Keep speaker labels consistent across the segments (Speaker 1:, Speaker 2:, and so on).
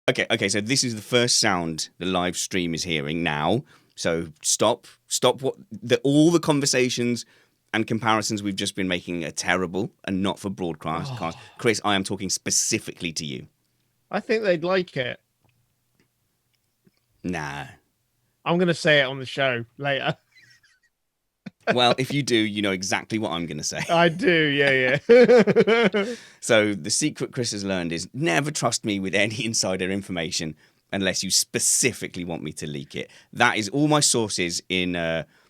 Speaker 1: Okay. So this is the first sound the live stream is hearing now. So stop all the conversations and comparisons we've just been making are terrible and not for broadcast.
Speaker 2: Oh.
Speaker 1: Chris, I am talking specifically to you.
Speaker 2: I think they'd like it.
Speaker 1: Nah.
Speaker 2: I'm going to say it on the show later.
Speaker 1: Well, if you do, you know exactly what I'm going to say.
Speaker 2: I do, yeah.
Speaker 1: So the secret Chris has learned is never trust me with any insider information unless you specifically want me to leak it. That is all my sources in...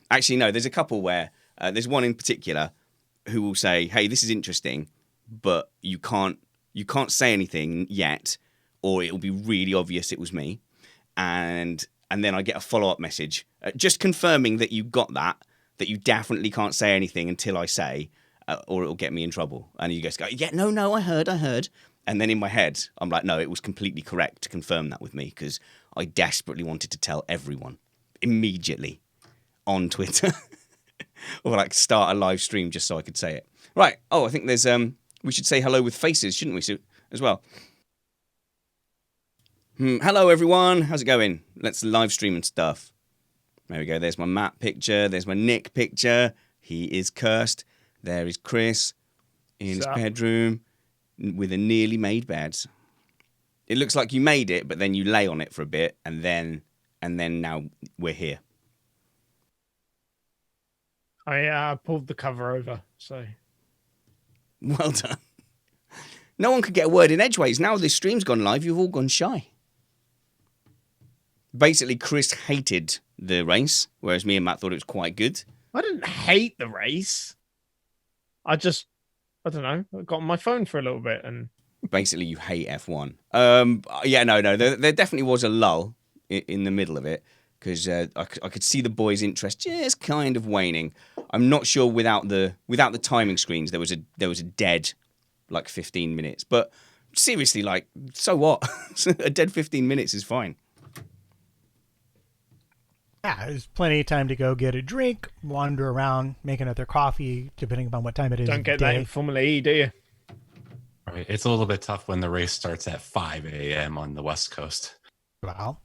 Speaker 1: Actually, no, there's a couple where... there's one in particular who will say, hey, this is interesting, but you can't say anything yet, or it'll be really obvious it was me. And then I get a follow-up message just confirming that you got that you definitely can't say anything until I say, or it'll get me in trouble. And you guys go, yeah, no, I heard. And then in my head, I'm like, no, it was completely correct to confirm that with me because I desperately wanted to tell everyone immediately on Twitter or like start a live stream just so I could say it. Right. Oh, I think there's, we should say hello with faces, shouldn't we, as well? Hello, everyone. How's it going? Let's live stream and stuff. There we go. There's my Matt picture. There's my Nick picture. He is cursed. There is Chris in his bedroom with a nearly made bed. It looks like you made it, but then you lay on it for a bit, and then now we're here.
Speaker 2: I pulled the cover over, so...
Speaker 1: Well done. No one could get a word in edgeways. Now this stream's gone live, you've all gone shy. Basically, Chris hated the race, whereas me and Matt thought it was quite good.
Speaker 2: I didn't hate the race. I don't know, I got on my phone for a little bit and...
Speaker 1: Basically, you hate F1. Yeah, no. There definitely was a lull in the middle of it because I could see the boys' interest just kind of waning. I'm not sure without the timing screens there was a dead like 15 minutes. But seriously, like, so what? A dead 15 minutes is fine.
Speaker 3: Yeah, there's plenty of time to go get a drink, wander around, make another coffee, depending upon what time it is.
Speaker 2: Don't get that in Formula E, do you?
Speaker 4: Right. It's a little bit tough when the race starts at 5 a.m. on the West Coast.
Speaker 3: Well,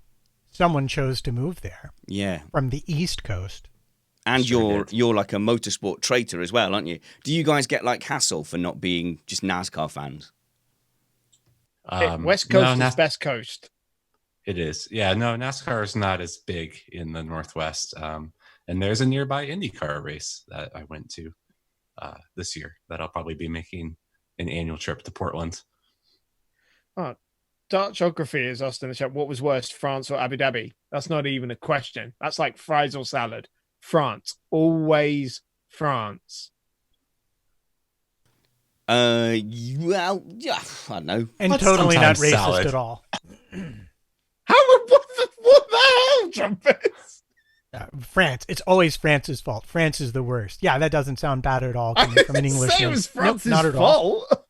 Speaker 3: someone chose to move there.
Speaker 1: Yeah.
Speaker 3: From the East Coast.
Speaker 1: And you're like a motorsport traitor as well, aren't you? Do you guys get like hassle for not being just NASCAR fans?
Speaker 2: West Coast is best coast.
Speaker 4: It is. Yeah, no, NASCAR is not as big in the Northwest. And there's a nearby IndyCar race that I went to this year that I'll probably be making an annual trip to Portland.
Speaker 2: Oh, Dark Geography is asked in the chat, what was worst, France or Abu Dhabi? That's not even a question. That's like fries or salad. France. Always France.
Speaker 1: Well, yeah, I don't know.
Speaker 3: And totally not racist
Speaker 4: salad.
Speaker 3: at all.
Speaker 2: What the hell, Trumpets?
Speaker 3: France. It's always France's fault. France is the worst. Yeah, that doesn't sound bad at all coming from an Englishman.
Speaker 2: Say it was France's
Speaker 3: not at all.
Speaker 2: fault.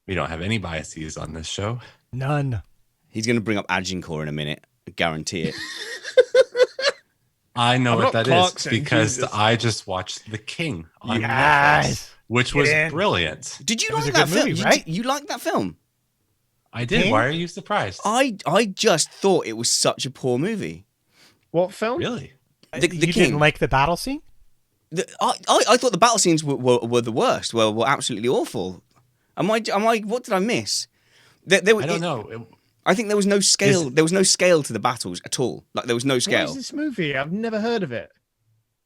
Speaker 4: We don't have any biases on this show.
Speaker 3: None.
Speaker 1: He's going to bring up Agincourt in a minute. I guarantee it.
Speaker 4: I know what that is because
Speaker 2: Jesus.
Speaker 4: I just watched The King on
Speaker 3: Yes.
Speaker 4: Netflix, which was brilliant.
Speaker 1: Did you
Speaker 3: It was
Speaker 1: like
Speaker 3: a
Speaker 1: that
Speaker 3: good
Speaker 1: film?
Speaker 3: movie, right?
Speaker 1: You liked that film?
Speaker 4: I did.
Speaker 3: King?
Speaker 4: Why are you surprised?
Speaker 1: I just thought it was such a poor movie.
Speaker 2: What film?
Speaker 4: Really?
Speaker 1: The
Speaker 3: You
Speaker 1: King.
Speaker 3: didn't like the battle scene?
Speaker 1: I thought the battle scenes were the worst. Well, were absolutely awful. Am I? What did I miss?
Speaker 4: I don't know.
Speaker 1: I think there was no scale. There was no scale to the battles at all. Like there was no
Speaker 2: What
Speaker 1: scale.
Speaker 2: is this movie? I've never heard of it.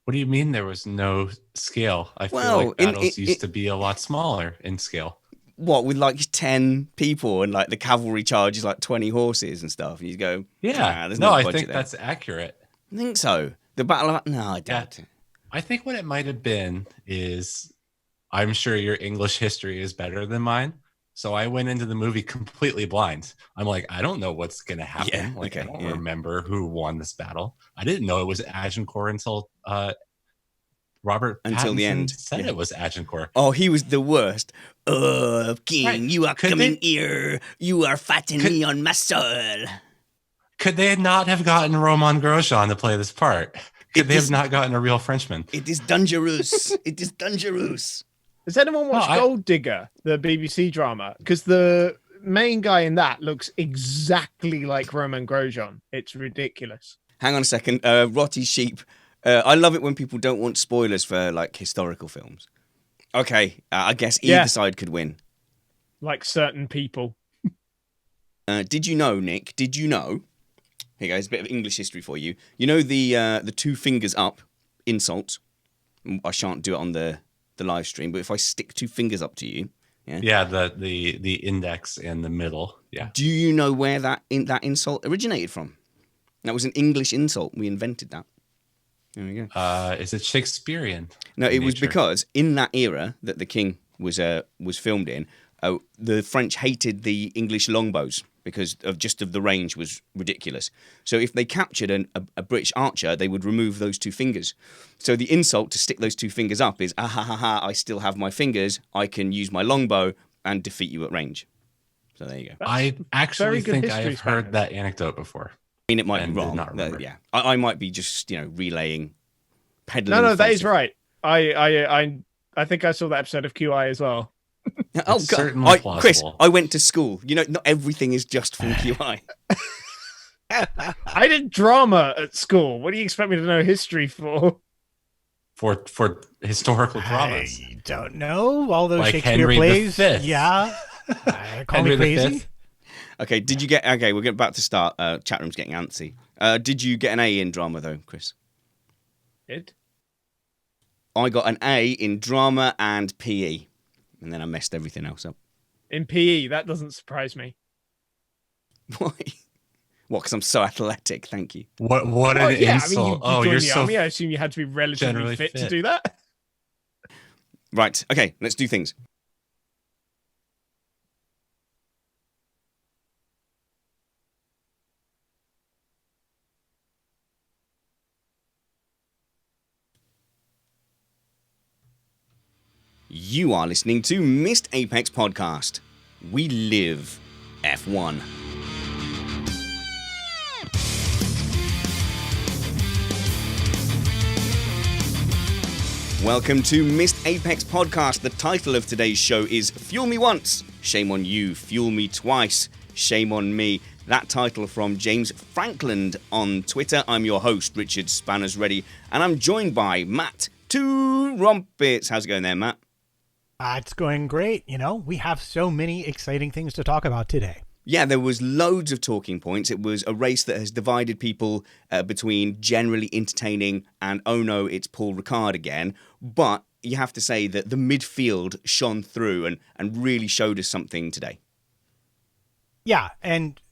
Speaker 4: What do you mean there was no scale? I feel
Speaker 1: Well,
Speaker 4: like battles used to be a lot smaller in scale.
Speaker 1: What, with like 10 people and like the cavalry charge is like 20 horses and stuff? And you go,
Speaker 4: Yeah.
Speaker 1: there's
Speaker 4: No, I
Speaker 1: budget
Speaker 4: think
Speaker 1: there.
Speaker 4: that's accurate.
Speaker 1: I think so. The battle of no, I doubt it.
Speaker 4: I think what it might have been is I'm sure your English history is better than mine. So I went into the movie completely blind. I'm like, I don't know what's going to happen.
Speaker 1: Yeah,
Speaker 4: like,
Speaker 1: okay,
Speaker 4: I don't
Speaker 1: yeah.
Speaker 4: remember who won this battle. I didn't know it was Agincourt until Robert
Speaker 1: Until the
Speaker 4: Pattinson
Speaker 1: end,
Speaker 4: said
Speaker 1: yeah.
Speaker 4: it was Agincourt.
Speaker 1: Oh, he was the worst. King,
Speaker 4: Right.
Speaker 1: you are
Speaker 4: Could
Speaker 1: coming
Speaker 4: they-
Speaker 1: here. You are fattening me on muscle.
Speaker 4: Could they not have gotten Roman Grosjean to play this part? Could they have not gotten a real Frenchman?
Speaker 1: It is dangerous. It is dangerous.
Speaker 2: Has anyone watched
Speaker 4: No, I-
Speaker 2: Gold Digger, the BBC drama? Because the main guy in that looks exactly like Roman Grosjean. It's ridiculous.
Speaker 1: Hang on a second. Rotty Sheep. I love it when people don't want spoilers for like historical films. Okay, I guess either side could win.
Speaker 2: Like certain people.
Speaker 1: Did you know, Nick? Did you know? Here goes a bit of English history for you. You know the two fingers up insult. I shan't do it on the live stream, but if I stick two fingers up to you,
Speaker 4: the index and the middle. Yeah.
Speaker 1: Do you know where that insult originated from? That was an English insult. We invented that. There we go.
Speaker 4: Is it Shakespearean?
Speaker 1: No, it was because in that era that The King was filmed in, the French hated the English longbows because of the range was ridiculous. So if they captured a British archer, they would remove those two fingers. So the insult to stick those two fingers up is, ah ha ha ha, I still have my fingers, I can use my longbow and defeat you at range. So there you go.
Speaker 4: I actually think I have heard that anecdote before.
Speaker 1: I mean, it might be wrong. Yeah, I might be just relaying, peddling.
Speaker 2: No, that is right. I think I saw that episode of QI as well.
Speaker 1: Oh God, Chris, I went to school. Not everything is just from QI.
Speaker 2: I did drama at school. What do you expect me to know history for?
Speaker 4: For historical dramas.
Speaker 3: I don't know. All those
Speaker 4: like
Speaker 3: Shakespeare
Speaker 4: Henry
Speaker 3: plays.
Speaker 4: V.
Speaker 3: Yeah. Call
Speaker 4: Henry
Speaker 3: me crazy.
Speaker 4: V.
Speaker 1: Okay, we're about to start. Chat room's getting antsy. Did you get an A in drama though, Chris? I got an A in drama and PE. And then I messed everything else up.
Speaker 2: In PE, that doesn't surprise me.
Speaker 1: Why? What? Because I'm so athletic. Thank you.
Speaker 4: What an insult!
Speaker 2: I mean,
Speaker 4: you're so.
Speaker 2: Army. I assume you had to be relatively fit to do that.
Speaker 1: Right. Okay. Let's do things. You are listening to Missed Apex Podcast. We live F1. Welcome to Missed Apex Podcast. The title of today's show is Fuel Me Once, Shame on You. Fuel Me Twice, Shame on Me. That title from James Frankland on Twitter. I'm your host, Richard Spanners Ready, and I'm joined by Matt Two Rumpets. How's it going there, Matt?
Speaker 3: It's going great. We have so many exciting things to talk about today.
Speaker 1: Yeah, there was loads of talking points. It was a race that has divided people between generally entertaining and, oh no, it's Paul Ricard again. But you have to say that the midfield shone through and really showed us something today.
Speaker 3: Yeah, and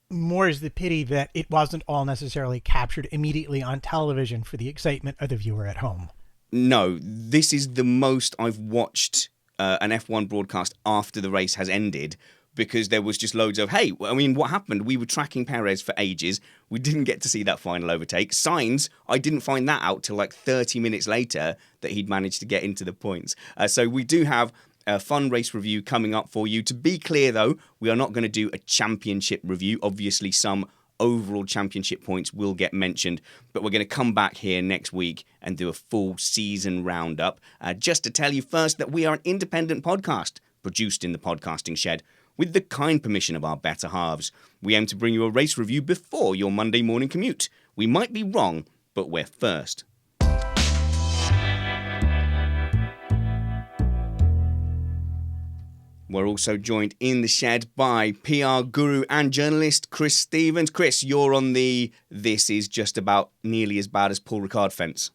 Speaker 3: more is the pity that it wasn't all necessarily captured immediately on television for the excitement of the viewer at home.
Speaker 1: No, this is the most I've watched an F1 broadcast after the race has ended, because there was just loads of, hey, I mean, what happened? We were tracking Perez for ages. We didn't get to see that final overtake. Sainz, I didn't find that out till like 30 minutes later that he'd managed to get into the points. So we do have a fun race review coming up for you. To be clear, though, we are not going to do a championship review. Obviously, some overall championship points will get mentioned, but we're going to come back here next week and do a full season roundup. Just to tell you first that we are an independent podcast produced in the podcasting shed with the kind permission of our better halves. We aim to bring you a race review before your Monday morning commute. We might be wrong, but we're first. We're also joined in the shed by PR guru and journalist Chris Stevens. Chris, you're on the this is just about nearly as bad as Paul Ricard fence.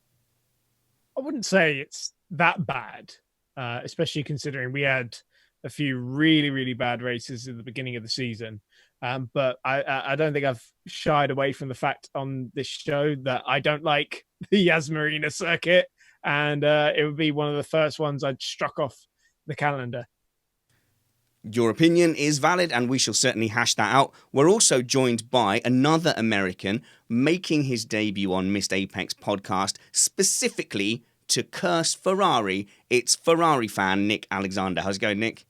Speaker 2: I wouldn't say it's that bad, especially considering we had a few really, really bad races at the beginning of the season. But I don't think I've shied away from the fact on this show that I don't like the Yas Marina circuit, and it would be one of the first ones I'd struck off the calendar.
Speaker 1: Your opinion is valid, and we shall certainly hash that out. We're also joined by another American making his debut on Missed Apex Podcast, specifically to curse Ferrari. It's Ferrari fan Nick Alexander. How's it going, Nick?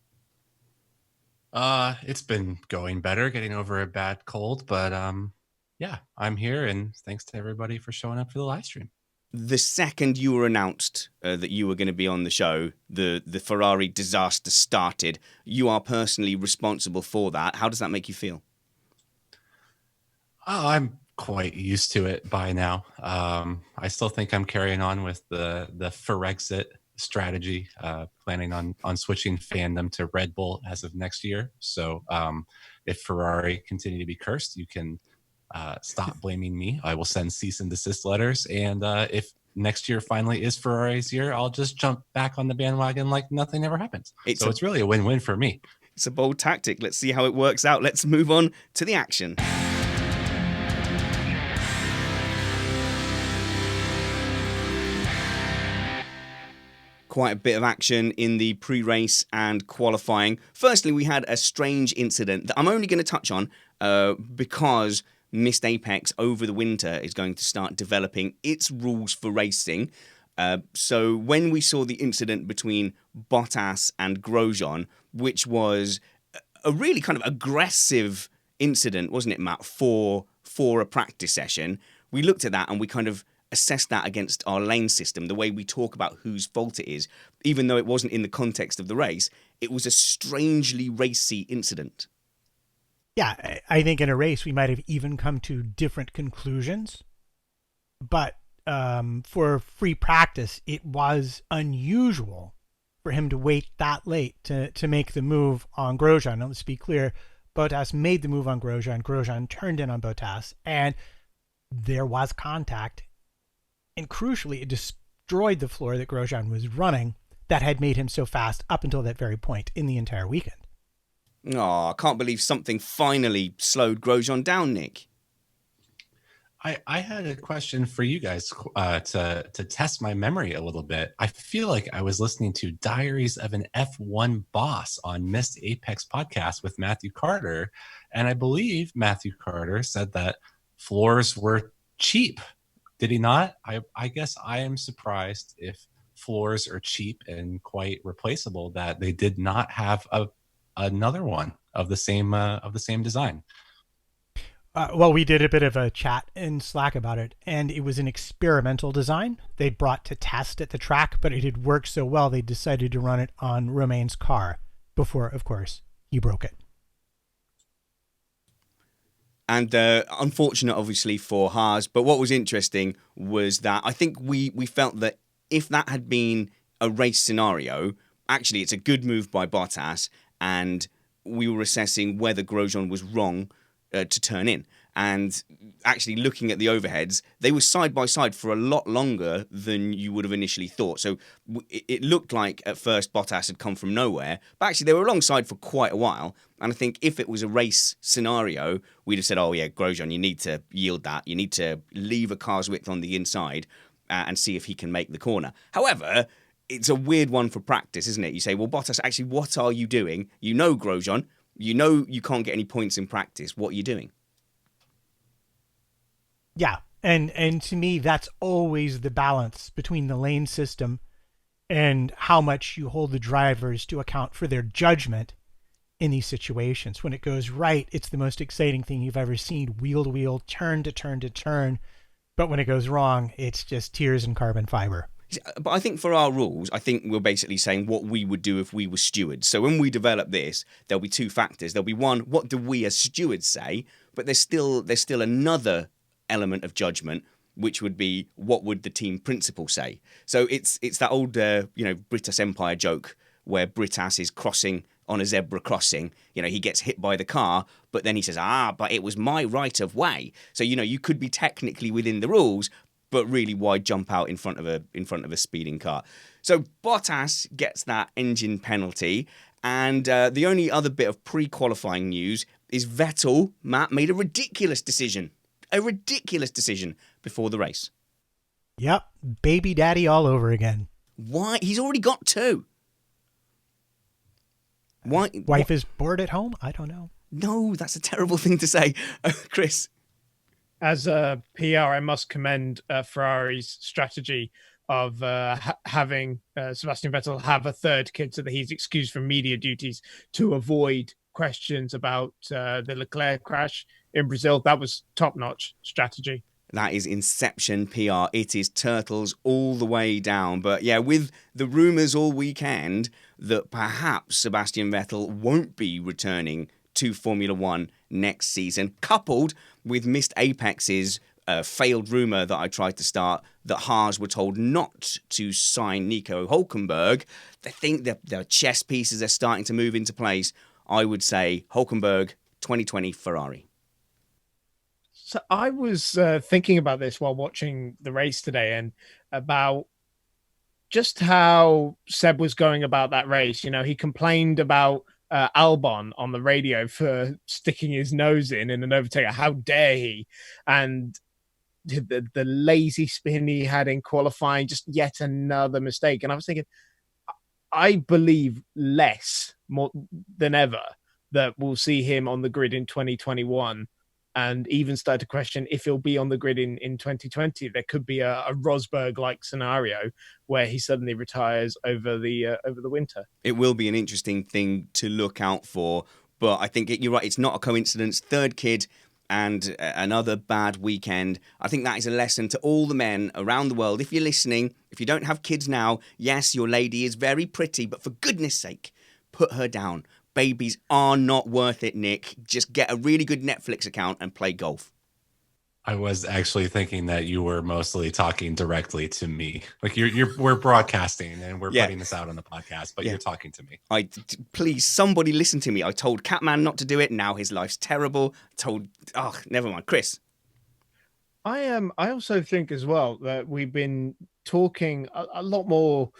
Speaker 4: It's been going better, getting over a bad cold, but yeah, I'm here, and thanks to everybody for showing up for the live stream.
Speaker 1: the second you were announced that you were going to be on the show, the Ferrari disaster started. You are personally responsible for that. How does that make you feel?
Speaker 4: Oh, I'm quite used to it by now. I still think I'm carrying on with the Ferexit strategy, planning on switching fandom to Red Bull as of next year. So if Ferrari continue to be cursed, you can stop blaming me. I will send cease and desist letters. And if next year finally is Ferrari's year, I'll just jump back on the bandwagon like nothing ever happened. It's really a win-win for me.
Speaker 1: It's a bold tactic. Let's see how it works out. Let's move on to the action. Quite a bit of action in the pre-race and qualifying. Firstly, we had a strange incident that I'm only going to touch on because Missed Apex over the winter is going to start developing its rules for racing. So when we saw the incident between Bottas and Grosjean, which was a really kind of aggressive incident, wasn't it, Matt, for a practice session, we looked at that and we kind of assess that against our lane system, the way we talk about whose fault it is. Even though it wasn't in the context of the race, it was a strangely racy incident.
Speaker 3: Yeah, I think in a race we might have even come to different conclusions. But for free practice, it was unusual for him to wait that late to make the move on Grosjean. Now, let's be clear, Bottas made the move on Grosjean. Grosjean turned in on Bottas, and there was contact. And crucially, it destroyed the floor that Grosjean was running that had made him so fast up until that very point in the entire weekend.
Speaker 1: Oh, I can't believe something finally slowed Grosjean down, Nick.
Speaker 4: I had a question for you guys to test my memory a little bit. I feel like I was listening to Diaries of an F1 Boss on Missed Apex podcast with Matthew Carter, and I believe Matthew Carter said that floors were cheap. Did he not? I guess I am surprised if floors are cheap and quite replaceable that they did not have another one of the same design.
Speaker 3: Well, we did a bit of a chat in Slack about it, and it was an experimental design they brought to test at the track, but it had worked so well they decided to run it on Romain's car before, of course, he broke it.
Speaker 1: And unfortunate, obviously, for Haas. But what was interesting was that I think we felt that if that had been a race scenario, actually, it's a good move by Bottas. And we were assessing whether Grosjean was wrong to turn in. And actually, looking at the overheads, they were side by side for a lot longer than you would have initially thought. So it looked like at first Bottas had come from nowhere, but actually they were alongside for quite a while. And I think if it was a race scenario, we'd have said, oh yeah, Grosjean, you need to yield that. You need to leave a car's width on the inside and see if he can make the corner. However, it's a weird one for practice, isn't it? You say, well, Bottas, actually, what are you doing? You know, Grosjean, you know you can't get any points in practice. What are you doing?
Speaker 3: Yeah, and to me, that's always the balance between the lane system and how much you hold the drivers to account for their judgment in these situations. When it goes right, it's the most exciting thing you've ever seen, wheel to wheel, turn to turn to turn. But when it goes wrong, it's just tears and carbon fiber.
Speaker 1: But I think for our rules, I think we're basically saying what we would do if we were stewards. So when we develop this, there'll be two factors. There'll be one, what do we as stewards say? But there's still another element of judgment, which would be what would the team principal say? So it's that old British Empire joke where Brittas is crossing on a zebra crossing. He gets hit by the car, but then he says, but it was my right of way. So you could be technically within the rules, but really why jump out in front of a speeding car? So Bottas gets that engine penalty, and the only other bit of pre-qualifying news is Vettel, Matt, made a ridiculous decision before the race.
Speaker 3: Yep, baby daddy all over again.
Speaker 1: Why? He's already got two. Why?
Speaker 3: Wife is bored at home? I don't know.
Speaker 1: No, that's a terrible thing to say. Chris?
Speaker 2: As a PR, I must commend Ferrari's strategy of having Sebastian Vettel have a third kid so that he's excused from media duties to avoid questions about the Leclerc crash in Brazil. That was top-notch strategy.
Speaker 1: That is Inception PR. It is Turtles all the way down. But yeah, with the rumours all weekend that perhaps Sebastian Vettel won't be returning to Formula One next season, coupled with missed Apex's failed rumour that I tried to start, that Haas were told not to sign Nico Hulkenberg. I think the chess pieces are starting to move into place. I would say Hulkenberg, 2020 Ferrari.
Speaker 2: So I was thinking about this while watching the race today, and about just how Seb was going about that race. You know, he complained about Albon on the radio for sticking his nose in an overtaker. How dare he? And the lazy spin he had in qualifying, just yet another mistake. And I was thinking, I believe more than ever that we'll see him on the grid in 2021, and even start to question if he'll be on the grid in 2020. There could be a Rosberg-like scenario where he suddenly retires over the winter.
Speaker 1: It will be an interesting thing to look out for, but I think you're right. It's not a coincidence. Third kid and another bad weekend. I think that is a lesson to all the men around the world. If you're listening, if you don't have kids now, yes, your lady is very pretty, but for goodness sake, put her down. Babies are not worth it, Nick. Just get a really good Netflix account and play golf.
Speaker 4: I was actually thinking that you were mostly talking directly to me. Like we're broadcasting and we're putting this out on the podcast, but you're talking to me.
Speaker 1: Please, somebody listen to me. I told Catman not to do it. Now his life's terrible. Never mind. Chris.
Speaker 2: I also think as well that we've been talking a lot more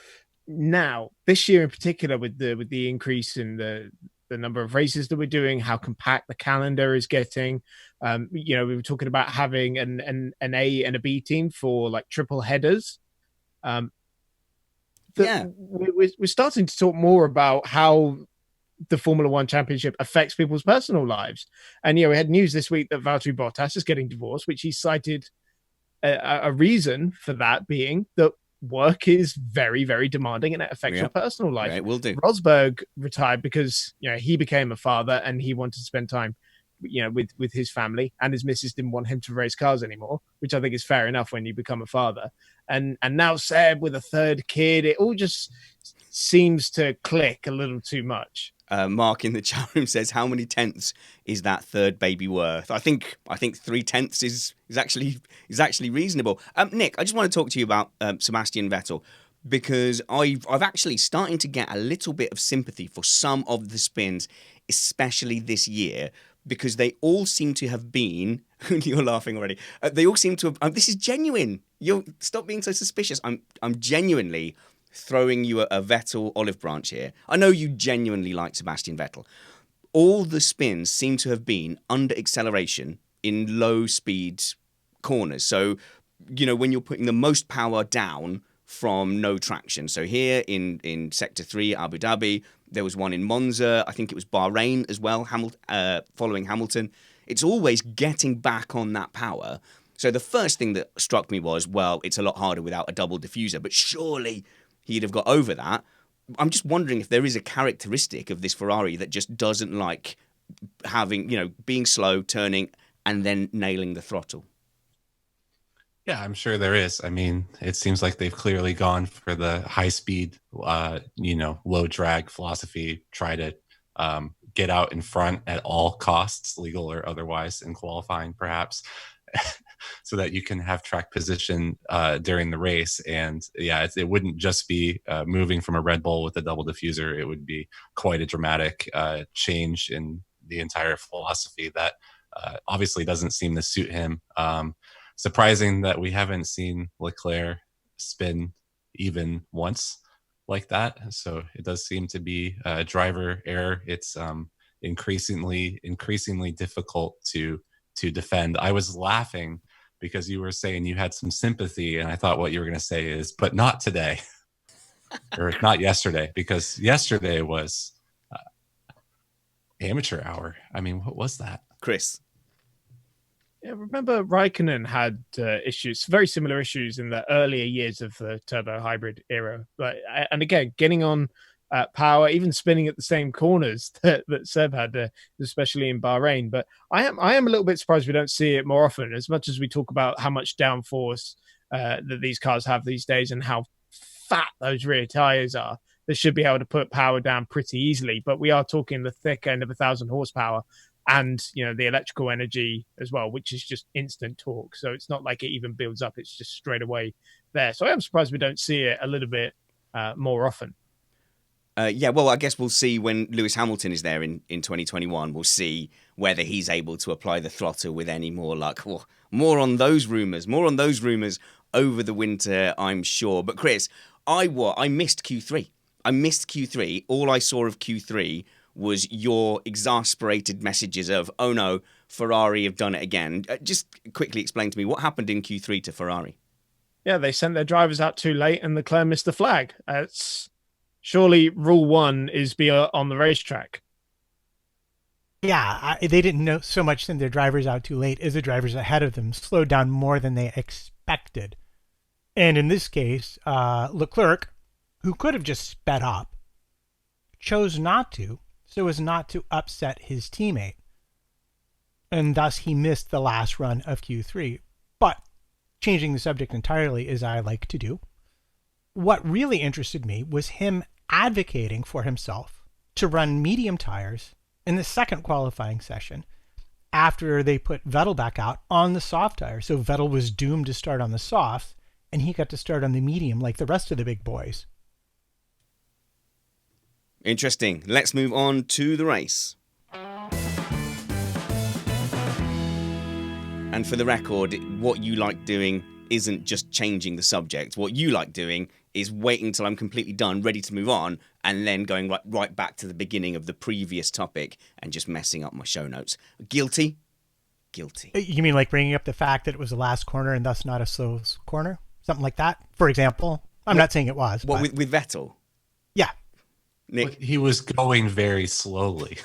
Speaker 2: now this year in particular with the increase in the number of races that we're doing, how compact the calendar is getting. We were talking about having an A and a B team for like triple headers. We're starting to talk more about how the Formula One Championship affects people's personal lives. And we had news this week that Valtteri Bottas is getting divorced, which he cited a reason for that being that work is very, very demanding and it affects your personal life.
Speaker 1: Yeah, it will do.
Speaker 2: Rosberg retired because he became a father and he wanted to spend time with his family, and his missus didn't want him to race cars anymore, which I think is fair enough when you become a father. And now Seb with a third kid, it all just seems to click a little too much.
Speaker 1: Mark in the chat room says, how many tenths is that third baby worth? I think 3 tenths is actually reasonable. Nick, I just want to talk to you about Sebastian Vettel, because I've actually starting to get a little bit of sympathy for some of the spins, especially this year, because they all seem to have been, you're laughing already, they all seem to have, this is genuine. Stop being so suspicious. I'm genuinely throwing you a Vettel olive branch here. I know you genuinely like Sebastian Vettel. All the spins seem to have been under acceleration in low speed corners. So, when you're putting the most power down from no traction. So here in Sector 3, Abu Dhabi, there was one in Monza. I think it was Bahrain as well, following Hamilton. It's always getting back on that power. So the first thing that struck me was, well, it's a lot harder without a double diffuser, but surely he'd have got over that. I'm just wondering if there is a characteristic of this Ferrari that just doesn't like having, being slow, turning, and then nailing the throttle.
Speaker 4: Yeah, I'm sure there is. I mean, it seems like they've clearly gone for the high speed, low drag philosophy, try to get out in front at all costs, legal or otherwise, in qualifying perhaps. So that you can have track position during the race. And it wouldn't just be moving from a Red Bull with a double diffuser. It would be quite a dramatic change in the entire philosophy that obviously doesn't seem to suit him. Surprising that we haven't seen Leclerc spin even once like that. So it does seem to be a driver error. It's increasingly difficult to defend. I was laughing because you were saying you had some sympathy, and I thought what you were going to say is, but not today, or not yesterday, because yesterday was amateur hour. I mean, what was that?
Speaker 1: Chris?
Speaker 2: Yeah, remember Raikkonen had issues, very similar issues in the earlier years of the turbo hybrid era. And again, getting on power, even spinning at the same corners that Seb had, especially in Bahrain. But I am a little bit surprised we don't see it more often, as much as we talk about how much downforce that these cars have these days and how fat those rear tires are. They should be able to put power down pretty easily, but we are talking the thick end of 1,000 horsepower and, you know, the electrical energy as well, which is just instant torque. So it's not like it even builds up. It's just straight away there. So I am surprised we don't see it a little bit more often.
Speaker 1: Yeah, well, I guess we'll see when Lewis Hamilton is there in 2021. We'll see whether he's able to apply the throttle with any more luck. Well, more on those rumours over the winter, I'm sure. But Chris, I missed Q3. All I saw of Q3 was your exasperated messages of, oh no, Ferrari have done it again. Just quickly explain to me what happened in Q3 to Ferrari.
Speaker 2: Yeah, they sent their drivers out too late and Leclerc missed the flag. Surely rule one is be on the racetrack.
Speaker 3: Yeah, they didn't know so much send their drivers out too late as the drivers ahead of them slowed down more than they expected. And in this case, Leclerc, who could have just sped up, chose not to, so as not to upset his teammate. And thus he missed the last run of Q3. But changing the subject entirely, as I like to do, what really interested me was him advocating for himself to run medium tires in the second qualifying session after they put Vettel back out on the soft tire. So Vettel was doomed to start on the softs, and he got to start on the medium like the rest of the big boys.
Speaker 1: Interesting. Let's move on to the race. And for the record, what you like doing isn't just changing the subject. What you like doing is waiting until I'm completely done, ready to move on, and then going right back to the beginning of the previous topic and just messing up my show notes. Guilty? Guilty.
Speaker 3: You mean like bringing up the fact that it was the last corner and thus not a slow corner? Something like that, for example? I'm not saying it was.
Speaker 1: What, with Vettel?
Speaker 3: Yeah.
Speaker 1: Nick?
Speaker 4: He was going very slowly.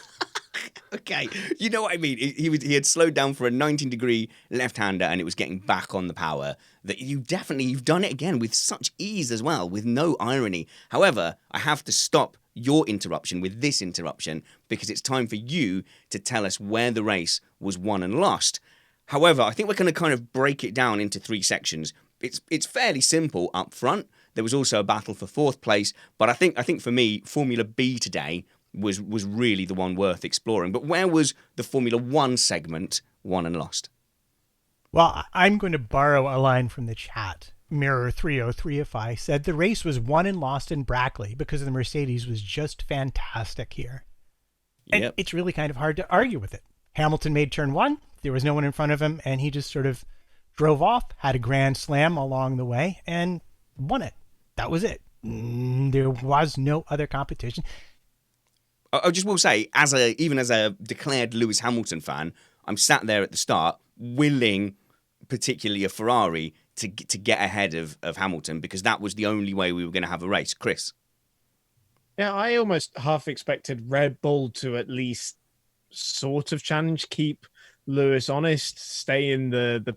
Speaker 1: Okay, you know what I mean. He had slowed down for a 19-degree left-hander, and it was getting back on the power. That you've done it again with such ease as well, with no irony. However, I have to stop your interruption with this interruption because it's time for you to tell us where the race was won and lost. However, I think we're going to kind of break it down into three sections. It's fairly simple up front. There was also a battle for fourth place, but I think for me, Formula B today was really the one worth exploring. But where was the Formula One segment won and lost?
Speaker 3: Well, I'm going to borrow a line from the chat. Mirror 303ify said the race was won and lost in Brackley because the Mercedes was just fantastic here. And
Speaker 1: Yep.
Speaker 3: It's really kind of hard to argue with it. Hamilton made turn one. There was no one in front of him, and he just sort of drove off, had a grand slam along the way, and won it. That was it. There was no other competition.
Speaker 1: I just will say, even as a declared Lewis Hamilton fan, I'm sat there at the start willing, particularly a Ferrari, to get ahead of Hamilton because that was the only way we were going to have a race. Chris?
Speaker 2: Yeah, I almost half expected Red Bull to at least sort of challenge, keep Lewis honest, stay in the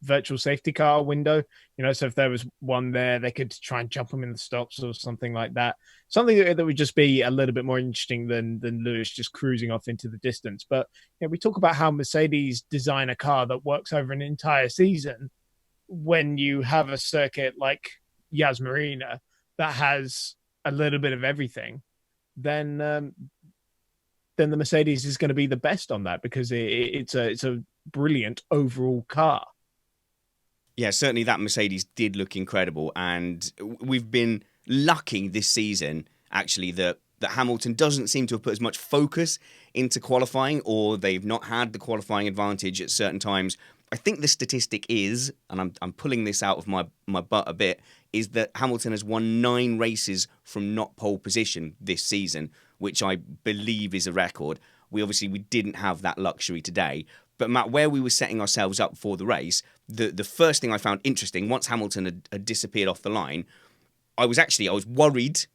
Speaker 2: virtual safety car window. You know, so if there was one there, they could try and jump him in the stops or something like that. Something that would just be a little bit more interesting than Lewis just cruising off into the distance. But we talk about how Mercedes design a car that works over an entire season. When you have a circuit like Yas Marina that has a little bit of everything, then the Mercedes is going to be the best on that because it's a brilliant overall car.
Speaker 1: Yeah, certainly that Mercedes did look incredible, and we've been lucky this season, actually, that Hamilton doesn't seem to have put as much focus into qualifying, or they've not had the qualifying advantage at certain times. I think the statistic is, and I'm pulling this out of my butt a bit, is that Hamilton has won 9 races from not pole position this season, which I believe is a record. We didn't have that luxury today. But Matt, where we were setting ourselves up for the race, the first thing I found interesting, once Hamilton had disappeared off the line, I was worried,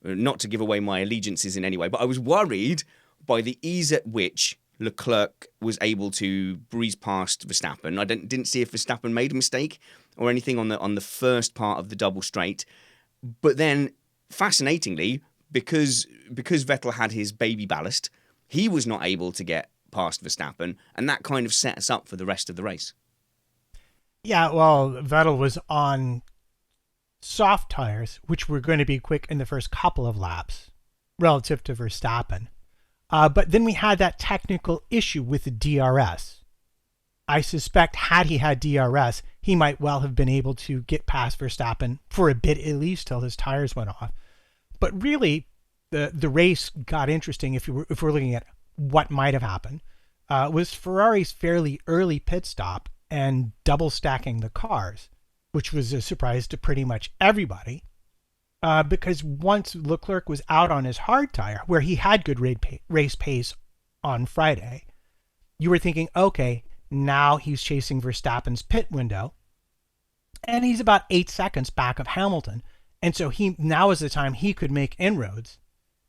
Speaker 1: not to give away my allegiances in any way, but I was worried by the ease at which Leclerc was able to breeze past Verstappen. I didn't see if Verstappen made a mistake or anything on the first part of the double straight. But then fascinatingly, because Vettel had his baby ballast, he was not able to get past Verstappen, and that kind of set us up for the rest of the race.
Speaker 3: Yeah, well, Vettel was on soft tires, which were going to be quick in the first couple of laps relative to Verstappen. But then we had that technical issue with the DRS. I suspect had he had DRS, he might well have been able to get past Verstappen for a bit at least till his tires went off. But really, the race got interesting if we're looking at what might have happened. Was Ferrari's fairly early pit stop and double stacking the cars, which was a surprise to pretty much everybody. Because once Leclerc was out on his hard tire, where he had good race pace on Friday, you were thinking, okay, now he's chasing Verstappen's pit window, and he's about 8 seconds back of Hamilton. And so now is the time he could make inroads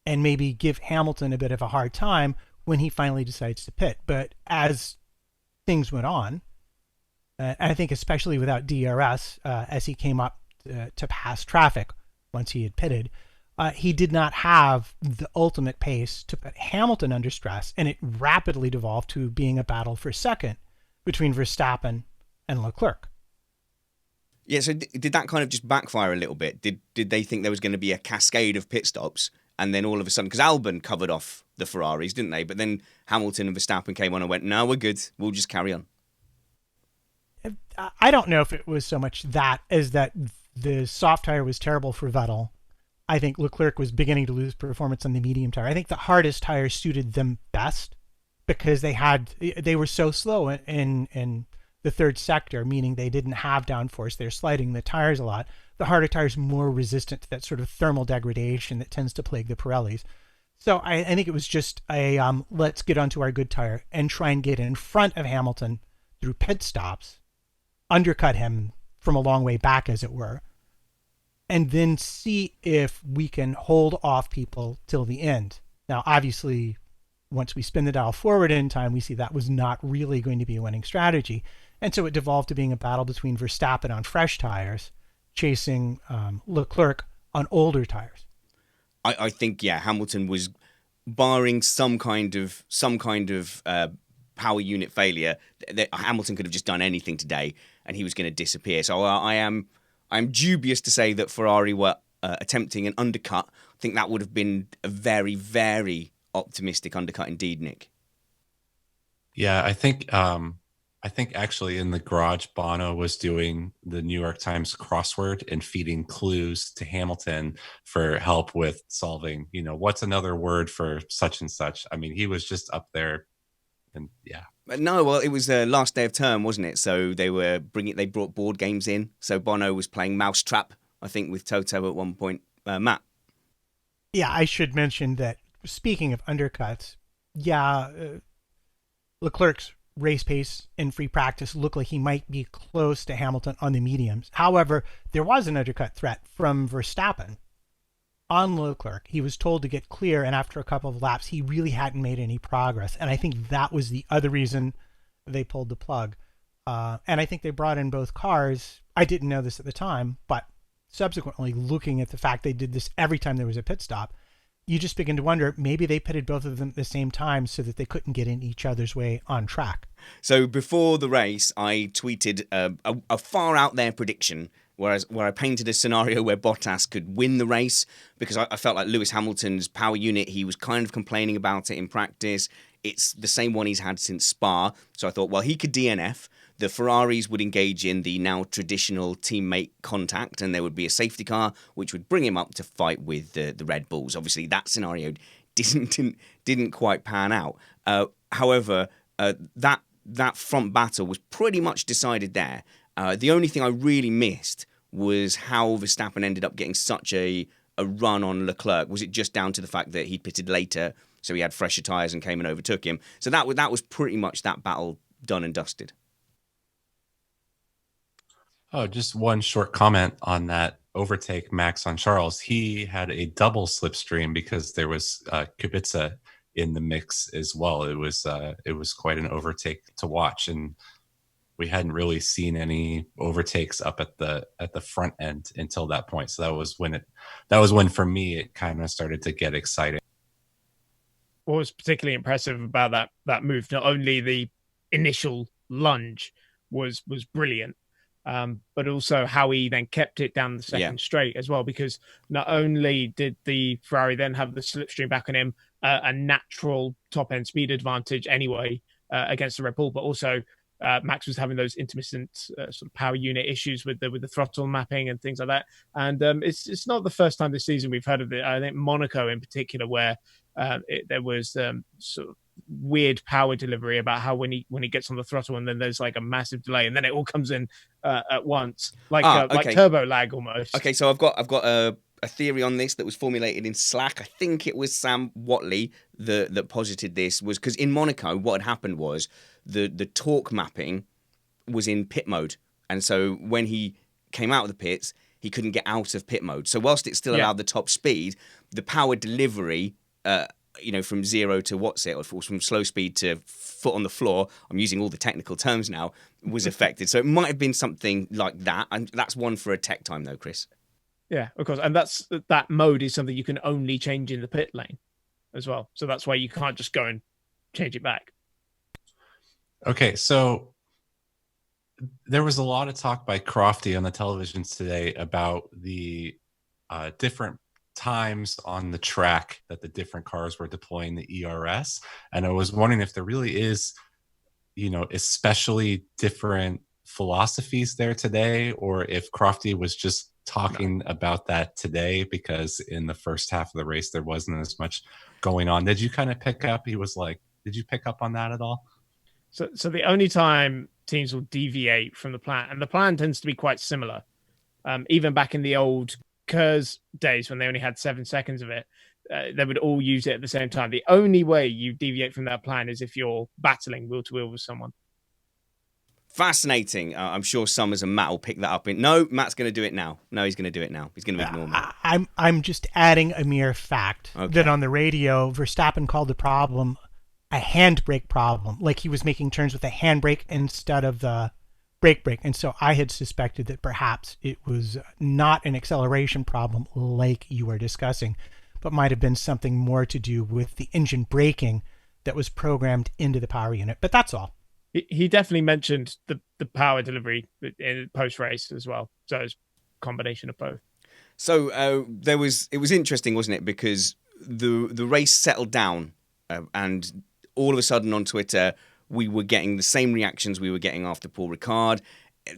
Speaker 3: and maybe give Hamilton a bit of a hard time when he finally decides to pit. But as things went on, and I think especially without DRS, as he came up to pass traffic once he had pitted, he did not have the ultimate pace to put Hamilton under stress, and it rapidly devolved to being a battle for second between Verstappen and Leclerc.
Speaker 1: Yeah, so did that kind of just backfire a little bit? Did they think there was going to be a cascade of pit stops, and then all of a sudden, because Albon covered off the Ferraris, didn't they? But then Hamilton and Verstappen came on and went, no, we're good, we'll just carry on.
Speaker 3: I don't know if it was so much that as that the soft tire was terrible for Vettel. I think Leclerc was beginning to lose performance on the medium tire. I think the hardest tire suited them best because they were so slow in the third sector, meaning they didn't have downforce. They're sliding the tires a lot. The harder tires more resistant to that sort of thermal degradation that tends to plague the Pirellis. So I think it was just a let's get onto our good tire and try and get in front of Hamilton through pit stops, undercut him from a long way back, as it were, and then see if we can hold off people till the end. Now, obviously, once we spin the dial forward in time, we see that was not really going to be a winning strategy. And so it devolved to being a battle between Verstappen on fresh tires, chasing Leclerc on older tires.
Speaker 1: I think, yeah, Hamilton was, barring some kind of power unit failure, that Hamilton could have just done anything today and he was going to disappear. So I'm dubious to say that Ferrari were attempting an undercut. I think that would have been a very, very optimistic undercut indeed, Nick.
Speaker 4: Yeah, I think actually in the garage, Bono was doing the New York Times crossword and feeding clues to Hamilton for help with solving, what's another word for such and such. I mean, he was just up there, and yeah.
Speaker 1: No, well, it was the last day of term, wasn't it? So they brought board games in. So Bono was playing Mousetrap, I think, with Toto at one point. Matt.
Speaker 3: Yeah, I should mention that speaking of undercuts, Leclerc's race pace in free practice looked like he might be close to Hamilton on the mediums. However, there was an undercut threat from Verstappen on Leclerc. He was told to get clear, and after a couple of laps, he really hadn't made any progress. And I think that was the other reason they pulled the plug. And I think they brought in both cars. I didn't know this at the time, but subsequently, looking at the fact they did this every time there was a pit stop, you just begin to wonder, maybe they pitted both of them at the same time so that they couldn't get in each other's way on track.
Speaker 1: So before the race, I tweeted a far out there prediction where I painted a scenario where Bottas could win the race, because I felt like Lewis Hamilton's power unit, he was kind of complaining about it in practice. It's the same one he's had since Spa. So I thought, well, he could DNF. The Ferraris would engage in the now traditional teammate contact, and there would be a safety car, which would bring him up to fight with the Red Bulls. Obviously, that scenario didn't quite pan out. However, that front battle was pretty much decided there. The only thing I really missed was how Verstappen ended up getting such a run on Leclerc. Was it just down to the fact that he pitted later, so he had fresher tyres and came and overtook him? So that was pretty much that battle done and dusted.
Speaker 4: Oh, just one short comment on that overtake Max on Charles. He had a double slipstream because there was Kubica in the mix as well. It was quite an overtake to watch, and we hadn't really seen any overtakes up at the front end until that point. So that was when for me it kind of started to get exciting.
Speaker 2: What was particularly impressive about that move, not only the initial lunge was brilliant, but also how he then kept it down the second straight as well, because not only did the Ferrari then have the slipstream back on him, a natural top end speed advantage anyway against the Red Bull, but also Max was having those intermittent sort of power unit issues with the throttle mapping and things like that. And it's not the first time this season we've heard of it. I think Monaco in particular, where there was sort of weird power delivery about how when he gets on the throttle and then there's like a massive delay and then it all comes in at once, like turbo lag almost.
Speaker 1: Okay, so I've got a theory on this that was formulated in Slack. I think it was Sam Watley that posited this, was because in Monaco what had happened was the torque mapping was in pit mode, and so when he came out of the pits he couldn't get out of pit mode. So whilst it still allowed the top speed, the power delivery from 0 to or from slow speed to foot on the floor, I'm using all the technical terms now, was affected. So it might have been something like that. And that's one for a tech time though, Chris.
Speaker 2: Yeah, of course. And that mode is something you can only change in the pit lane as well. So that's why you can't just go and change it back.
Speaker 4: Okay, so there was a lot of talk by Crofty on the televisions today about the different times on the track that the different cars were deploying the ERS. And I was wondering if there really is, especially different philosophies there today, or if Crofty was just talking about that today because in the first half of the race there wasn't as much going on. Did you kind of pick up? Did you pick up on that at all?
Speaker 2: So the only time teams will deviate from the plan, and the plan tends to be quite similar, even back in the old Kerr's days when they only had 7 seconds of it, they would all use it at the same time. The only way you deviate from that plan is if you're battling wheel to wheel with someone.
Speaker 1: Fascinating. I'm sure Summers and Matt will pick that up. No, Matt's going to do it now. No, he's going to do it now. He's going to ignore me.
Speaker 3: I'm just adding a mere fact that on the radio, Verstappen called the problem a handbrake problem, like he was making turns with a handbrake instead of the brake. And so I had suspected that perhaps it was not an acceleration problem like you were discussing, but might have been something more to do with the engine braking that was programmed into the power unit. But that's all.
Speaker 2: He definitely mentioned the power delivery in post-race as well. So it's a combination of both.
Speaker 1: So it was interesting, wasn't it? Because the race settled down and all of a sudden on Twitter, we were getting the same reactions we were getting after Paul Ricard.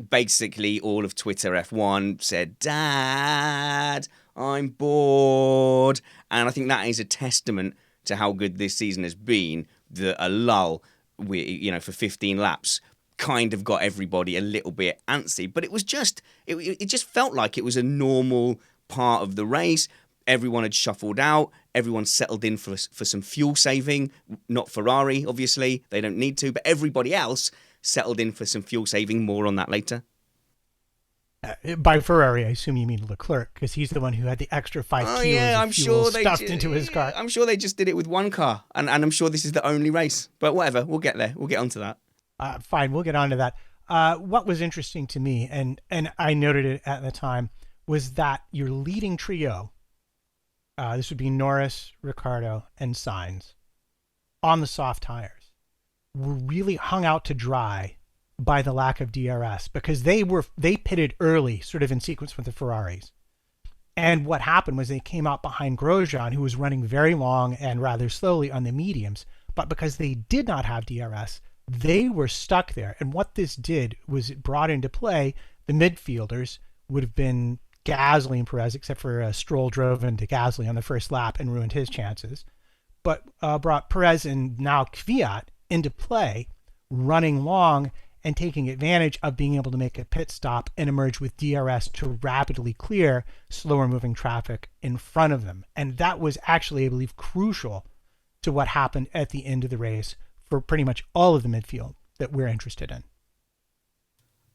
Speaker 1: Basically, all of Twitter F1 said, "Dad, I'm bored." And I think that is a testament to how good this season has been. A lull, for 15 laps kind of got everybody a little bit antsy. But it was just, it just felt like it was a normal part of the race. Everyone had shuffled out. Everyone settled in for some fuel saving. Not Ferrari, obviously. They don't need to. But everybody else settled in for some fuel saving. More on that later.
Speaker 3: By Ferrari, I assume you mean Leclerc, because he's the one who had the extra 5 kilos of fuel stuffed into his car.
Speaker 1: I'm sure they just did it with one car. And I'm sure this is the only race. But whatever, we'll get there. We'll get onto that.
Speaker 3: Fine, we'll get onto that. What was interesting to me, and I noted it at the time, was that your leading trio, this would be Norris, Ricciardo, and Sainz, on the soft tires, were really hung out to dry by the lack of DRS, because they pitted early, sort of in sequence with the Ferraris. And what happened was they came out behind Grosjean, who was running very long and rather slowly on the mediums, but because they did not have DRS, they were stuck there. And what this did was it brought into play the midfielders. Would have been Gasly and Perez, except for Stroll drove into Gasly on the first lap and ruined his chances, but brought Perez and now Kvyat into play, running long and taking advantage of being able to make a pit stop and emerge with DRS to rapidly clear slower moving traffic in front of them. And that was actually, I believe, crucial to what happened at the end of the race for pretty much all of the midfield that we're interested in.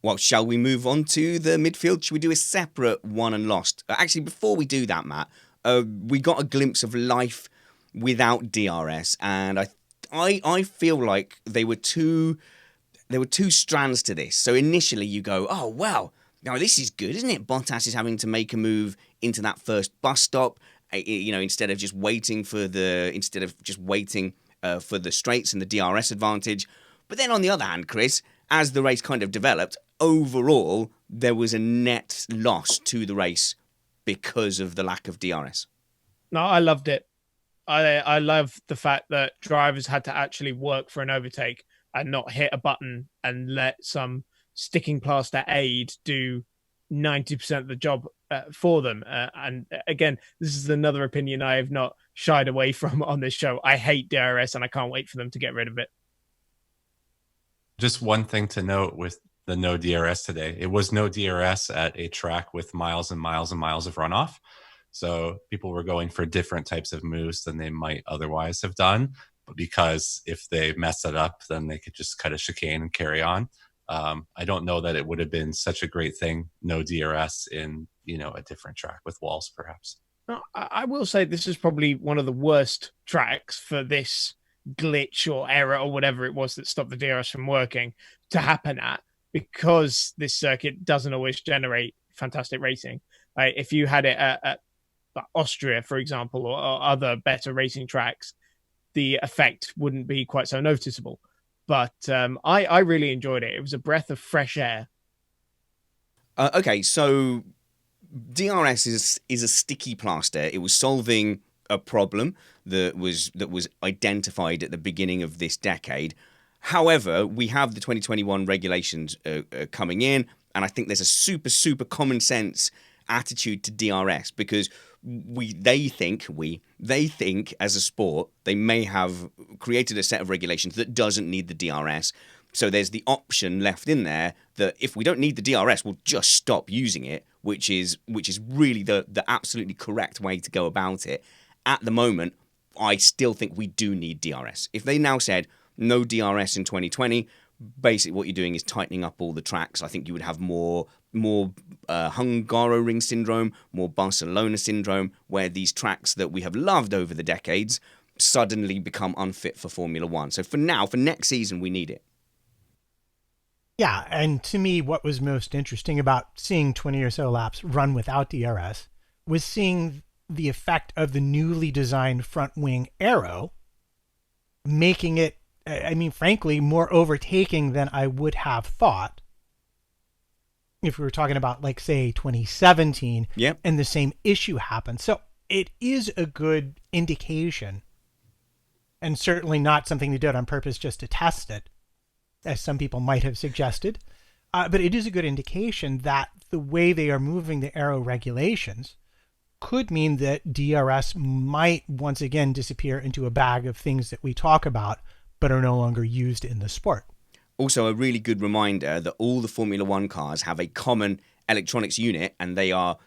Speaker 1: Well, shall we move on to the midfield? Should we do a separate won and lost? Actually, before we do that, Matt, we got a glimpse of life without DRS, and I feel like they there were two strands to this. So initially you go, oh, well, now this is good, isn't it? Bottas is having to make a move into that first bus stop, instead of just waiting for the straights and the DRS advantage. But then on the other hand, Chris, as the race kind of developed, overall, there was a net loss to the race because of the lack of DRS.
Speaker 2: No, I loved it. I love the fact that drivers had to actually work for an overtake and not hit a button and let some sticking plaster aid do 90% of the job for them. And again, this is another opinion I have not shied away from on this show. I hate DRS and I can't wait for them to get rid of it.
Speaker 4: Just one thing to note with the no DRS today. It was no DRS at a track with miles and miles and miles of runoff. So people were going for different types of moves than they might otherwise have done. But because if they mess it up, then they could just cut a chicane and carry on. I don't know that it would have been such a great thing, no DRS in, a different track with walls, perhaps.
Speaker 2: No, I will say this is probably one of the worst tracks for this glitch or error or whatever it was that stopped the DRS from working to happen at, because this circuit doesn't always generate fantastic racing. If you had it at Austria, for example, or other better racing tracks, the effect wouldn't be quite so noticeable. But I really enjoyed it. It was a breath of fresh air.
Speaker 1: Okay, so DRS is a sticky plaster. It was solving a problem that was identified at the beginning of this decade. However, we have the 2021 regulations coming in, and I think there's a super common sense attitude to DRS, because they think as a sport they may have created a set of regulations that doesn't need the DRS. So there's the option left in there that if we don't need the DRS, we'll just stop using it, which is really the absolutely correct way to go about it. At the moment, I still think we do need DRS. If they now said no DRS in 2020, basically what you're doing is tightening up all the tracks. I think you would have more Hungaroring syndrome, more Barcelona syndrome, where these tracks that we have loved over the decades suddenly become unfit for Formula One. So for next season, we need it.
Speaker 3: Yeah, and to me, what was most interesting about seeing 20 or so laps run without DRS was seeing the effect of the newly designed front wing aero, making it, frankly, more overtaking than I would have thought if we were talking about, like, say, 2017,
Speaker 1: yep,
Speaker 3: and the same issue happened. So it is a good indication, and certainly not something they did on purpose just to test it, as some people might have suggested. But it is a good indication that the way they are moving the aero regulations could mean that DRS might once again disappear into a bag of things that we talk about but are no longer used in the sport.
Speaker 1: Also, a really good reminder that all the Formula One cars have a common electronics unit, and they are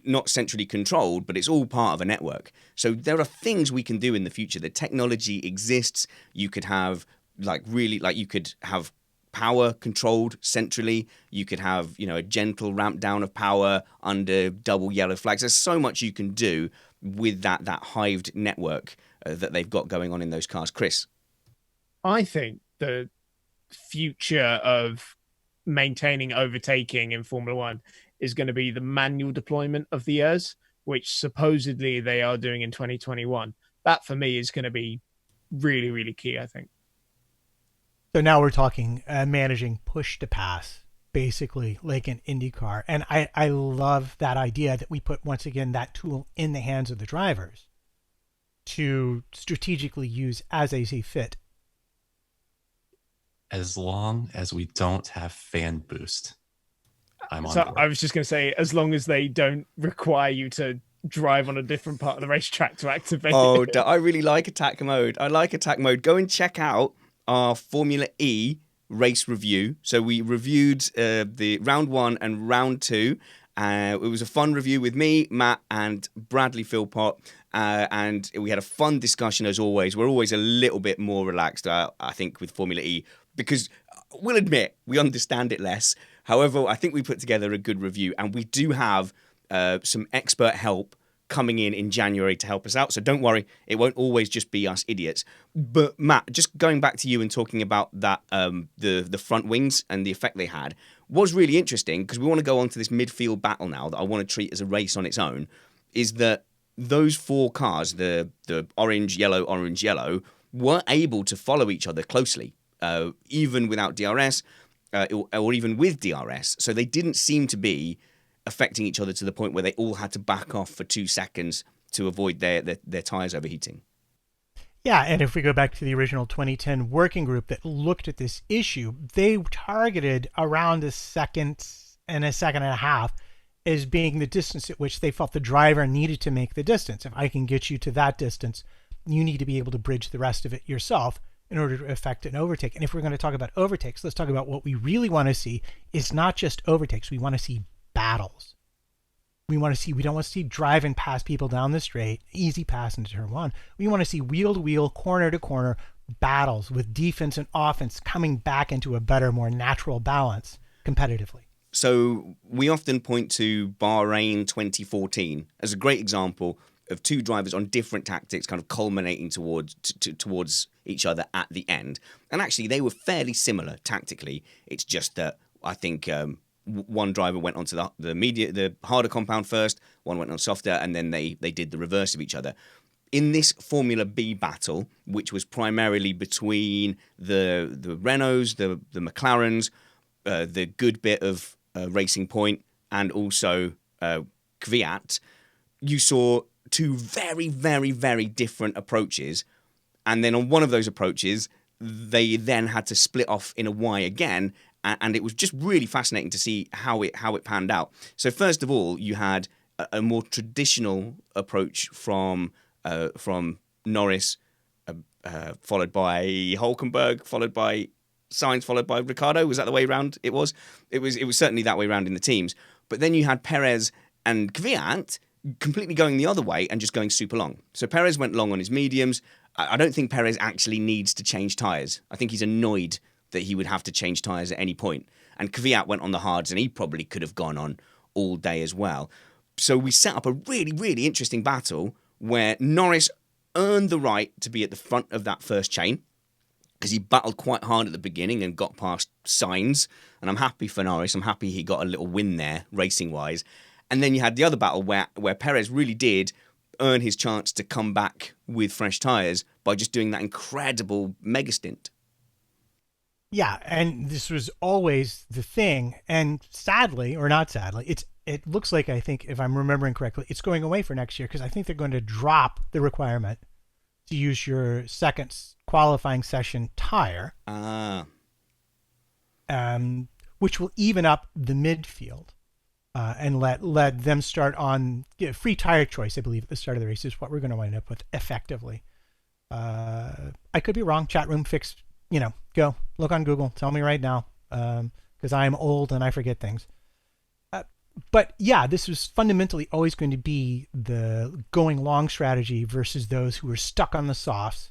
Speaker 1: not centrally controlled, but it's all part of a network. So there are things we can do in the future. The technology exists. You could have you could have power controlled centrally. You could have, a gentle ramp down of power under double yellow flags. There's so much you can do with that hived network that they've got going on in those cars. Chris?
Speaker 2: I think the future of maintaining overtaking in Formula One is going to be the manual deployment of the ERS, which supposedly they are doing in 2021. That for me is going to be really, really key, I think.
Speaker 3: So now we're talking managing push to pass, basically like an IndyCar. And I love that idea that we put, once again, that tool in the hands of the drivers to strategically use as they see fit.
Speaker 4: As long as we don't have fan boost, I'm on
Speaker 2: So
Speaker 4: board.
Speaker 2: I was just going to say, as long as they don't require you to drive on a different part of the racetrack to activate it.
Speaker 1: I really like attack mode. I like attack mode. Go and check out our Formula E race review. So we reviewed the round 1 and round 2. It was a fun review with me, Matt, and Bradley Philpott. And we had a fun discussion as always. We're always a little bit more relaxed, I think, with Formula E, because we'll admit we understand it less. However, I think we put together a good review, and we do have some expert help coming in January to help us out. So don't worry, it won't always just be us idiots. But Matt, just going back to you and talking about that, the front wings and the effect they had was really interesting, because we want to go on to this midfield battle now that I want to treat as a race on its own, is that those 4 cars, the orange, yellow, were able to follow each other closely, even without DRS, or even with DRS. So they didn't seem to be affecting each other to the point where they all had to back off for 2 seconds to avoid their tyres overheating.
Speaker 3: Yeah, and if we go back to the original 2010 working group that looked at this issue, they targeted around a second and a half as being the distance at which they felt the driver needed to make the distance. If I can get you to that distance, you need to be able to bridge the rest of it yourself in order to effect an overtake. And if we're going to talk about overtakes, let's talk about what we really want to see is not just overtakes. We want to see battles. We don't want to see driving past people down the straight, easy pass into turn 1. We want to see wheel to wheel, corner to corner battles with defense and offense coming back into a better, more natural balance competitively.
Speaker 1: So we often point to Bahrain 2014 as a great example of 2 drivers on different tactics kind of culminating towards each other at the end. And actually, they were fairly similar tactically. It's just that I think one driver went onto the harder compound first, one went on softer, and then they did the reverse of each other. In this Formula B battle, which was primarily between the Renaults, the McLarens, the good bit of Racing Point, and also Kvyat, you saw 2 very, very, very different approaches. And then on one of those approaches, they then had to split off in a Y again. And it was just really fascinating to see how it panned out. So first of all, you had a more traditional approach from Norris, followed by Hülkenberg, followed by Sainz, followed by Ricciardo. Was that the way around it was? It was certainly that way around in the teams. But then you had Perez and Kvyat completely going the other way and just going super long. So Perez went long on his mediums. I don't think Perez actually needs to change tyres. I think he's annoyed that he would have to change tyres at any point. And Kvyat went on the hards, and he probably could have gone on all day as well. So we set up a really, really interesting battle where Norris earned the right to be at the front of that first chain because he battled quite hard at the beginning and got past Sainz. And I'm happy for Norris. I'm happy he got a little win there, racing-wise. And then you had the other battle where Perez really did earn his chance to come back with fresh tyres by just doing that incredible mega stint.
Speaker 3: Yeah, and this was always the thing. And sadly, or not sadly, it looks like, I think, if I'm remembering correctly, it's going away for next year because I think they're going to drop the requirement to use your second qualifying session tire. Which will even up the midfield and let them start on free tire choice, I believe, at the start of the race is what we're going to wind up with effectively. I could be wrong. Chat room fix, go look on Google. Tell me right now because I'm old and I forget things. But yeah, this was fundamentally always going to be the going long strategy versus those who were stuck on the softs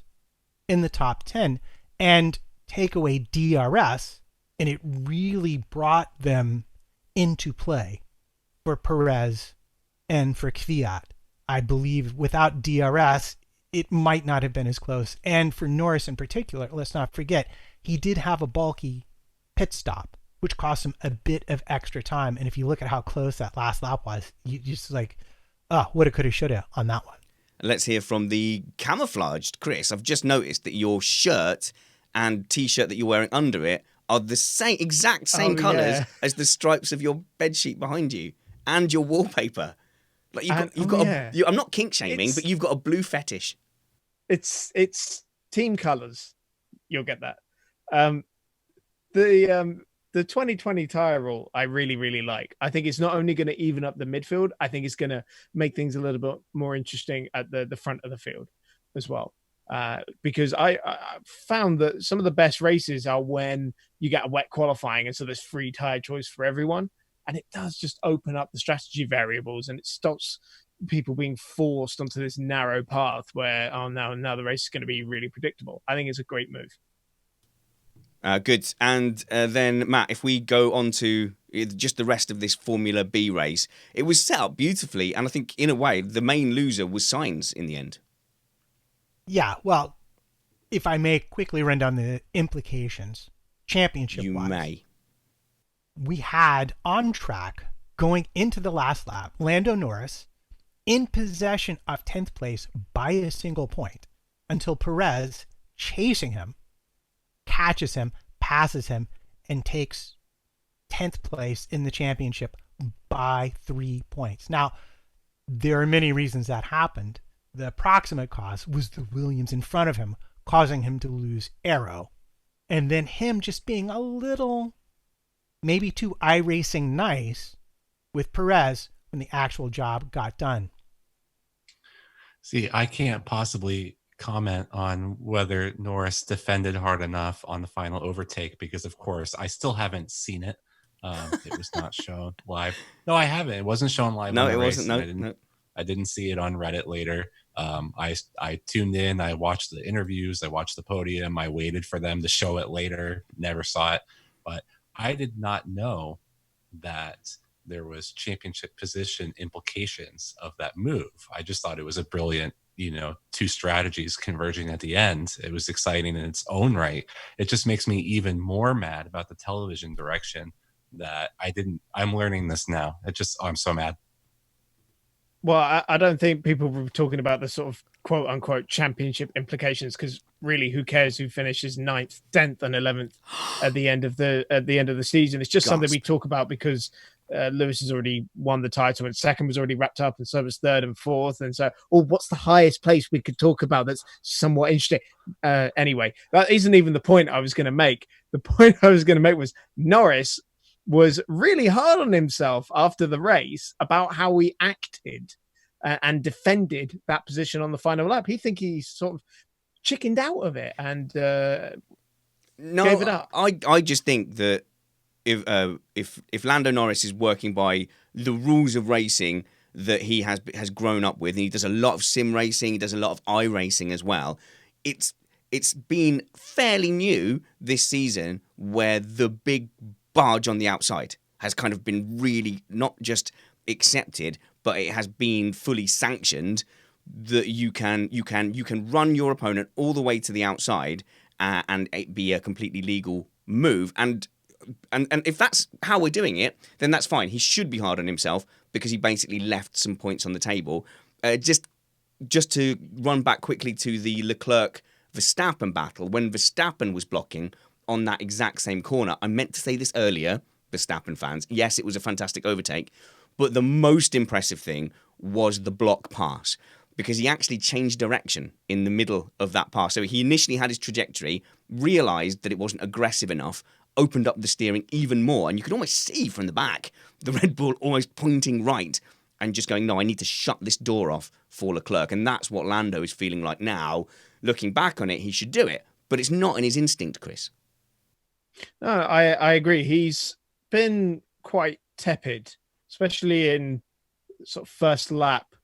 Speaker 3: in the top 10 and take away DRS. And it really brought them into play for Perez and for Kvyat. I believe without DRS, it might not have been as close. And for Norris in particular, let's not forget, he did have a bulky pit stop, which cost him a bit of extra time. And if you look at how close that last lap was, you just like, woulda, coulda, shoulda on that one.
Speaker 1: Let's hear from the camouflaged Chris. I've just noticed that your shirt and T-shirt that you're wearing under it are the exact same colours as the stripes of your bedsheet behind you and your wallpaper. Like you've got I'm not kink shaming, but you've got a blue fetish.
Speaker 2: It's team colours. You'll get that. The 2020 tyre rule I really, really like. I think it's not only going to even up the midfield, I think it's going to make things a little bit more interesting at the front of the field as well. Because I found that some of the best races are when you get a wet qualifying and so there's free tyre choice for everyone. And it does just open up the strategy variables and it stops people being forced onto this narrow path where, now the race is going to be really predictable. I think it's a great move.
Speaker 1: Good. And then, Matt, if we go on to just the rest of this Formula B race. It was set up beautifully, and I think in a way the main loser was Sainz in the end.
Speaker 3: Yeah, well, if I may quickly run down the implications, championship-wise.
Speaker 1: You may.
Speaker 3: We had on track going into the last lap, Lando Norris in possession of 10th place by a single point until Perez, chasing him, catches him, passes him, and takes 10th place in the championship by 3 points. Now, there are many reasons that happened. The approximate cause was the Williams in front of him, causing him to lose aero. And then him just being a little, maybe too iRacing nice with Perez when the actual job got done.
Speaker 4: See, I can't possibly comment on whether Norris defended hard enough on the final overtake because, of course, I still haven't seen it. It was not shown live. No, I haven't. It wasn't shown live.
Speaker 1: No,
Speaker 4: on the
Speaker 1: it
Speaker 4: race,
Speaker 1: wasn't. No.
Speaker 4: I didn't see it on Reddit later. I tuned in. I watched the interviews. I watched the podium. I waited for them to show it later. Never saw it. But I did not know that there was championship position implications of that move. I just thought it was a brilliant, two strategies converging at the end. It was exciting in its own right. It just makes me even more mad about the television direction that I'm learning this now. I'm so mad.
Speaker 2: Well, I don't think people were talking about the sort of quote unquote championship implications, because really, who cares who finishes 9th, 10th, and 11th at the end of the season? It's just something we talk about because Lewis has already won the title, and second was already wrapped up, and so was third and fourth. And so, what's the highest place we could talk about that's somewhat interesting? Anyway, that isn't even the point I was going to make. The point I was going to make was Norris was really hard on himself after the race about how he acted and defended that position on the final lap. He sort of chickened out of it and gave it up.
Speaker 1: I just think that if Lando Norris is working by the rules of racing that he has grown up with, and he does a lot of sim racing, he does a lot of iRacing as well, it's been fairly new this season where the big barge on the outside has kind of been really not just accepted, but it has been fully sanctioned that you can run your opponent all the way to the outside and it be a completely legal move. And if that's how we're doing it, then that's fine. He should be hard on himself because he basically left some points on the table. Just to run back quickly to the Leclerc-Verstappen battle, when Verstappen was blocking on that exact same corner, I meant to say this earlier, Verstappen fans, yes, it was a fantastic overtake, but the most impressive thing was the block pass, because he actually changed direction in the middle of that pass. So he initially had his trajectory, realised that it wasn't aggressive enough, opened up the steering even more, and you could almost see from the back the Red Bull almost pointing right and just going, no, I need to shut this door off for Leclerc. And that's what Lando is feeling like now. Looking back on it, he should do it, but it's not in his instinct, Chris.
Speaker 2: No, I agree. He's been quite tepid, especially in sort of first lap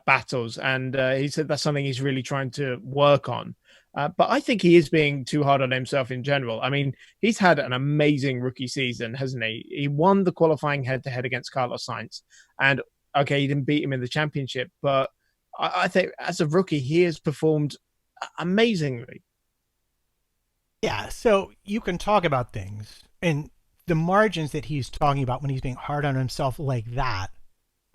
Speaker 2: battles. And he said that's something he's really trying to work on. But I think he is being too hard on himself in general. I mean, he's had an amazing rookie season, hasn't he? He won the qualifying head-to-head against Carlos Sainz. And, okay, he didn't beat him in the championship. But I think as a rookie, he has performed amazingly.
Speaker 3: Yeah, so you can talk about things, and the margins that he's talking about when he's being hard on himself like that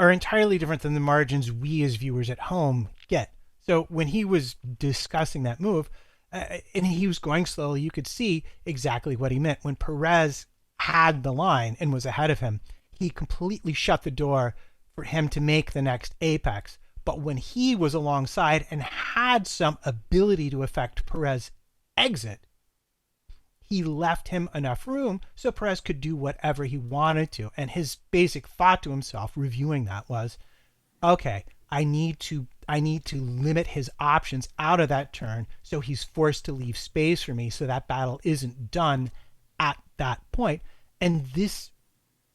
Speaker 3: are entirely different than the margins we as viewers at home get. So when he was discussing that move, and he was going slowly, you could see exactly what he meant. When Perez had the line and was ahead of him, he completely shut the door for him to make the next apex. But when he was alongside and had some ability to affect Perez's exit, he left him enough room so Perez could do whatever he wanted to. And his basic thought to himself, reviewing that, was, okay, I need to limit his options out of that turn, so he's forced to leave space for me so that battle isn't done at that point. And this,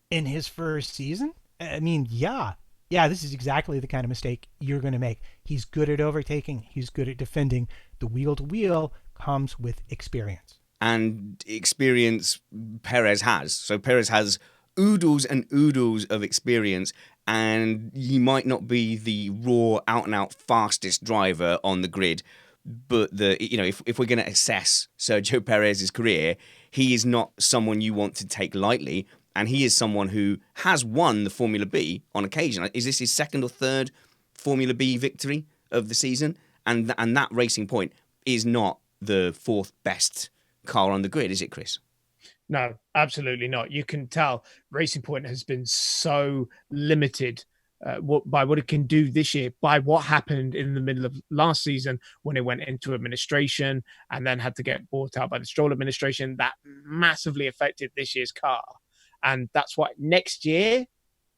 Speaker 3: in his first season, I mean, yeah, this is exactly the kind of mistake you're going to make. He's good at overtaking. He's good at defending. The wheel-to-wheel comes with experience.
Speaker 1: And experience Perez has. So Perez has oodles and oodles of experience, and he might not be the raw, out-and-out fastest driver on the grid, but if we're going to assess Sergio Perez's career, he is not someone you want to take lightly, and he is someone who has won the Formula B on occasion. Is this his second or third Formula B victory of the season? And that Racing Point is not the fourth best car on the grid, is it, Chris?
Speaker 2: No, absolutely not. You can tell Racing Point has been so limited by what it can do this year, by what happened in the middle of last season when it went into administration and then had to get bought out by the Stroll administration. That massively affected this year's car. And that's why next year,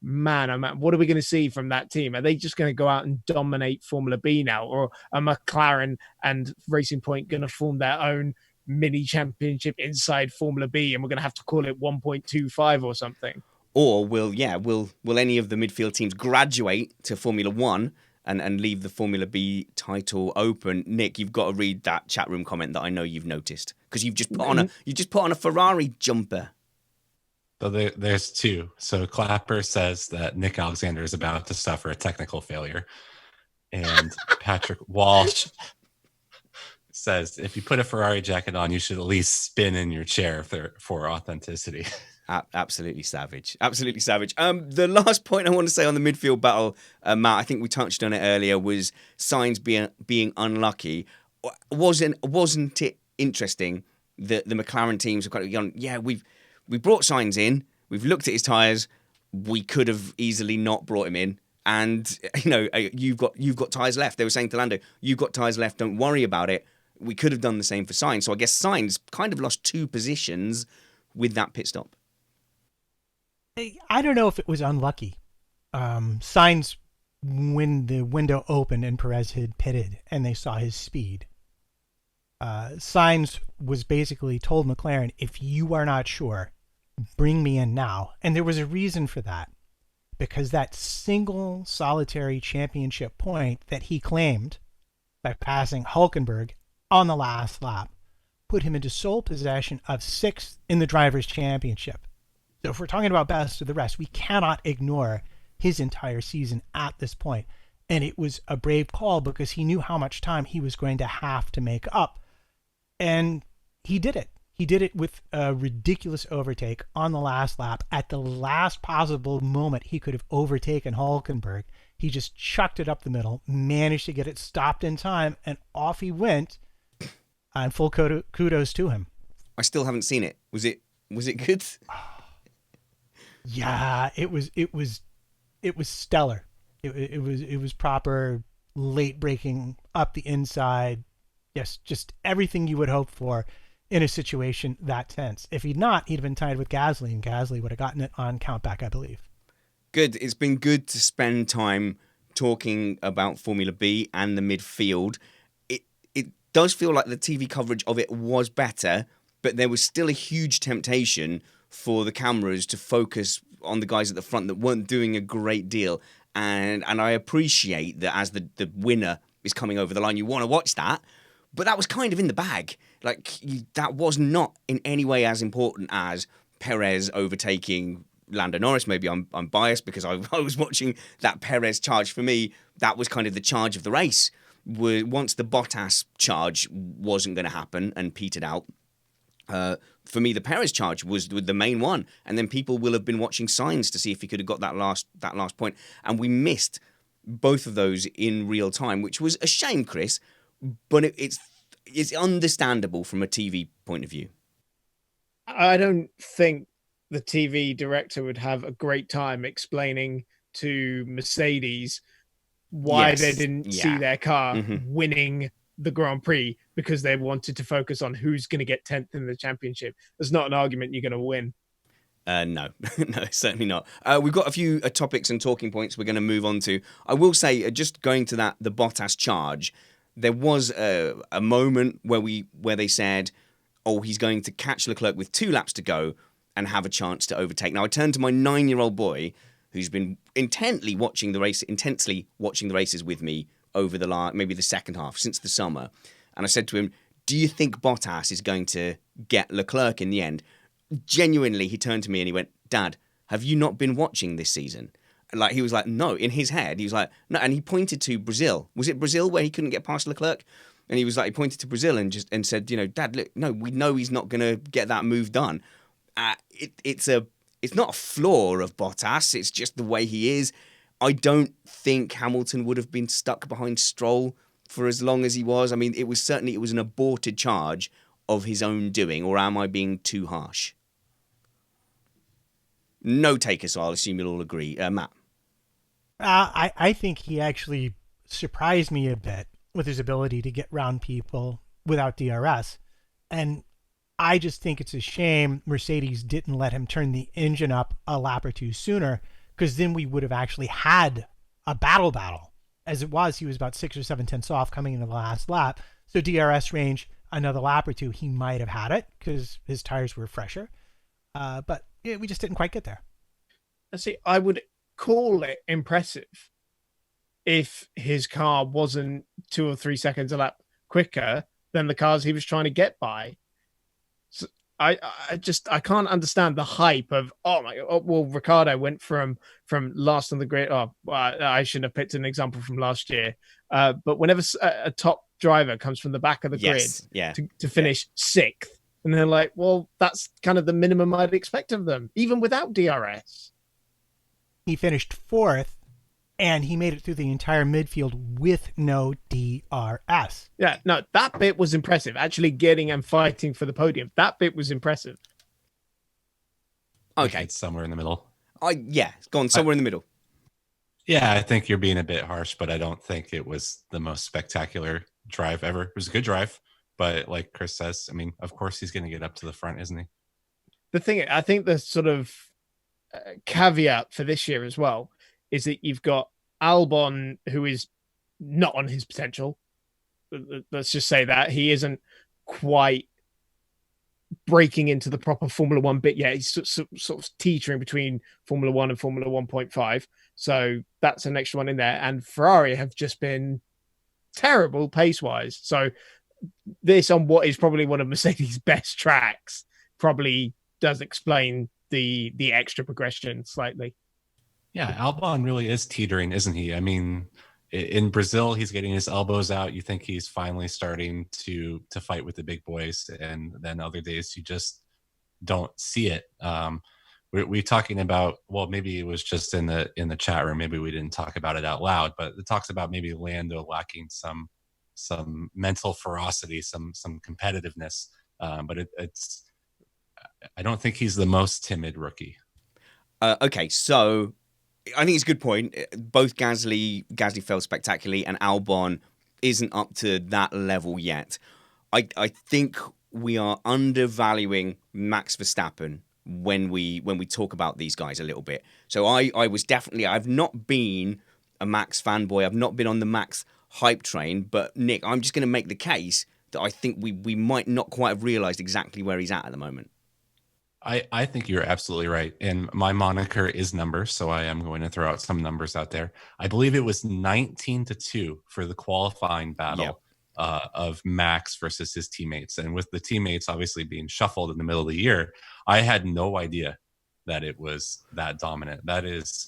Speaker 2: man, oh man, what are we going to see from that team? Are they just going to go out and dominate Formula B now? Or are McLaren and Racing Point going to form their own mini championship inside Formula B, and we're going to have to call it 1.25 or something?
Speaker 1: Or will any of the midfield teams graduate to Formula One and leave the Formula B title open? Nick, you've got to read that chat room comment that I know you've noticed, because you've just put on a Ferrari jumper.
Speaker 4: So there's two. So Clapper says that Nick Alexander is about to suffer a technical failure, and Patrick Walsh says if you put a Ferrari jacket on, you should at least spin in your chair for authenticity.
Speaker 1: Absolutely savage. Absolutely savage. The last point I want to say on the midfield battle, Matt, I think we touched on it earlier, was Sainz being unlucky. Wasn't it interesting that the McLaren teams have kind of gone, yeah, we brought Sainz in, we've looked at his tyres, we could have easily not brought him in. And, you've got tyres left. They were saying to Lando, you've got tyres left, don't worry about it. We could have done the same for Sainz. So I guess Sainz kind of lost 2 positions with that pit stop.
Speaker 3: I don't know if it was unlucky. Sainz, when the window opened and Perez had pitted and they saw his speed, Sainz was basically told McLaren, if you are not sure, bring me in now. And there was a reason for that, because that single solitary championship point that he claimed by passing Hülkenberg on the last lap put him into sole possession of 6th in the Drivers' Championship. So if we're talking about best of the rest, we cannot ignore his entire season at this point. And it was a brave call because he knew how much time he was going to have to make up. And he did it. He did it with a ridiculous overtake on the last lap. At the last possible moment he could have overtaken Hülkenberg, he just chucked it up the middle, managed to get it stopped in time, and off he went. And full kudos to him.
Speaker 1: I still haven't seen it. Was it good?
Speaker 3: Yeah, it was stellar. It was proper late braking up the inside. Yes, just everything you would hope for in a situation that tense. If he'd not, he'd have been tied with Gasly, and Gasly would have gotten it on countback, I believe.
Speaker 1: Good. It's been good to spend time talking about Formula B and the midfield. It does feel like the TV coverage of it was better, but there was still a huge temptation for the cameras to focus on the guys at the front that weren't doing a great deal. And I appreciate that as the winner is coming over the line, you want to watch that. But that was kind of in the bag. That was not in any way as important as Perez overtaking Lando Norris. Maybe I'm biased because I was watching that Perez charge. For me, that was kind of the charge of the race. Once the Bottas charge wasn't going to happen and petered out, for me, the Perez charge was the main one. And then people will have been watching Sainz to see if he could have got that last point. And we missed both of those in real time, which was a shame, Chris. But it's understandable from a TV point of view.
Speaker 2: I don't think the TV director would have a great time explaining to Mercedes why they didn't see their car winning the Grand Prix because they wanted to focus on who's going to get 10th in the championship. There's not an argument you're going to win.
Speaker 1: No, certainly not. We've got a few topics and talking points we're going to move on to. I will say, just going to the Bottas charge, there was a moment where they said, oh, he's going to catch Leclerc with 2 laps to go and have a chance to overtake. Now, I turned to my 9-year-old boy, who's been intensely watching the races with me over maybe the second half, since the summer. And I said to him, do you think Bottas is going to get Leclerc in the end? Genuinely, he turned to me and he went, Dad, have you not been watching this season? Like, he was like, no, in his head, he was like, no. And he pointed to Brazil. Was it Brazil where he couldn't get past Leclerc? And he was like, he pointed to Brazil and said, Dad, look, no, we know he's not going to get that move done. It's not a flaw of Bottas. It's just the way he is. I don't think Hamilton would have been stuck behind Stroll for as long as he was. I mean, it was an aborted charge of his own doing, or am I being too harsh? No taker, so I'll assume you'll all agree. Matt?
Speaker 3: I think he actually surprised me a bit with his ability to get round people without DRS. And I just think it's a shame Mercedes didn't let him turn the engine up a lap or two sooner, because then we would have actually had a battle. As it was, he was about 6 or 7 tenths off coming into the last lap. So DRS range, another lap or two, he might have had it because his tires were fresher. But yeah, we just didn't quite get there.
Speaker 2: See, I would call it impressive if his car wasn't 2 or 3 seconds a lap quicker than the cars he was trying to get by. So I can't understand the hype of, oh my God, well, Ricardo went from last on the grid. I shouldn't have picked an example from last year. But whenever a top driver comes from the back of the grid to finish 6th, and they're like, well, that's kind of the minimum I'd expect of them, even without DRS.
Speaker 3: He finished 4th, and he made it through the entire midfield with no DRS.
Speaker 2: Yeah, no, that bit was impressive. Actually getting and fighting for the podium, that bit was impressive.
Speaker 1: Okay.
Speaker 4: It's somewhere in the middle.
Speaker 1: It's gone somewhere in the middle.
Speaker 4: Yeah, I think you're being a bit harsh, but I don't think it was the most spectacular drive ever. It was a good drive, but like Chris says, I mean, of course he's going to get up to the front, isn't he?
Speaker 2: The thing, I think the sort of caveat for this year as well is that you've got Albon, who is not on his potential. Let's just say that he isn't quite breaking into the proper Formula One bit yet. He's sort of teetering between Formula One and Formula 1.5. So that's an extra one in there. And Ferrari have just been terrible pace-wise. So this, on what is probably one of Mercedes' best tracks, probably does explain the extra progression slightly.
Speaker 4: Yeah, Albon really is teetering, isn't he? I mean, in Brazil, he's getting his elbows out. You think he's finally starting to fight with the big boys, and then other days you just don't see it. We're talking about, well, maybe it was just in the chat room. Maybe we didn't talk about it out loud, but it talks about maybe Lando lacking some mental ferocity, some competitiveness. But it's I don't think he's the most timid rookie.
Speaker 1: Okay, so I think it's a good point. Both Gasly fell spectacularly, and Albon isn't up to that level yet. I think we are undervaluing Max Verstappen when we talk about these guys a little bit. So I've not been a Max fanboy. I've not been on the Max hype train. But Nick, I'm just going to make the case that I think we might not quite have realised exactly where he's at the moment.
Speaker 4: I think you're absolutely right. And my moniker is numbers, so I am going to throw out some numbers out there. I believe it was 19-2 for the qualifying battle of Max versus his teammates. And with the teammates obviously being shuffled in the middle of the year, I had no idea that it was that dominant. That is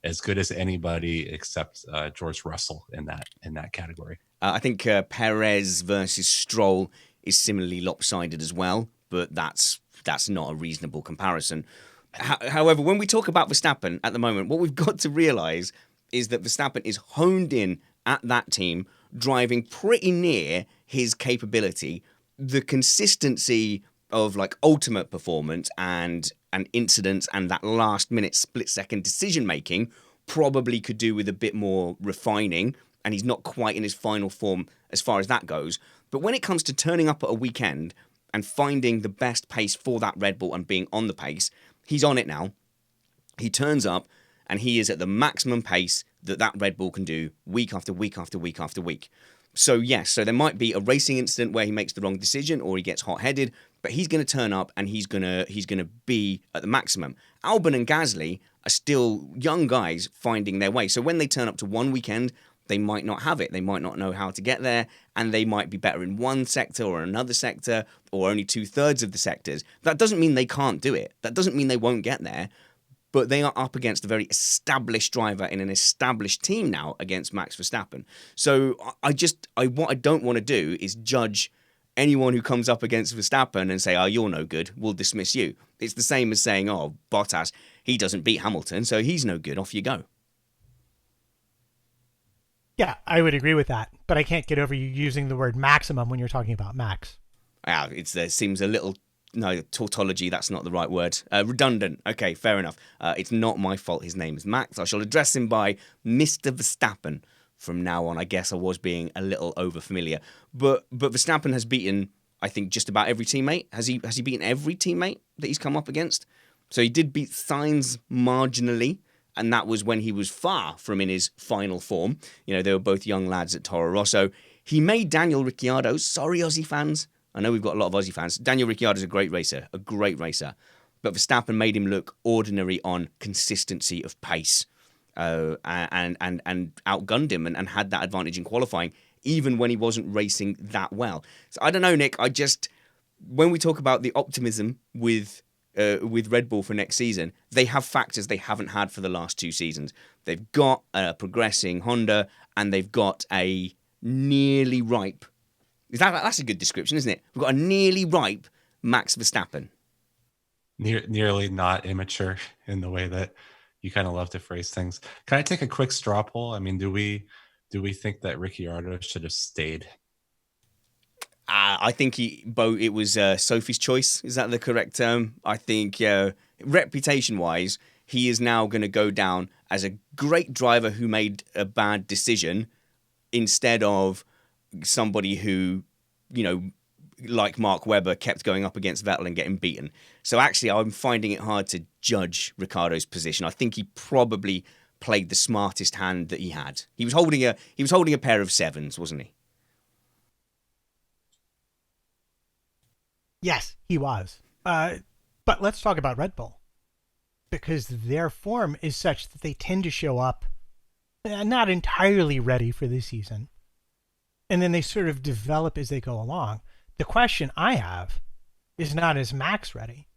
Speaker 4: as good as anybody except George Russell in that category.
Speaker 1: I think Perez versus Stroll is similarly lopsided as well, but that's not a reasonable comparison. However, when we talk about Verstappen at the moment, what we've got to realise is that Verstappen is honed in at that team, driving pretty near his capability. The consistency of like ultimate performance and incidents and that last minute split second decision making probably could do with a bit more refining, and he's not quite in his final form as far as that goes. But when it comes to turning up at a weekend and finding the best pace for that Red Bull and being on the pace, he's on it now. He turns up and he is at the maximum pace that Red Bull can do week after week after week after week. So yes, so there might be a racing incident where he makes the wrong decision or he gets hot-headed, but he's going to turn up and he's going to be at the maximum. Albon and Gasly are still young guys finding their way. So when they turn up to one weekend, they might not have it. They might not know how to get there, and they might be better in one sector or another sector or only 2/3 of the sectors. That doesn't mean they can't do it. That doesn't mean they won't get there. but they are up against a very established driver in an established team now against Max Verstappen. So what I don't want to do is judge anyone who comes up against Verstappen and say, oh, you're no good, we'll dismiss you. It's the same as saying, oh, Bottas, he doesn't beat Hamilton, so he's no good, off you go.
Speaker 3: Yeah, I would agree with that, but I can't get over you using the word maximum when you're talking about Max.
Speaker 1: It seems a little, no, tautology, that's not the right word. Redundant. Okay, fair enough. It's not my fault his name is Max. I shall address him by Mr. Verstappen from now on. I guess I was being a little over-familiar. But Verstappen has beaten, I think, just about every teammate. Has he beaten every teammate that he's come up against? So he did beat Sainz marginally, and that was when he was far from in his final form. You know, they were both young lads at Toro Rosso. He made Daniel Ricciardo, sorry Aussie fans, I know we've got a lot of Aussie fans, Daniel Ricciardo's a great racer. But Verstappen made him look ordinary on consistency of pace and outgunned him and had that advantage in qualifying, even when he wasn't racing that well. So I don't know, Nick, when we talk about the optimism with Red Bull for next season, they have factors they haven't had for the last 2 seasons. They've got a progressing Honda, and they've got a nearly ripe. That's a good description, isn't it? We've got a nearly ripe Max Verstappen.
Speaker 4: Nearly not immature in the way that you kind of love to phrase things. Can I take a quick straw poll? I mean, do we think that Ricciardo should have stayed?
Speaker 1: I think it was Sophie's choice. Is that the correct term? I think reputation-wise, he is now going to go down as a great driver who made a bad decision instead of somebody who, you know, like Mark Webber, kept going up against Vettel and getting beaten. So actually, I'm finding it hard to judge Ricciardo's position. I think he probably played the smartest hand that he had. He was holding a pair of 7s, wasn't he?
Speaker 3: Yes, he was. But let's talk about Red Bull, because their form is such that they tend to show up not entirely ready for the season, and then they sort of develop as they go along. The question I have is not, is Max ready,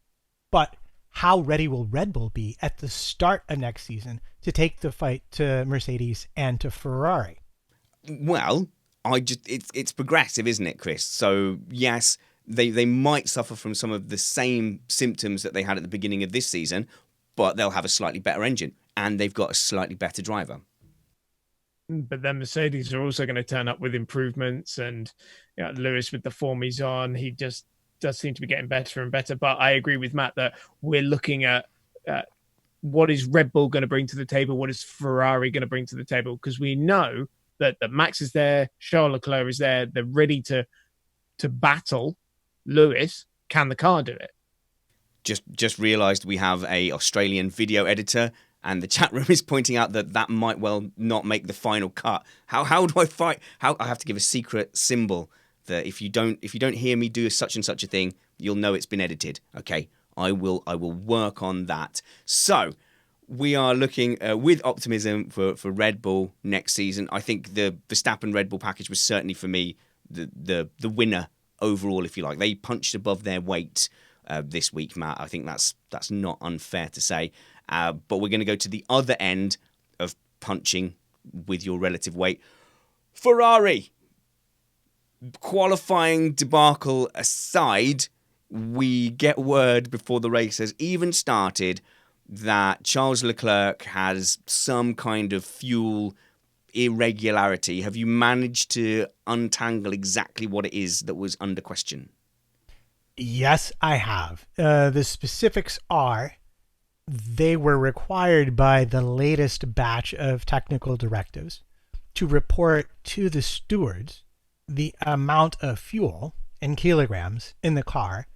Speaker 3: but how ready will Red Bull be at the start of next season to take the fight to Mercedes and to Ferrari?
Speaker 1: Well, it's progressive, isn't it, Chris? So yes, they might suffer from some of the same symptoms that they had at the beginning of this season, but they'll have a slightly better engine, and they've got a slightly better driver.
Speaker 2: But then Mercedes are also going to turn up with improvements, and Lewis, with the form he's on, he just does seem to be getting better and better. But I agree with Matt that we're looking at what is Red Bull going to bring to the table, what is Ferrari going to bring to the table, because we know that Max is there, Charles Leclerc is there, they're ready to battle Lewis. Can the car do it?
Speaker 1: Just realised we have a Australian video editor, and the chat room is pointing out that might well not make the final cut. How do I fight? How I have to give a secret symbol that if you don't hear me do such and such a thing, you'll know it's been edited. Okay, I will work on that. So we are looking with optimism for Red Bull next season. I think the Verstappen Red Bull package was certainly for me the winner overall, if you like. They punched above their weight this week, Matt. I think that's not unfair to say. But we're going to go to the other end of punching with your relative weight. Ferrari. Qualifying debacle aside, we get word before the race has even started that Charles Leclerc has some kind of fuel irregularity. Have you managed to untangle exactly what it is that was under question?
Speaker 3: Yes, I have. The specifics are, they were required by the latest batch of technical directives to report to the stewards the amount of fuel in kilograms in the car.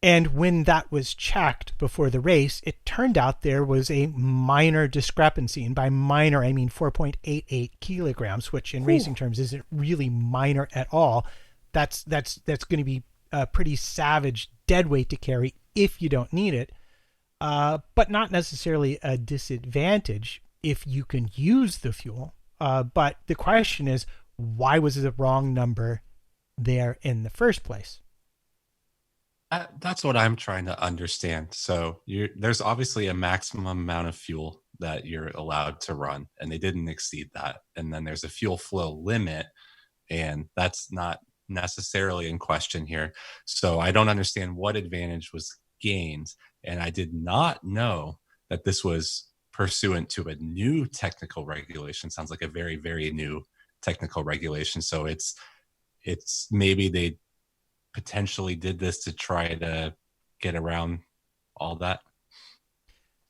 Speaker 3: And when that was checked before the race, it turned out there was a minor discrepancy. And by minor, I mean 4.88 kilograms, which in racing terms isn't really minor at all. That's going to be a pretty savage dead weight to carry if you don't need it, but not necessarily a disadvantage if you can use the fuel. But the question is, why was the wrong number there in the first place?
Speaker 4: That's what I'm trying to understand. So there's obviously a maximum amount of fuel that you're allowed to run, and they didn't exceed that. And then there's a fuel flow limit, and that's not necessarily in question here. So I don't understand what advantage was gained. And I did not know that this was pursuant to a new technical regulation. Sounds like a very, very new technical regulation. So it's maybe they potentially did this to try to get around all that.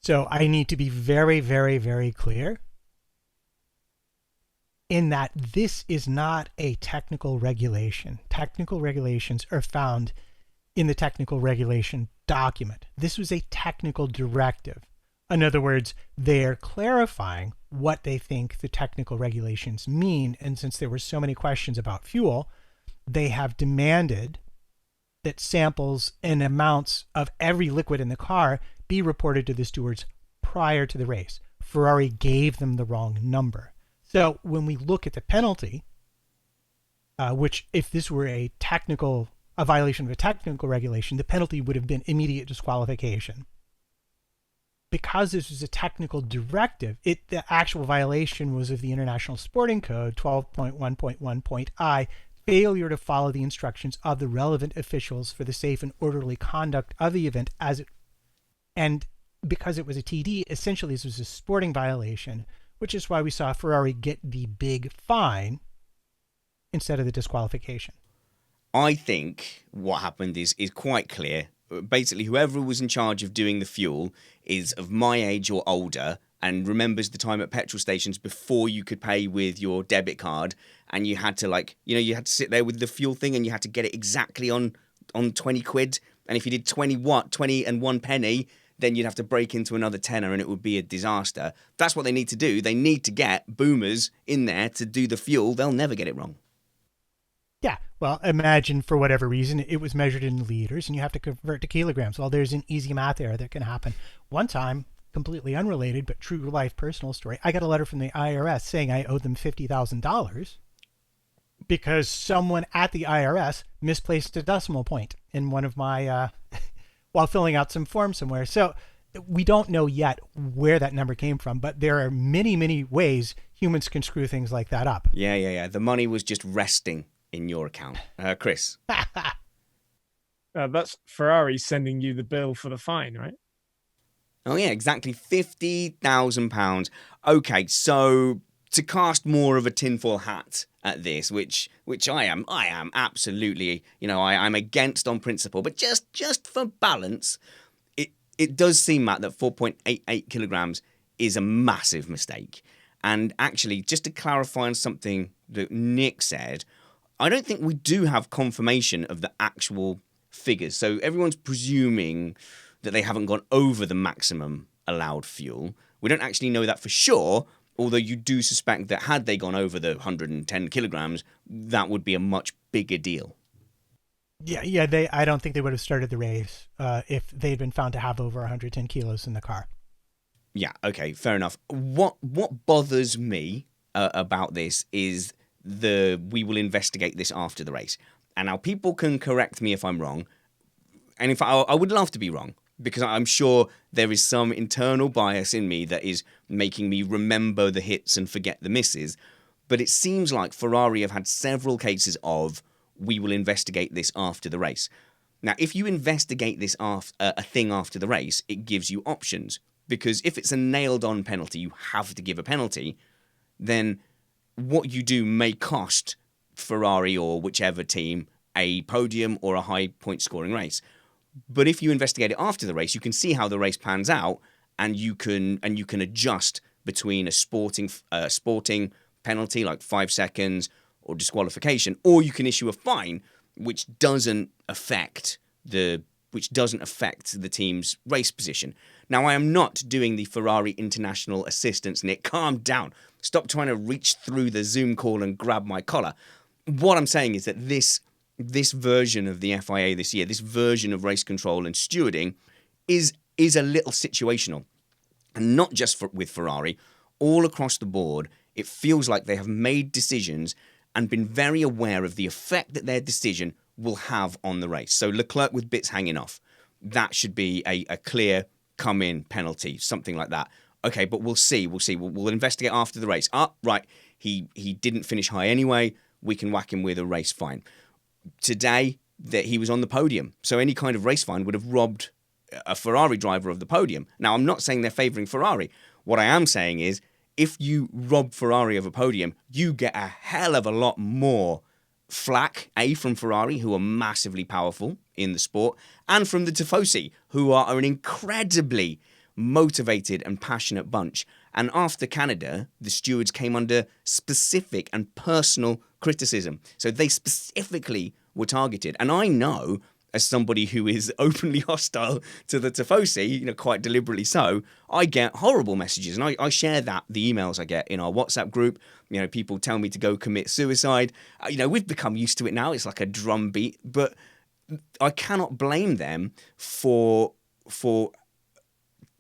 Speaker 3: So I need to be very, very, very clear in that this is not a technical regulation. Technical regulations are found in the technical regulation document. This was a technical directive. In other words, they're clarifying what they think the technical regulations mean. And since there were so many questions about fuel, they have demanded that samples and amounts of every liquid in the car be reported to the stewards prior to the race. Ferrari gave them the wrong number. So when we look at the penalty, which if this were a violation of a technical regulation, the penalty would have been immediate disqualification. Because this was a technical directive, the actual violation was of the International Sporting Code 12.1.1.I, failure to follow the instructions of the relevant officials for the safe and orderly conduct of the event and because it was a TD, essentially this was a sporting violation, which is why we saw Ferrari get the big fine instead of the disqualification.
Speaker 1: I think what happened is quite clear. Basically, whoever was in charge of doing the fuel is of my age or older and remembers the time at petrol stations before you could pay with your debit card, and you had to you had to sit there with the fuel thing and you had to get it exactly on 20 quid. And if you did 20 and 1 penny, then you'd have to break into another tenner and it would be a disaster. That's what they need to do. They need to get boomers in there to do the fuel. They'll never get it wrong.
Speaker 3: Yeah, well, imagine for whatever reason it was measured in liters and you have to convert to kilograms. Well, there's an easy math error that can happen. One time, completely unrelated, but true life personal story, I got a letter from the IRS saying I owed them $50,000 because someone at the IRS misplaced a decimal point in one of my, while filling out some form somewhere. So we don't know yet where that number came from, but there are many, many ways humans can screw things like that up.
Speaker 1: Yeah. The money was just resting in your account. Chris?
Speaker 2: That's Ferrari sending you the bill for the fine, right?
Speaker 1: Oh, yeah, exactly. £50,000. Okay, so to cast more of a tinfoil hat at this, which I am absolutely, I'm against on principle, but just for balance, it does seem, Matt, that 4.88 kilograms is a massive mistake. And actually, just to clarify on something that Nick said, I don't think we do have confirmation of the actual figures. So everyone's presuming that they haven't gone over the maximum allowed fuel. We don't actually know that for sure, although you do suspect that had they gone over the 110 kilograms, that would be a much bigger deal.
Speaker 3: Yeah. I don't think they would have started the race if they'd been found to have over 110 kilos in the car.
Speaker 1: Yeah, okay, fair enough. What bothers me about this is we will investigate this after the race. And now people can correct me if I'm wrong. And in fact, I would love to be wrong, because I'm sure there is some internal bias in me that is making me remember the hits and forget the misses. But it seems like Ferrari have had several cases of, we will investigate this after the race. Now, if you investigate this a thing after the race, it gives you options. Because if it's a nailed-on penalty, you have to give a penalty, then what you do may cost Ferrari or whichever team a podium or a high point scoring race. But if you investigate it after the race, you can see how the race pans out, and you can adjust between a sporting penalty like 5 seconds or disqualification, or you can issue a fine which doesn't affect the team's race position. Now, I am not doing the Ferrari international assistance, Nick. Calm down. Stop trying to reach through the Zoom call and grab my collar. What I'm saying is that this version of the FIA this year, this version of race control and stewarding is a little situational. And not just with Ferrari, all across the board, it feels like they have made decisions and been very aware of the effect that their decision will have on the race. So Leclerc with bits hanging off, that should be a clear come in penalty, something like that. Okay, but we'll see. We'll investigate after the race. Right, he didn't finish high anyway. We can whack him with a race fine. Today, that he was on the podium, so any kind of race fine would have robbed a Ferrari driver of the podium. Now, I'm not saying they're favouring Ferrari. What I am saying is, if you rob Ferrari of a podium, you get a hell of a lot more flack, from Ferrari, who are massively powerful in the sport, and from the Tifosi, who are an incredibly motivated and passionate bunch. And after Canada, the stewards came under specific and personal criticism. So they specifically were targeted. And I know, as somebody who is openly hostile to the Tifosi, quite deliberately so, I get horrible messages. And I share the emails I get in our WhatsApp group. People tell me to go commit suicide. We've become used to it now. It's like a drumbeat. But I cannot blame them for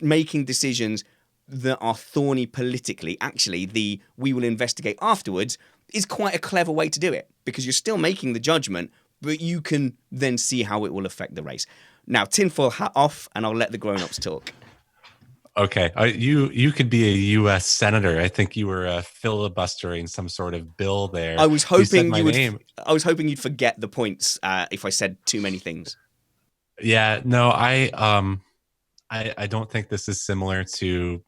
Speaker 1: making decisions that are thorny politically. Actually, we will investigate afterwards is quite a clever way to do it, because you're still making the judgment, but you can then see how it will affect the race. Now, tinfoil hat off, and I'll let the grown-ups talk.
Speaker 4: Okay, you could be a U.S. senator. I think you were filibustering some sort of bill there.
Speaker 1: I was hoping
Speaker 4: name.
Speaker 1: I was hoping you'd forget the points if I said too many things.
Speaker 4: Yeah, no, I don't think this is similar to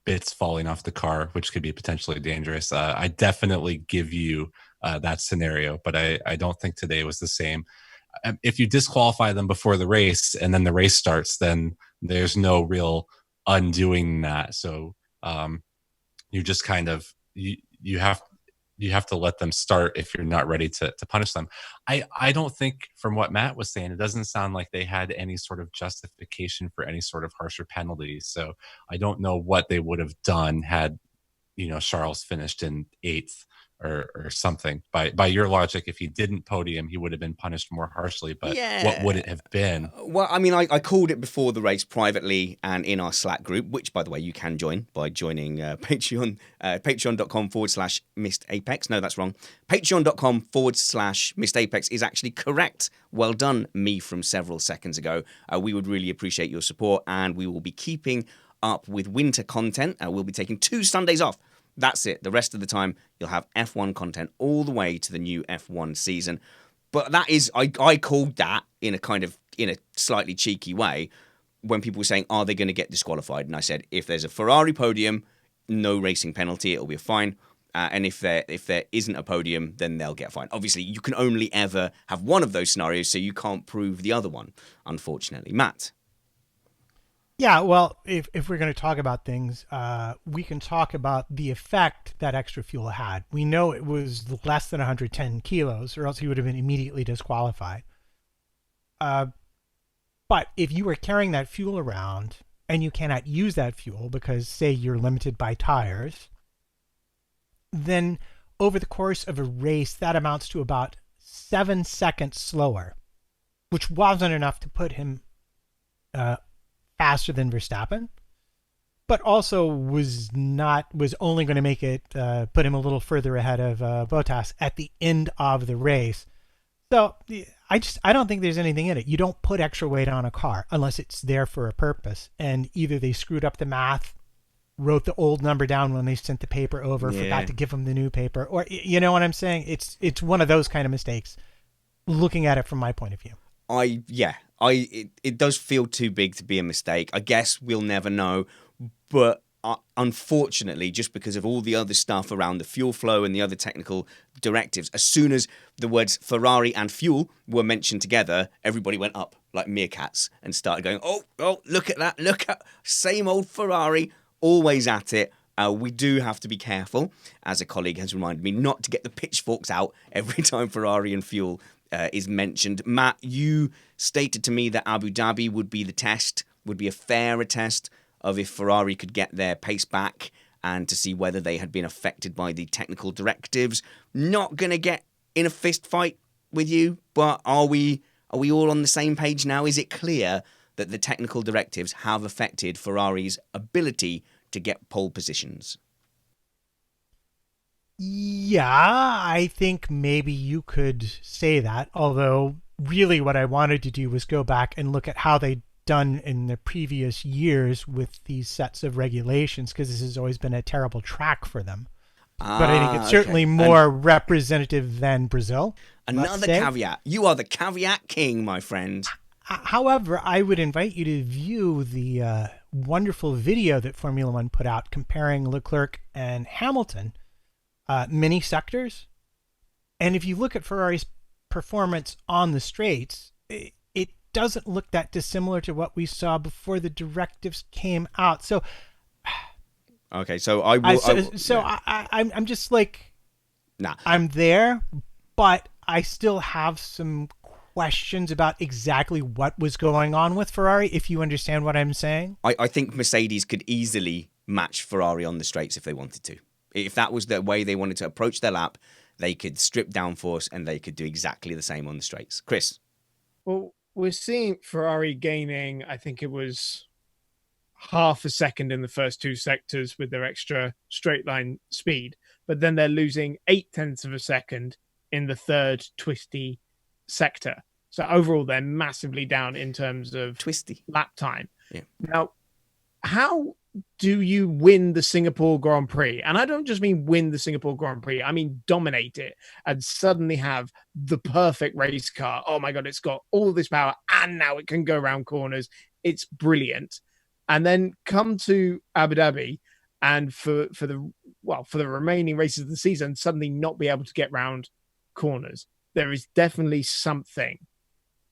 Speaker 4: bits falling off the car, which could be potentially dangerous. I definitely give you that scenario, but I don't think today was the same. If you disqualify them before the race and then the race starts, then there's no real undoing that. So you just kind of you have to let them start if you're not ready to punish them. I don't think, from what Matt was saying, it doesn't sound like they had any sort of justification for any sort of harsher penalties. So I don't know what they would have done had Charles finished in 8th or something. By your logic, if he didn't podium, he would have been punished more harshly. But
Speaker 1: yeah.
Speaker 4: What would it have been?
Speaker 1: Well, I mean, I called it before the race privately and in our Slack group, which, by the way, you can join by joining Patreon, patreon.com/Missed Apex. No, that's wrong. Patreon.com/Missed Apex is actually correct. Well done, me from several seconds ago. We would really appreciate your support, and we will be keeping up with winter content. We'll be taking 2 Sundays off. That's it. The rest of the time, you'll have F1 content all the way to the new F1 season. But that is, I called that in a slightly cheeky way when people were saying, are they going to get disqualified? And I said, if there's a Ferrari podium, no racing penalty, it'll be a fine. And if there isn't a podium, then they'll get fined. Obviously, you can only ever have one of those scenarios, so you can't prove the other one, unfortunately. Matt?
Speaker 3: Yeah, well, if we're going to talk about things, we can talk about the effect that extra fuel had. We know it was less than 110 kilos, or else he would have been immediately disqualified. But if you were carrying that fuel around and you cannot use that fuel because, say, you're limited by tires, then over the course of a race, that amounts to about 7 seconds slower, which wasn't enough to put him faster than Verstappen, but also was only going to make it put him a little further ahead of Bottas at the end of the race. So I don't think there's anything in it. You don't put extra weight on a car unless it's there for a purpose. And either they screwed up the math, wrote the old number down when they sent the paper over, forgot to give them the new paper, or you know what I'm saying? It's one of those kind of mistakes. Looking at it from my point of view. It
Speaker 1: does feel too big to be a mistake. I guess we'll never know. But unfortunately, just because of all the other stuff around the fuel flow and the other technical directives, as soon as the words Ferrari and fuel were mentioned together, everybody went up like meerkats and started going, oh, look at that. Look at same old Ferrari, always at it. We do have to be careful, as a colleague has reminded me, not to get the pitchforks out every time Ferrari and fuel is mentioned. Matt, you stated to me that Abu Dhabi would be the test, would be a fairer test of if Ferrari could get their pace back and to see whether they had been affected by the technical directives. Not going to get in a fist fight with you, but are we all on the same page now? Is it clear that the technical directives have affected Ferrari's ability to get pole positions?
Speaker 3: Yeah, I think maybe you could say that. Although, really, what I wanted to do was go back and look at how they'd done in the previous years with these sets of regulations, because this has always been a terrible track for them. But I think it's certainly
Speaker 1: Okay.
Speaker 3: more representative than Brazil.
Speaker 1: Another caveat. You are the caveat king, my friend.
Speaker 3: However, I would invite you to view the wonderful video that Formula One put out comparing Leclerc and Hamilton, mini sectors. And if you look at Ferrari's performance on the straights, it doesn't look that dissimilar to what we saw before the directives came out. So,
Speaker 1: Okay, so I will.
Speaker 3: I'm just like,
Speaker 1: Nah.
Speaker 3: I'm there, but I still have some questions about exactly what was going on with Ferrari, if you understand what I'm saying.
Speaker 1: I think Mercedes could easily match Ferrari on the straights if they wanted to. If that was the way they wanted to approach their lap, they could strip downforce and they could do exactly the same on the straights. Chris?
Speaker 2: Well, we're seeing Ferrari gaining, I think it was half a second in the first two sectors with their extra straight line speed, but then they're losing 0.8 of a second in the third twisty sector. So overall, they're massively down in terms of
Speaker 1: Twisty
Speaker 2: lap time.
Speaker 1: Yeah.
Speaker 2: Now, how do you win the Singapore Grand Prix? And I don't just mean win the Singapore Grand Prix. I mean dominate it and suddenly have the perfect race car. Oh my God, it's got all this power and now it can go around corners. It's brilliant. And then come to Abu Dhabi and for the remaining races of the season, suddenly not be able to get round corners. There is definitely something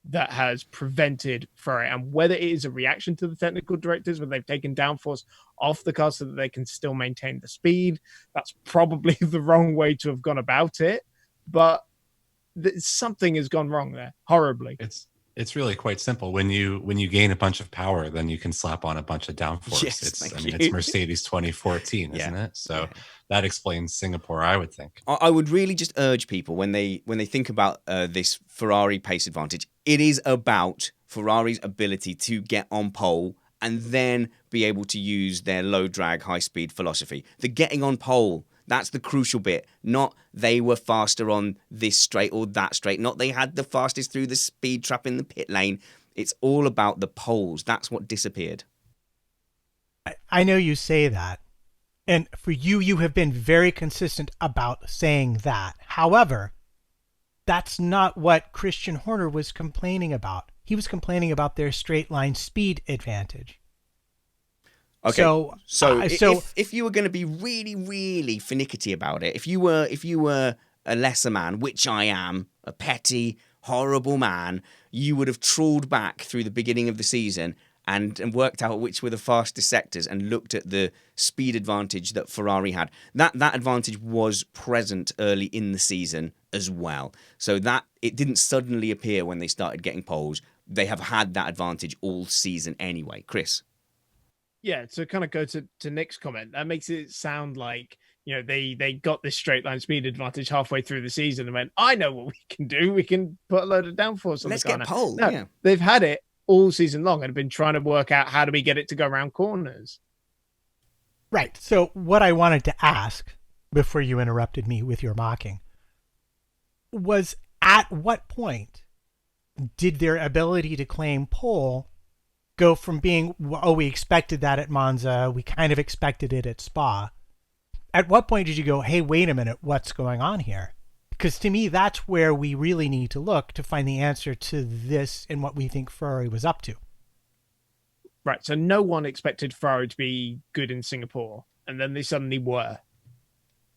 Speaker 2: that has prevented Ferrari, and whether it is a reaction to the technical directives where they've taken downforce off the car so that they can still maintain the speed, that's probably the wrong way to have gone about it. But something has gone wrong there horribly.
Speaker 4: It's really quite simple. When you gain a bunch of power, then you can slap on a bunch of downforce.
Speaker 1: Yes,
Speaker 4: It's Mercedes 2014, isn't it? So that explains Singapore, I would think.
Speaker 1: I would really just urge people when they think about this Ferrari pace advantage, it is about Ferrari's ability to get on pole and then be able to use their low drag, high speed philosophy. The getting on pole, that's the crucial bit. Not they were faster on this straight or that straight. Not they had the fastest through the speed trap in the pit lane. It's all about the poles. That's what disappeared.
Speaker 3: I know you say that. And for you, you have been very consistent about saying that. However, that's not what Christian Horner was complaining about. He was complaining about their straight line speed advantage.
Speaker 1: Okay. So
Speaker 3: So
Speaker 1: if you were going to be really, really finicky about it, if you were a lesser man, which I am, a petty, horrible man, you would have trawled back through the beginning of the season and worked out which were the fastest sectors and looked at the speed advantage that Ferrari had. That advantage was present early in the season as well. So that it didn't suddenly appear when they started getting poles. They have had that advantage all season anyway. Chris?
Speaker 2: Yeah, to kind of go to Nick's comment, that makes it sound like, you know, they got this straight line speed advantage halfway through the season and went, I know what we can do. We can put a load of downforce on
Speaker 1: Let's
Speaker 2: the car.
Speaker 1: get pole.
Speaker 2: No,
Speaker 1: Yeah.
Speaker 2: they've had it all season long and have been trying to work out how do we get it to go around corners.
Speaker 3: right. So what I wanted to ask before you interrupted me with your mocking was, at what point did their ability to claim pole go from being, oh, we expected that at Monza, we kind of expected it at Spa. At what point did you go, hey, wait a minute, what's going on here? Because to me, that's where we really need to look to find the answer to this and what we think Ferrari was up to.
Speaker 2: Right. So no one expected Ferrari to be good in Singapore. And then they suddenly were.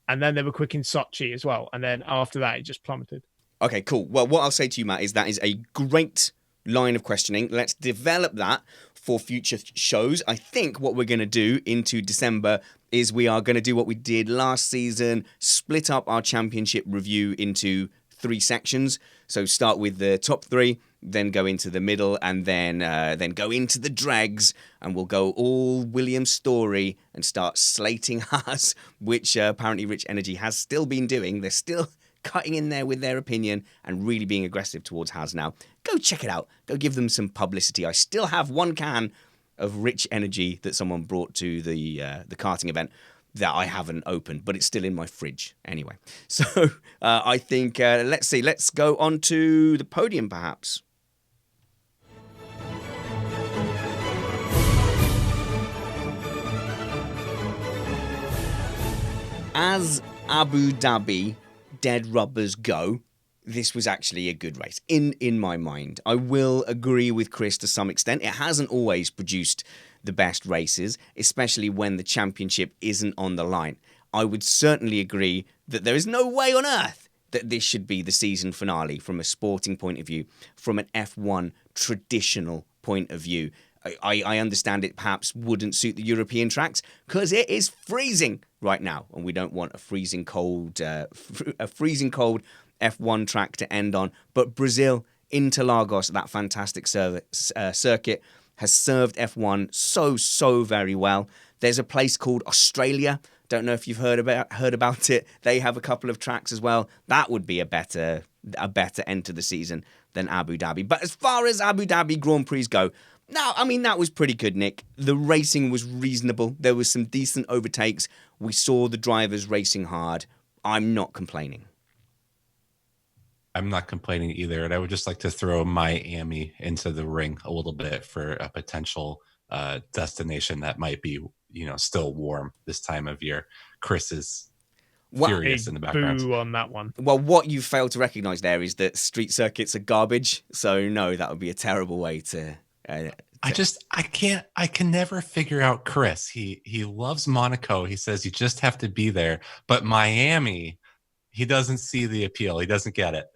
Speaker 2: And then they were quick in Sochi as well. And then after that, it just plummeted.
Speaker 1: Okay, cool. Well, what I'll say to you, Matt, is that is a great line of questioning. Let's develop that for future shows. I think what we're going to do into December is we are going to do what we did last season, split up our championship review into 3 sections. So start with the top 3, then go into the middle, and then go into the dregs, and we'll go all Williams' story and start slating us, which apparently Rich Energy has still been doing. They're still cutting in there with their opinion and really being aggressive towards Haas now. Go check it out. Go give them some publicity. I still have 1 can of Rich Energy that someone brought to the karting event. that I haven't opened, but it's still in my fridge anyway. So I think, let's go on to the podium perhaps. As Abu Dhabi dead rubbers go, this was actually a good race in my mind. I will agree with Chris to some extent. It hasn't always produced the best races, especially when the championship isn't on the line. I would certainly agree that there is no way on earth that this should be the season finale from a sporting point of view, from an F1 traditional point of view. I understand it perhaps wouldn't suit the European tracks because it is freezing right now, and we don't want a freezing cold F1 track to end on. But Brazil, Interlagos, that fantastic circuit, has served F1 so very well. There's a place called Australia. Don't know if you've heard about it. They have a couple of tracks as well. That would be a better end to the season than Abu Dhabi. But as far as Abu Dhabi Grand Prix go, no, I mean, that was pretty good, Nick. The racing was reasonable. There was some decent overtakes. We saw the drivers racing hard. I'm not complaining.
Speaker 4: I'm not complaining either. And I would just like to throw Miami into the ring a little bit for a potential destination that might be, still warm this time of year. Chris is furious in the background.
Speaker 2: Boo on that one.
Speaker 1: Well, what you failed to recognise there is that street circuits are garbage. So, no, that would be a terrible way to... I
Speaker 4: can never figure out Chris. He loves Monaco. He says you just have to be there. But Miami, he doesn't see the appeal. He doesn't get it.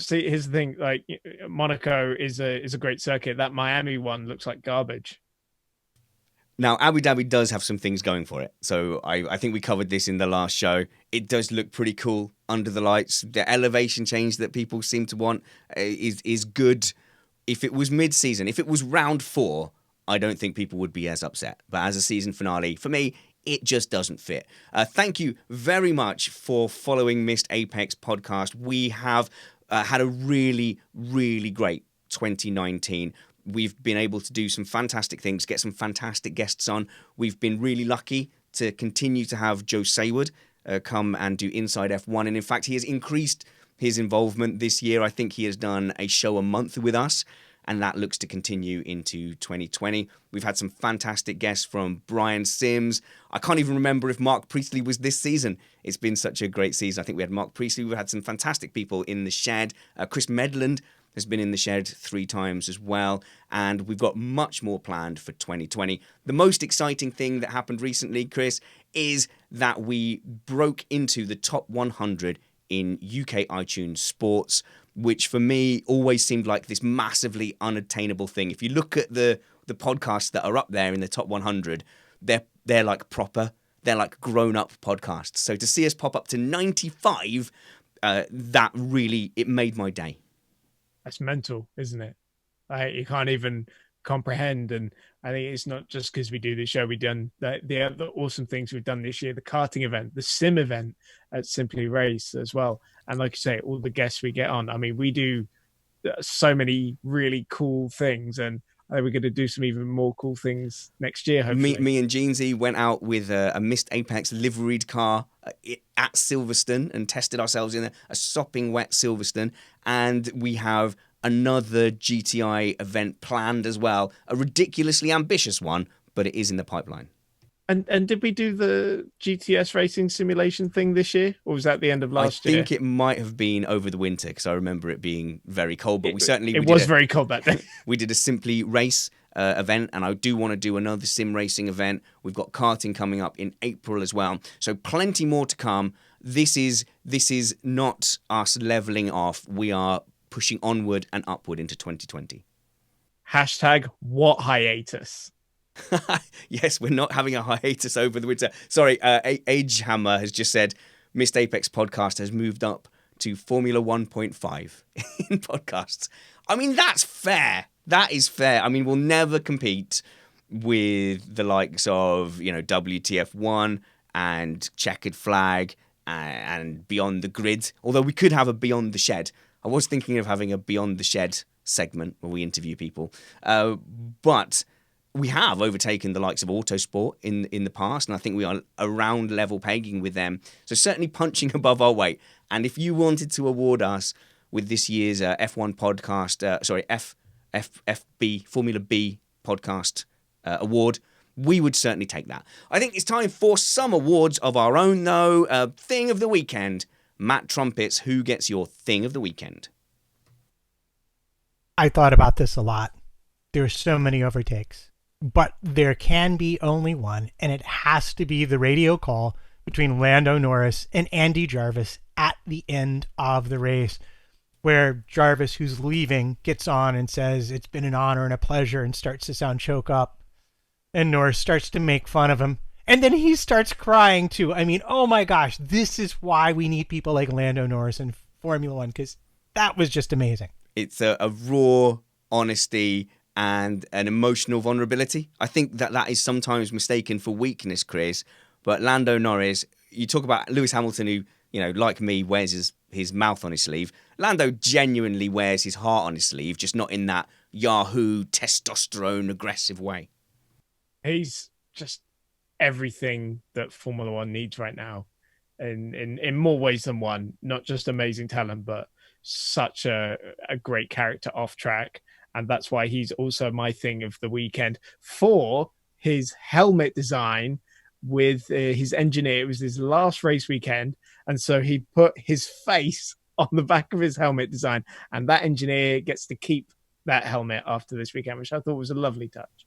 Speaker 2: See, here's the thing. Like, Monaco is a great circuit. That Miami one looks like garbage.
Speaker 1: Now, Abu Dhabi does have some things going for it. So I think we covered this in the last show. It does look pretty cool under the lights. The elevation change that people seem to want is good. If it was mid-season, if it was round 4, I don't think people would be as upset. But as a season finale, for me, it just doesn't fit. Thank you very much for following Missed Apex podcast. We have had a really, really great 2019. We've been able to do some fantastic things, get some fantastic guests on. We've been really lucky to continue to have Joe Saywood come and do Inside F1. And in fact, he has increased his involvement this year. I think he has done a show a month with us, and that looks to continue into 2020. We've had some fantastic guests from Brian Sims. I can't even remember if Mark Priestley was this season. It's been such a great season. I think we had Mark Priestley. We've had some fantastic people in the shed. Chris Medland has been in the shed 3 times as well, and we've got much more planned for 2020. The most exciting thing that happened recently, Chris, is that we broke into the top 100 in UK iTunes Sports, which for me always seemed like this massively unattainable thing. If you look at the podcasts that are up there in the top 100, they're like proper, they're like grown-up podcasts. So to see us pop up to 95, that really, it made my day.
Speaker 2: That's mental, isn't it? You can't even comprehend. And I think it's not just because we do this show. We've done the other awesome things we've done this year, the karting event, the sim event at Simply Race as well. And like you say, all the guests we get on. I mean, we do so many really cool things, and I think we're going to do some even more cool things next year, hopefully.
Speaker 1: Me and Jeansy went out with a Missed Apex liveried car at Silverstone and tested ourselves in a sopping wet Silverstone. And we have another GTI event planned as well, a ridiculously ambitious one, but it is in the pipeline.
Speaker 2: And did we do the GTS racing simulation thing this year, or was that the end of last year?
Speaker 1: I think it might have been over the winter because I remember it being very cold. But
Speaker 2: it was very cold that day.
Speaker 1: We did a Simply Race event, and I do want to do another sim racing event. We've got karting coming up in April as well, so plenty more to come. This is not us leveling off. We are pushing onward and upward into 2020.
Speaker 2: Hashtag what hiatus?
Speaker 1: Yes, we're not having a hiatus over the winter. Sorry, Agehammer has just said Missed Apex podcast has moved up to Formula 1.5 in podcasts. I mean, that's fair. That is fair. I mean, we'll never compete with the likes of, WTF1 and Checkered Flag and Beyond the Grid, although we could have a Beyond the Shed. I was thinking of having a Beyond the Shed segment where we interview people. But we have overtaken the likes of Autosport in the past, and I think we are around level pegging with them. So certainly punching above our weight. And if you wanted to award us with this year's F1 podcast, FB Formula B podcast award, we would certainly take that. I think it's time for some awards of our own, though. Thing of the weekend. Matt Trumpets, who gets your thing of the weekend?
Speaker 3: I thought about this a lot. There's so many overtakes. But there can be only one, and it has to be the radio call between Lando Norris and Andy Jarvis at the end of the race, where Jarvis, who's leaving, gets on and says, "It's been an honor and a pleasure," and starts to sound choke up. And Norris starts to make fun of him. And then he starts crying too. I mean, oh my gosh, this is why we need people like Lando Norris in Formula One, because that was just amazing.
Speaker 1: It's a raw honesty and an emotional vulnerability. I think that is sometimes mistaken for weakness, Chris. But Lando Norris, you talk about Lewis Hamilton, who, like me, wears his mouth on his sleeve. Lando genuinely wears his heart on his sleeve, just not in that Yahoo testosterone aggressive way.
Speaker 2: He's just everything that Formula One needs right now, in more ways than one. Not just amazing talent, but such a great character off track. And that's why he's also my thing of the weekend for his helmet design with his engineer. It was his last race weekend. And so he put his face on the back of his helmet design. And that engineer gets to keep that helmet after this weekend, which I thought was a lovely touch.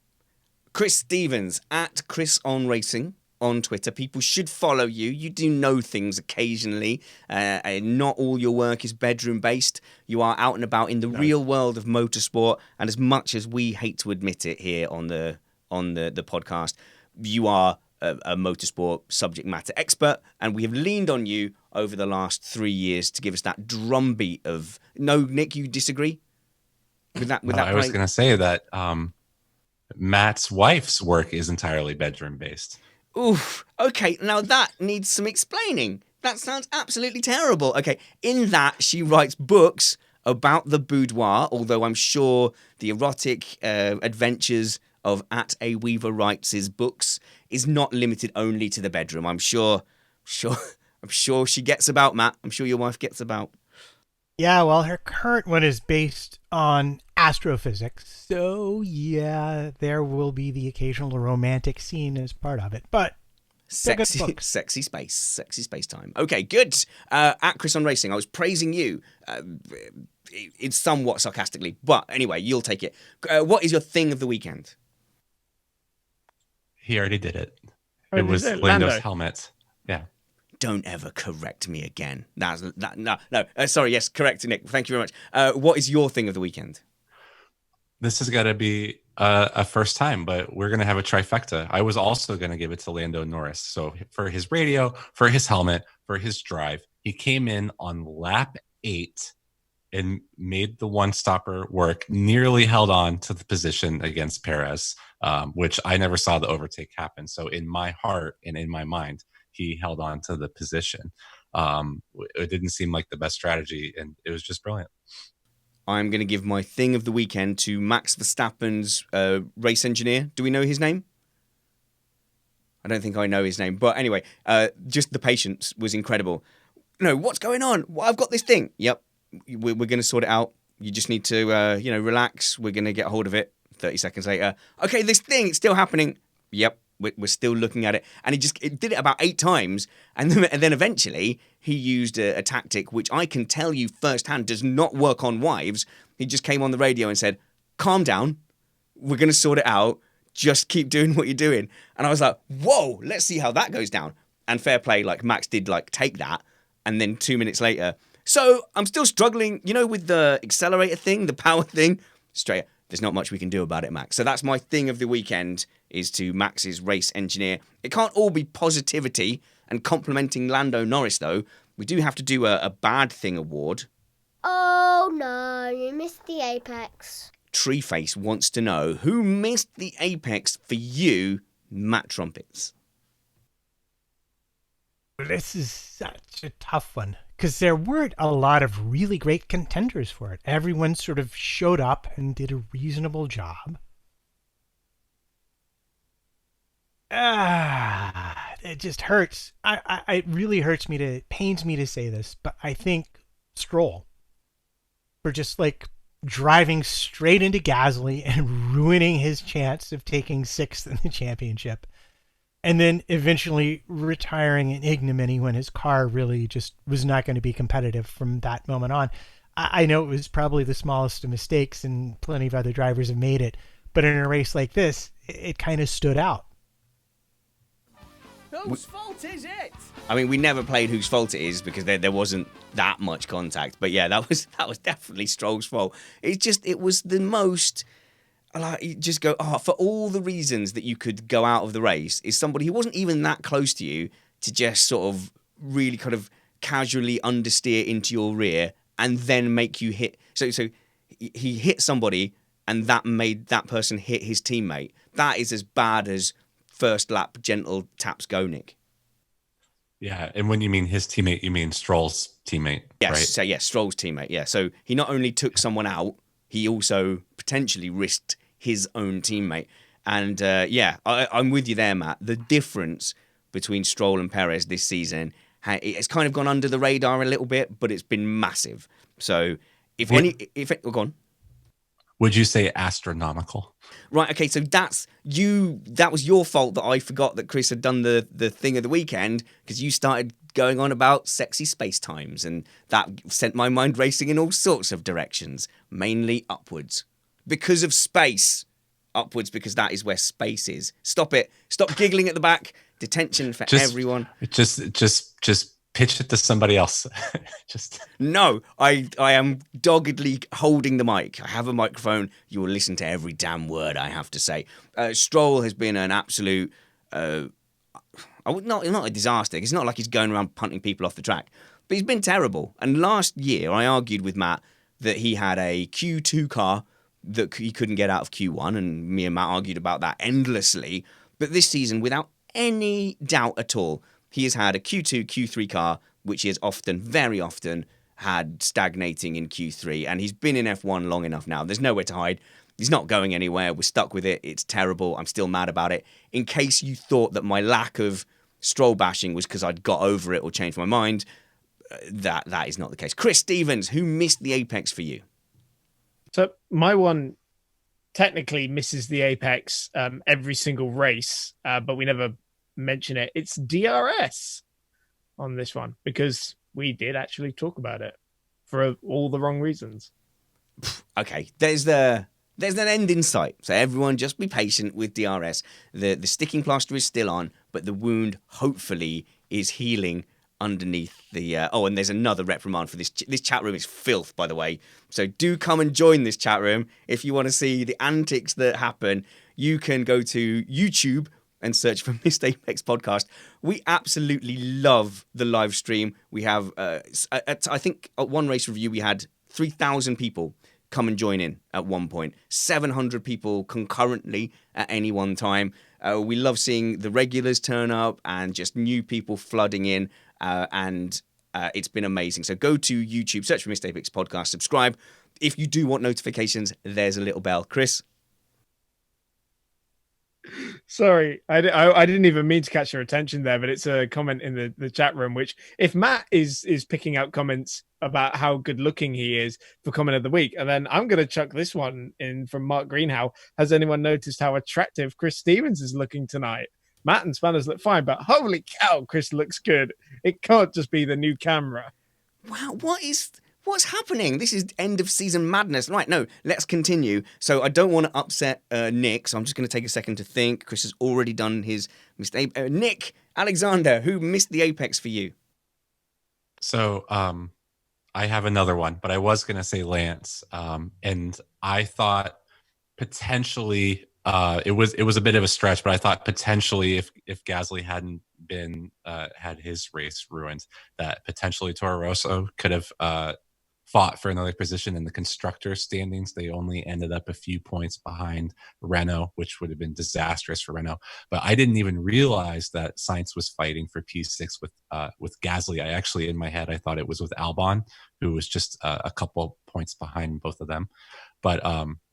Speaker 1: Chris Stevens, at Chris on Racing on Twitter. People should follow you. You do know things occasionally. Not all your work is bedroom based. You are out and about in the real world of motorsport. And as much as we hate to admit it here on the podcast, you are a motorsport subject matter expert. And we have leaned on you over the last 3 years to give us that drumbeat of... No, Nick, you disagree with that?
Speaker 4: I was going to say that Matt's wife's work is entirely bedroom based.
Speaker 1: Oof. Okay, now that needs some explaining. That sounds absolutely terrible. Okay, in that she writes books about the boudoir, although I'm sure the erotic adventures of at A Weaver Writes' books is not limited only to the bedroom. I'm sure she gets about, Matt. I'm sure your wife gets about.
Speaker 3: Yeah, well, her current one is based on astrophysics. So, yeah, there will be the occasional romantic scene as part of it. But
Speaker 1: sexy space time. Okay, good. At Chris on Racing, I was praising you. It's somewhat sarcastically. But anyway, you'll take it. What is your thing of the weekend?
Speaker 4: He already did it. It was Lando's helmet. Yeah.
Speaker 1: Don't ever correct me again. No. Sorry, yes, correct, Nick. Thank you very much. What is your thing of the weekend?
Speaker 4: This has got to be a first time, but we're going to have a trifecta. I was also going to give it to Lando Norris. So for his radio, for his helmet, for his drive, he came in on lap 8 and made the one-stopper work, nearly held on to the position against Perez, which I never saw the overtake happen. So in my heart and in my mind, he held on to the position. It didn't seem like the best strategy, and it was just brilliant.
Speaker 1: I'm going to give my thing of the weekend to Max Verstappen's race engineer. Do we know his name? I don't think I know his name. But anyway, just the patience was incredible. No, what's going on? Well, I've got this thing. Yep, we're going to sort it out. You just need to, relax. We're going to get hold of it. 30 seconds later. Okay, this thing, it's still happening. Yep. We're still looking at it. And it did it about 8 times. And then eventually he used a tactic which I can tell you firsthand does not work on wives. He just came on the radio and said, calm down. We're going to sort it out. Just keep doing what you're doing. And I was like, whoa, let's see how that goes down. And fair play, like Max did take that. And then 2 minutes later, so I'm still struggling, with the accelerator thing, the power thing. Straight, there's not much we can do about it, Max. So that's my thing of the weekend, is to Max's race engineer. It can't all be positivity and complimenting Lando Norris, though. We do have to do a bad thing award.
Speaker 5: Oh, no, you missed the apex.
Speaker 1: Treeface wants to know, who missed the apex for you, Matt Trumpets?
Speaker 3: This is such a tough one, because there weren't a lot of really great contenders for it. Everyone sort of showed up and did a reasonable job. It just hurts. It really pains me to say this, but I think Stroll for just like driving straight into Gasly and ruining his chance of taking 6th in the championship, and then eventually retiring in ignominy when his car really just was not going to be competitive from that moment on. I know it was probably the smallest of mistakes, and plenty of other drivers have made it, but in a race like this, it kind of stood out.
Speaker 6: Whose fault is it?
Speaker 1: I mean, we never played whose fault it is because there wasn't that much contact. But yeah, that was definitely Stroll's fault. It was the most, like, you just go, for all the reasons that you could go out of the race, is somebody who wasn't even that close to you to just sort of really kind of casually understeer into your rear and then make you hit. So he hit somebody and that made that person hit his teammate. That is as bad as first lap gentle taps go, Nick.
Speaker 4: Yeah, and when you mean his teammate, you mean Stroll's teammate,
Speaker 1: yes,
Speaker 4: right?
Speaker 1: So yes, Stroll's teammate. Yeah, so he not only took someone out, he also potentially risked his own teammate. And I'm with you there, Matt. The difference between Stroll and Perez this season, it's kind of gone under the radar a little bit, but it's been massive. So go on.
Speaker 4: Would you say astronomical?
Speaker 1: Right, okay, so that was your fault that I forgot that Chris had done the thing of the weekend, because you started going on about sexy space times, and that sent my mind racing in all sorts of directions, mainly upwards. Because of space. Upwards, because that is where space is. Stop it. Stop giggling at the back. Detention for everyone.
Speaker 4: Just pitch it to somebody else.
Speaker 1: No, I am doggedly holding the mic. I have a microphone. You will listen to every damn word I have to say. Stroll has been an absolute, not a disaster. It's not like he's going around punting people off the track, but he's been terrible. And last year, I argued with Matt that he had a Q2 car that he couldn't get out of Q1, and me and Matt argued about that endlessly. But this season, without any doubt at all, he has had a Q2, Q3 car, which he has very often had stagnating in Q3. And he's been in F1 long enough now. There's nowhere to hide. He's not going anywhere. We're stuck with it. It's terrible. I'm still mad about it. In case you thought that my lack of Stroll bashing was because I'd got over it or changed my mind, that is not the case. Chris Stevens, who missed the apex for you?
Speaker 2: So my one technically misses the apex every single race, but we never mention it. It's DRS on this one, because we did actually talk about it for all the wrong reasons.
Speaker 1: Okay, there's an end in sight, so everyone just be patient with DRS. The sticking plaster is still on, but the wound hopefully is healing underneath the and there's another reprimand for this chat room is filth, by the way, so do come and join this chat room if you want to see the antics that happen. You can go to YouTube and search for Missed Apex Podcast. We absolutely love the live stream. We have I think at one race review we had 3,000 people come and join in at one point, 700 people concurrently at any one time. We love seeing the regulars turn up and just new people flooding in, and it's been amazing. So go to YouTube, search for Missed Apex Podcast, subscribe. If you do want notifications, there's a little bell. Chris?
Speaker 2: Sorry, I didn't even mean to catch your attention there, but it's a comment in the chat room, which if Matt is picking out comments about how good looking he is for comment of the week, and then I'm going to chuck this one in from Mark Greenhow. Has anyone noticed how attractive Chris Stevens is looking tonight? Matt and Spanners look fine, but holy cow, Chris looks good. It can't just be the new camera.
Speaker 1: Wow, what's happening? This is end of season madness. Right, no, let's continue. So I don't want to upset Nick, so I'm just going to take a second to think. Chris has already done his mistake. Nick Alexander, who missed the apex for you?
Speaker 4: So I have another one, but I was going to say Lance. And I thought potentially it was a bit of a stretch, but I thought potentially if Gasly hadn't been had his race ruined, that potentially Toro Rosso could have fought for another position in the constructor standings. They only ended up a few points behind Renault, which would have been disastrous for Renault. But I didn't even realize that Sainz was fighting for P6 with Gasly. I actually, in my head, I thought it was with Albon, who was just a couple points behind both of them. But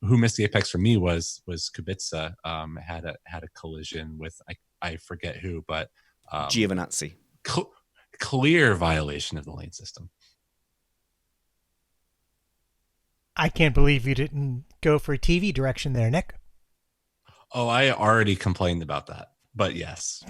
Speaker 4: who missed the apex for me was Kubica. Had a collision with, I forget who, but
Speaker 1: Giovinazzi.
Speaker 4: Clear violation of the lane system.
Speaker 3: I can't believe you didn't go for TV direction there, Nick.
Speaker 4: Oh, I already complained about that, but yes.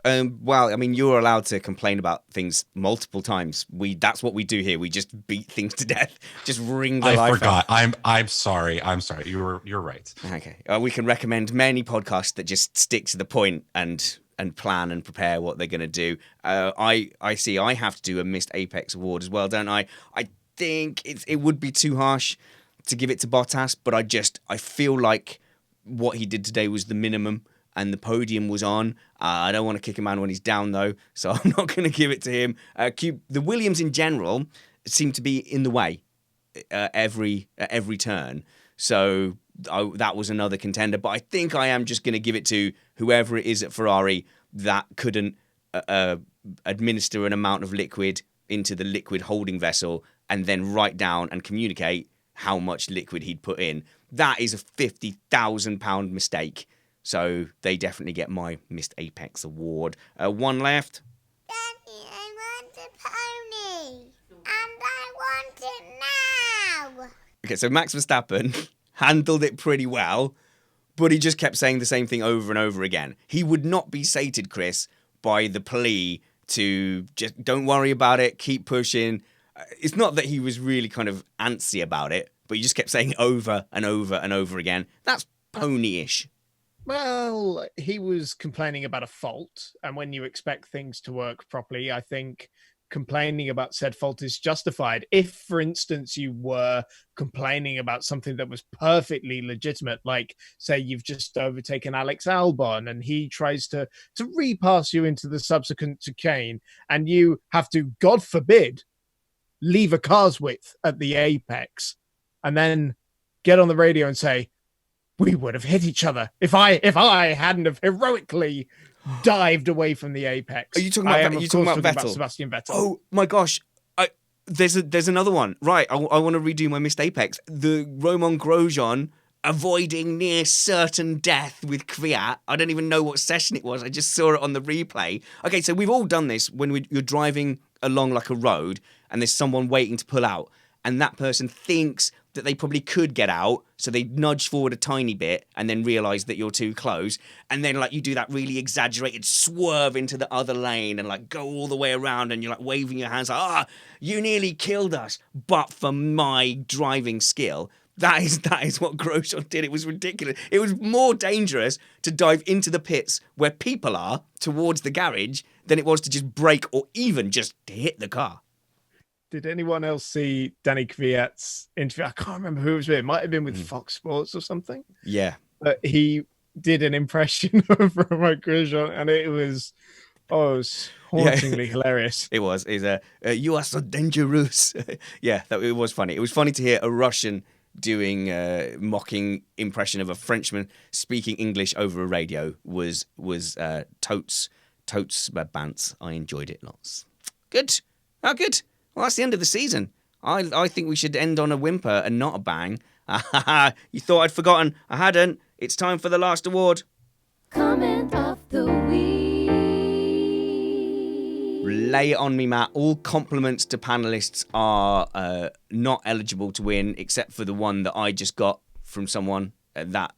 Speaker 1: Well, I mean, you're allowed to complain about things multiple times. That's what we do here. We just beat things to death, just wring the life
Speaker 4: forgot.
Speaker 1: out.
Speaker 4: I'm sorry. You're right.
Speaker 1: Okay, we can recommend many podcasts that just stick to the point and plan and prepare what they're going to do. I see. I have to do a missed Apex award as well, don't I? I think it would be too harsh to give it to Bottas, but I feel like what he did today was the minimum. And the podium was on. I don't want to kick him out when he's down, though, so I'm not going to give it to him. The Williams in general seem to be in the way every turn, so that was another contender. But I think I am just going to give it to whoever it is at Ferrari that couldn't administer an amount of liquid into the liquid holding vessel and then write down and communicate how much liquid he'd put in. That is a £50,000 mistake. So they definitely get my Missed Apex award. One left.
Speaker 5: Daddy, I want a pony. And I want it now.
Speaker 1: Okay, so Max Verstappen handled it pretty well, but he just kept saying the same thing over and over again. He would not be sated, Chris, by the plea to just don't worry about it, keep pushing. It's not that he was really kind of antsy about it, but he just kept saying over and over and over again. That's pony-ish.
Speaker 2: Well, he was complaining about a fault, and when you expect things to work properly, I think complaining about said fault is justified. If, for instance, you were complaining about something that was perfectly legitimate, like, say, you've just overtaken Alex Albon, and he tries to repass you into the subsequent chicane, and you have to, God forbid, leave a car's width at the apex, and then get on the radio and say, we would have hit each other if I hadn't have heroically dived away from the apex.
Speaker 1: Are you talking about Vettel?
Speaker 2: Sebastian Vettel.
Speaker 1: Oh my gosh! There's another one. Right, I want to redo my Missed Apex. The Romain Grosjean avoiding near certain death with Kvyat. I don't even know what session it was. I just saw it on the replay. Okay, so we've all done this when you're driving along like a road and there's someone waiting to pull out, and that person thinks that they probably could get out, so they nudge forward a tiny bit and then realise that you're too close, and then like you do that really exaggerated swerve into the other lane and like go all the way around, and you're like waving your hands like, you nearly killed us, but for my driving skill. That is what Grosjean did. It was ridiculous. It was more dangerous to dive into the pits where people are towards the garage than it was to just brake or even just to hit the car.
Speaker 2: Did anyone else see Danny Kvyat's interview? I can't remember who it was with. It might have been with Fox Sports or something.
Speaker 1: Yeah.
Speaker 2: But he did an impression of Romain Grosjean, and it was hauntingly hilarious.
Speaker 1: It was. You are so dangerous. Yeah, it was funny. It was funny to hear a Russian doing a mocking impression of a Frenchman speaking English over a radio was totes bants. I enjoyed it lots. Good. Oh, good. Well, that's the end of the season. I think we should end on a whimper and not a bang. You thought I'd forgotten. I hadn't. It's time for the last award.
Speaker 6: Comment of the week.
Speaker 1: Lay it on me, Matt. All compliments to panelists are not eligible to win, except for the one that I just got from someone that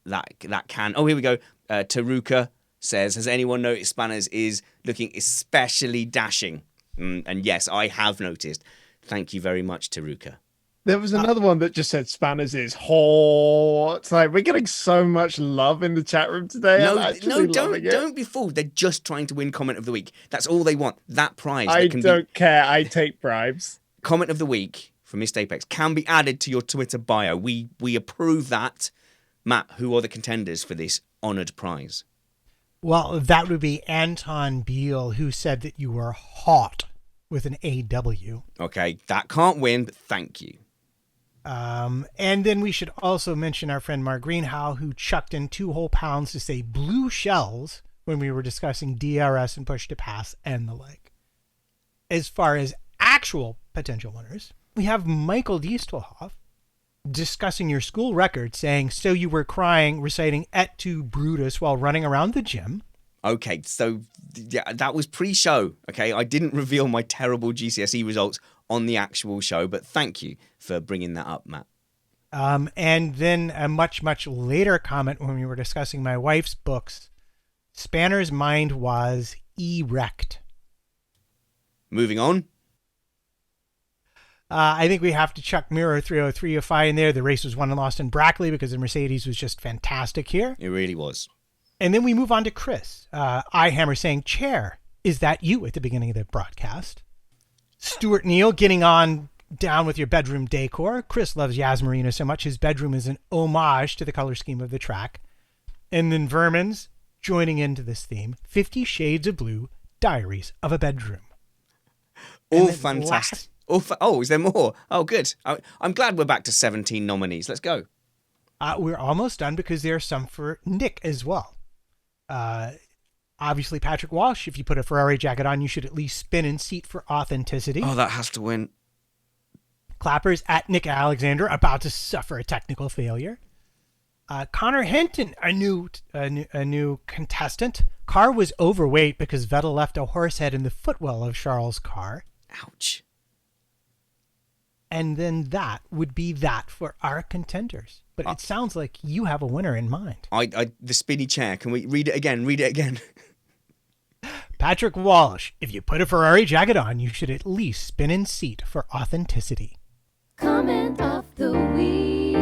Speaker 1: can. Oh, here we go. Taruka says, has anyone noticed Spanners is looking especially dashing? And yes, I have noticed. Thank you very much, Taruka.
Speaker 2: There was another one that just said Spanners is hot. It's like, we're getting so much love in the chat room today.
Speaker 1: Don't be fooled. They're just trying to win Comment of the Week. That's all they want. That prize.
Speaker 2: I don't care. I take bribes.
Speaker 1: Comment of the Week from Missed Apex can be added to your Twitter bio. We approve that. Matt, who are the contenders for this honoured prize?
Speaker 3: Well, that would be Anton Beal, who said that you were hot with an AW.
Speaker 1: Okay, that can't win, but thank you.
Speaker 3: And then we should also mention our friend Mark Greenhow, who chucked in 2 whole pounds to say blue shells when we were discussing DRS and push to pass and the like. As far as actual potential winners, we have Michael Diestelhoff discussing your school record, saying, so you were crying, reciting Et tu Brutus while running around the gym.
Speaker 1: Okay, so yeah, that was pre-show. Okay, I didn't reveal my terrible GCSE results on the actual show, but thank you for bringing that up, Matt.
Speaker 3: And then a much, much later comment when we were discussing my wife's books, Spanner's mind was erect.
Speaker 1: Moving on.
Speaker 3: I think we have to chuck Mirror 30305 in there. The race was won and lost in Brackley because the Mercedes was just fantastic here.
Speaker 1: It really was.
Speaker 3: And then we move on to Chris. Hammer saying, Chair, is that you at the beginning of the broadcast? Stuart Neal getting on down with your bedroom decor. Chris loves Yas Marino so much his bedroom is an homage to the color scheme of the track. And then Vermin's joining into this theme, 50 Shades of Blue, Diaries of a Bedroom.
Speaker 1: All fantastic. Is there more? Oh, good. I'm glad we're back to 17 nominees. Let's go.
Speaker 3: We're almost done because there are some for Nick as well. Obviously, Patrick Walsh, if you put a Ferrari jacket on, you should at least spin in seat for authenticity.
Speaker 1: Oh, that has to win.
Speaker 3: Clappers at Nick Alexander, about to suffer a technical failure. Connor Hinton, a new contestant. Car was overweight because Vettel left a horse head in the footwell of Charles' car.
Speaker 1: Ouch.
Speaker 3: And then that would be that for our contenders. But it sounds like you have a winner in mind.
Speaker 1: The spinny chair. Can we read it again? Read it again.
Speaker 3: Patrick Walsh, if you put a Ferrari jacket on, you should at least spin in seat for authenticity.
Speaker 6: Comment of the week.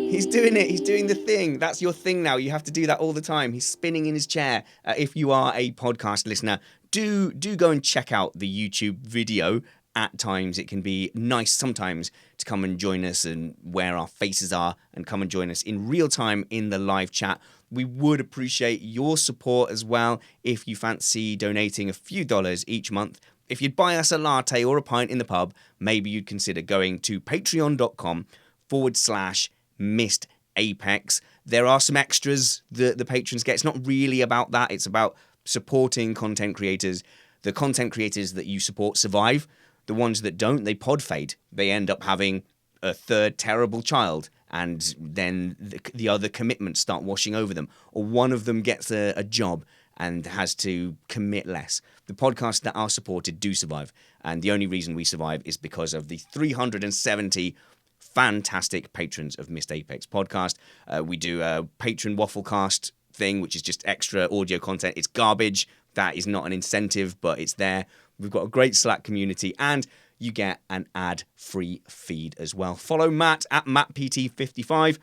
Speaker 1: He's doing it. He's doing the thing. That's your thing now. You have to do that all the time. He's spinning in his chair. If you are a podcast listener, do go and check out the YouTube video. At times, it can be nice sometimes to come and join us and where our faces are and come and join us in real time in the live chat. We would appreciate your support as well if you fancy donating a few dollars each month. If you'd buy us a latte or a pint in the pub, maybe you'd consider going to patreon.com/Missed Apex. There are some extras that the patrons get. It's not really about that. It's about supporting content creators. The content creators that you support survive. The ones that don't, they pod fade. They end up having a third terrible child, and then the other commitments start washing over them. Or one of them gets a job and has to commit less. The podcasts that are supported do survive. And the only reason we survive is because of the 370 fantastic patrons of Missed Apex podcast. We do a patron wafflecast thing, which is just extra audio content. It's garbage. That is not an incentive, but it's there. We've got a great Slack community, and you get an ad-free feed as well. Follow Matt at MattPT55.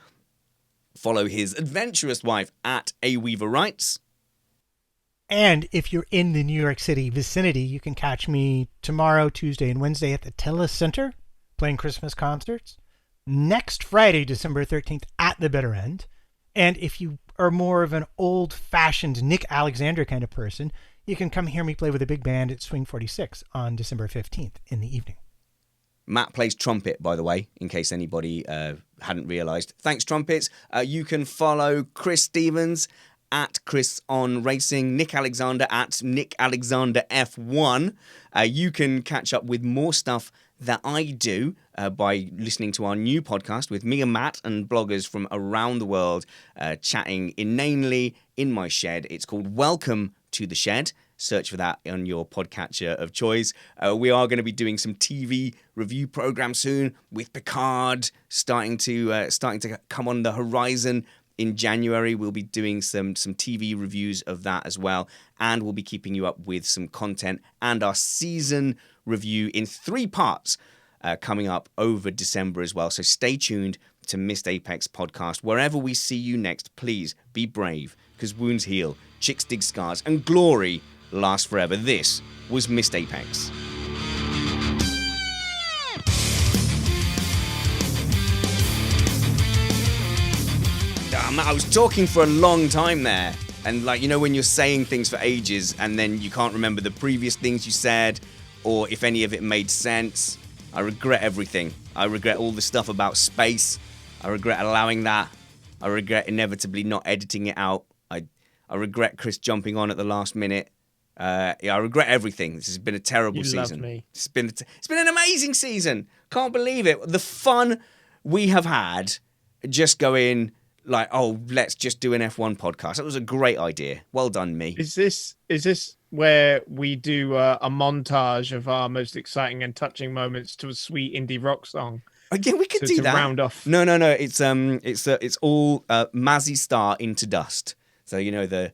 Speaker 1: Follow his adventurous wife at AWeaver Writes.
Speaker 3: And if you're in the New York City vicinity, you can catch me tomorrow, Tuesday, and Wednesday at the Tillis Center playing Christmas concerts. Next Friday, December 13th, at the Bitter End. And if you are more of an old-fashioned Nick Alexander kind of person, you can come hear me play with a big band at Swing 46 on December 15th in the evening.
Speaker 1: Matt plays trumpet, by the way, in case anybody hadn't realised. Thanks, trumpets. You can follow Chris Stevens at Chris on Racing, Nick Alexander at Nick Alexander F1. You can catch up with more stuff that I do by listening to our new podcast with me and Matt and bloggers from around the world chatting inanely in my shed. It's called Welcome to the Shed. Search for that on your podcatcher of choice. We are going to be doing some TV review programs soon with Picard starting to come on the horizon. In January, we'll be doing some TV reviews of that as well, and we'll be keeping you up with some content and our season review in 3 parts coming up over December as well. So stay tuned to Missed Apex podcast. Wherever we see you next, please be brave, because wounds heal, chicks dig scars, and glory lasts forever. This was Missed Apex. I was talking for a long time there, and when you're saying things for ages and then you can't remember the previous things you said or if any of it made sense. I regret everything. I regret all the stuff about space. I regret allowing that. I regret inevitably not editing it out. I regret Chris jumping on at the last minute. I regret everything. This has been a terrible season.
Speaker 2: Love me.
Speaker 1: It's been an amazing season. Can't believe it. The fun we have had just going like, oh, let's just do an F1 podcast. That was a great idea. Well done, me.
Speaker 2: Is this where we do a montage of our most exciting and touching moments to a sweet indie rock song?
Speaker 1: Again, we could do
Speaker 2: to
Speaker 1: that.
Speaker 2: round off.
Speaker 1: No. It's all Mazzy Star Into Dust. So you know the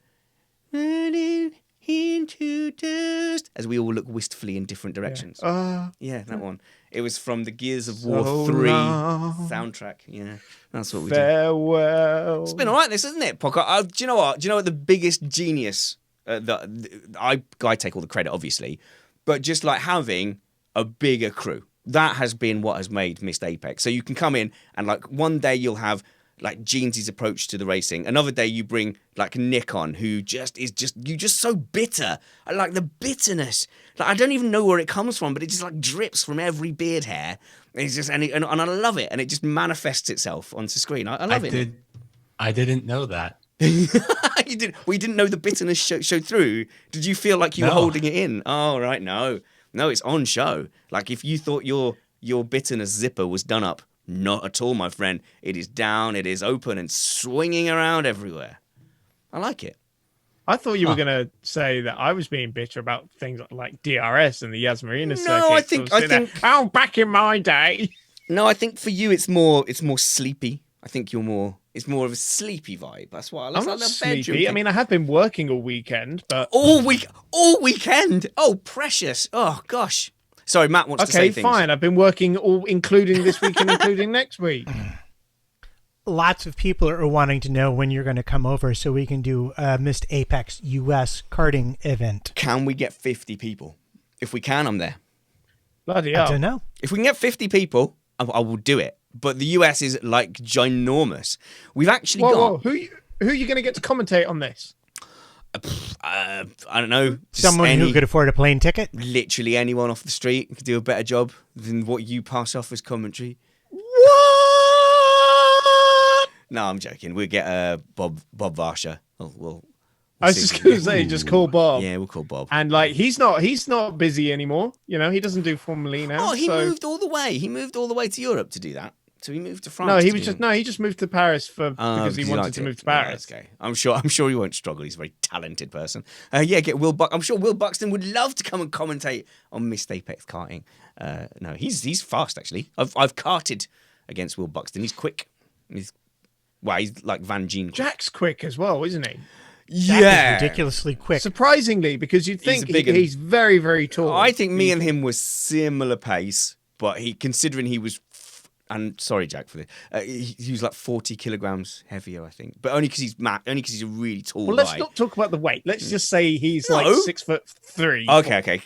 Speaker 1: running into dust as we all look wistfully in different directions. Yeah, that one. It was from the Gears of War 3 soundtrack. Yeah, that's what we do.
Speaker 2: Farewell.
Speaker 1: It's been all right, this, isn't it, podcast? Do you know what? Do you know what the biggest genius? I take all the credit, obviously, but just like having a bigger crew. That has been what has made Missed Apex. So you can come in and like one day you'll have like Jeansy's approach to the racing. Another day you bring like Nick on, who you just so bitter. I like the bitterness. Like I don't even know where it comes from, but it just like drips from every beard hair. It's just and I love it, and it just manifests itself onto screen. I love it.
Speaker 4: I didn't know that.
Speaker 1: You did. We didn't know the bitterness showed through. Did you feel like you were holding it in? Oh right, no, it's on show. Like if you thought your bitterness zipper was done up. Not at all, my friend. It is down, it is open and swinging around everywhere. I like it.
Speaker 2: I thought you were going to say that I was being bitter about things like DRS and the Yas Marina circuit.
Speaker 1: No, I think
Speaker 2: oh, back in my day.
Speaker 1: No, I think for you it's more sleepy. I think it's more of a sleepy vibe. That's why I like
Speaker 2: I'm not
Speaker 1: the
Speaker 2: sleepy.
Speaker 1: bedroom.
Speaker 2: I mean, I have been working all weekend, but
Speaker 1: all weekend. Oh, precious. Oh gosh. Sorry, Matt wants to say things.
Speaker 2: Okay, fine. I've been working all, including this week and including next week.
Speaker 3: Lots of people are wanting to know when you're going to come over so we can do a Missed Apex US karting event.
Speaker 1: Can we get 50 people? If we can, I'm there.
Speaker 2: Bloody hell.
Speaker 3: I don't know.
Speaker 1: If we can get 50 people, I will do it. But the US is like ginormous. We've actually got...
Speaker 2: Whoa. Who are you going to get to commentate on this?
Speaker 1: I don't know.
Speaker 3: Someone who could afford a plane ticket?
Speaker 1: Literally anyone off the street could do a better job than what you pass off as commentary.
Speaker 2: What?
Speaker 1: No, I'm joking. We'll get Bob Varsha.
Speaker 2: I was just going to say, just call Bob.
Speaker 1: Yeah, we'll call Bob.
Speaker 2: And like, he's not busy anymore. You know, he doesn't do Formula E now.
Speaker 1: Oh, he moved all the way. He moved all the way to Europe to do that. So he moved to France.
Speaker 2: No, he just moved to Paris because he wanted to move to Paris.
Speaker 1: Okay, I'm sure he won't struggle. He's a very talented person. Get Will I'm sure Will Buxton would love to come and commentate on Missed Apex karting. No, he's fast actually. I've karted against Will Buxton. He's quick. He's like Van Gene.
Speaker 2: Jack's quick as well, isn't he?
Speaker 3: Yeah, ridiculously quick.
Speaker 2: Surprisingly, because you'd think he's very, very tall.
Speaker 1: I think me and him were similar pace, but considering he was. And sorry, Jack, for this. He was like 40 kilograms heavier, I think, but only because he's a really tall guy.
Speaker 2: Well, let's not talk about the weight. Let's just say he's like 6'3".
Speaker 1: Okay.